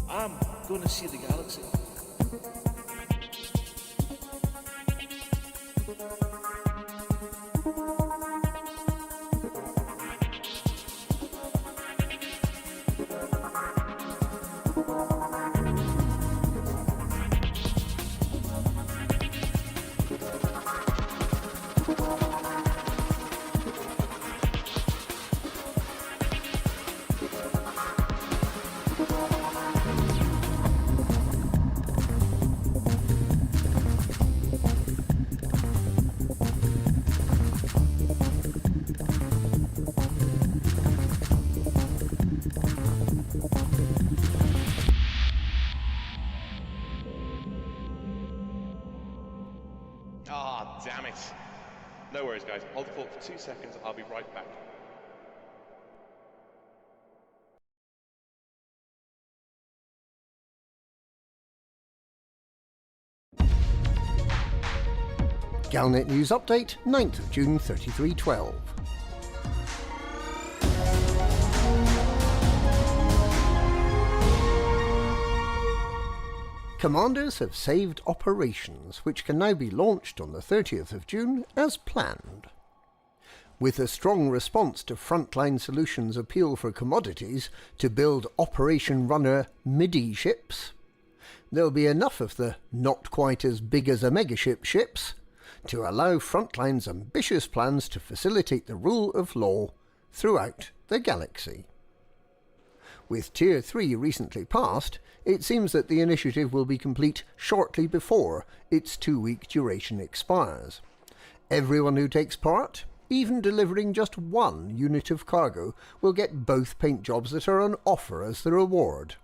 I'm going to see the galaxy. Ah, damn it. No worries, guys. Hold the fort for 2 seconds. I'll be right back. Galnet News Update, 9th of June 3312. Commanders have saved operations, which can now be launched on the 30th of June as planned. With a strong response to Frontline Solutions' appeal for commodities to build Operation Runner MIDI ships, there'll be enough of the not quite as big as a megaship ships to allow Frontline's ambitious plans to facilitate the rule of law throughout the galaxy. With Tier 3 recently passed, it seems that the initiative will be complete shortly before its 2-week duration expires. Everyone who takes part, even delivering just one unit of cargo, will get both paint jobs that are on offer as the reward.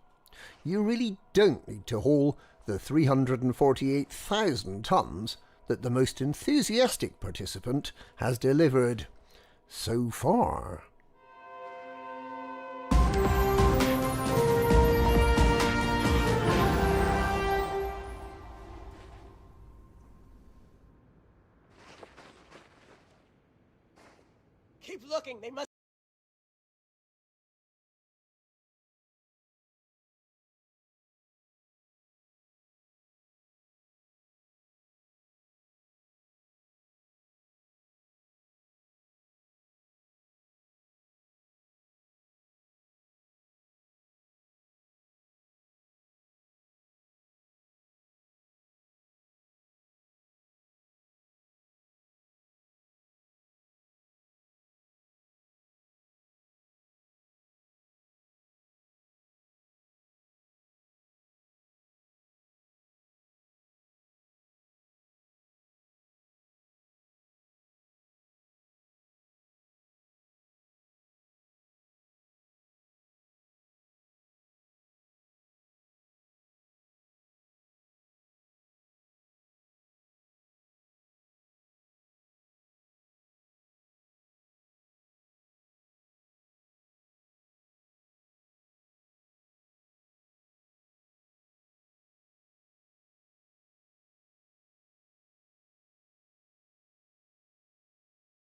You really don't need to haul the 348,000 tons that the most enthusiastic participant has delivered so far. Keep looking, they must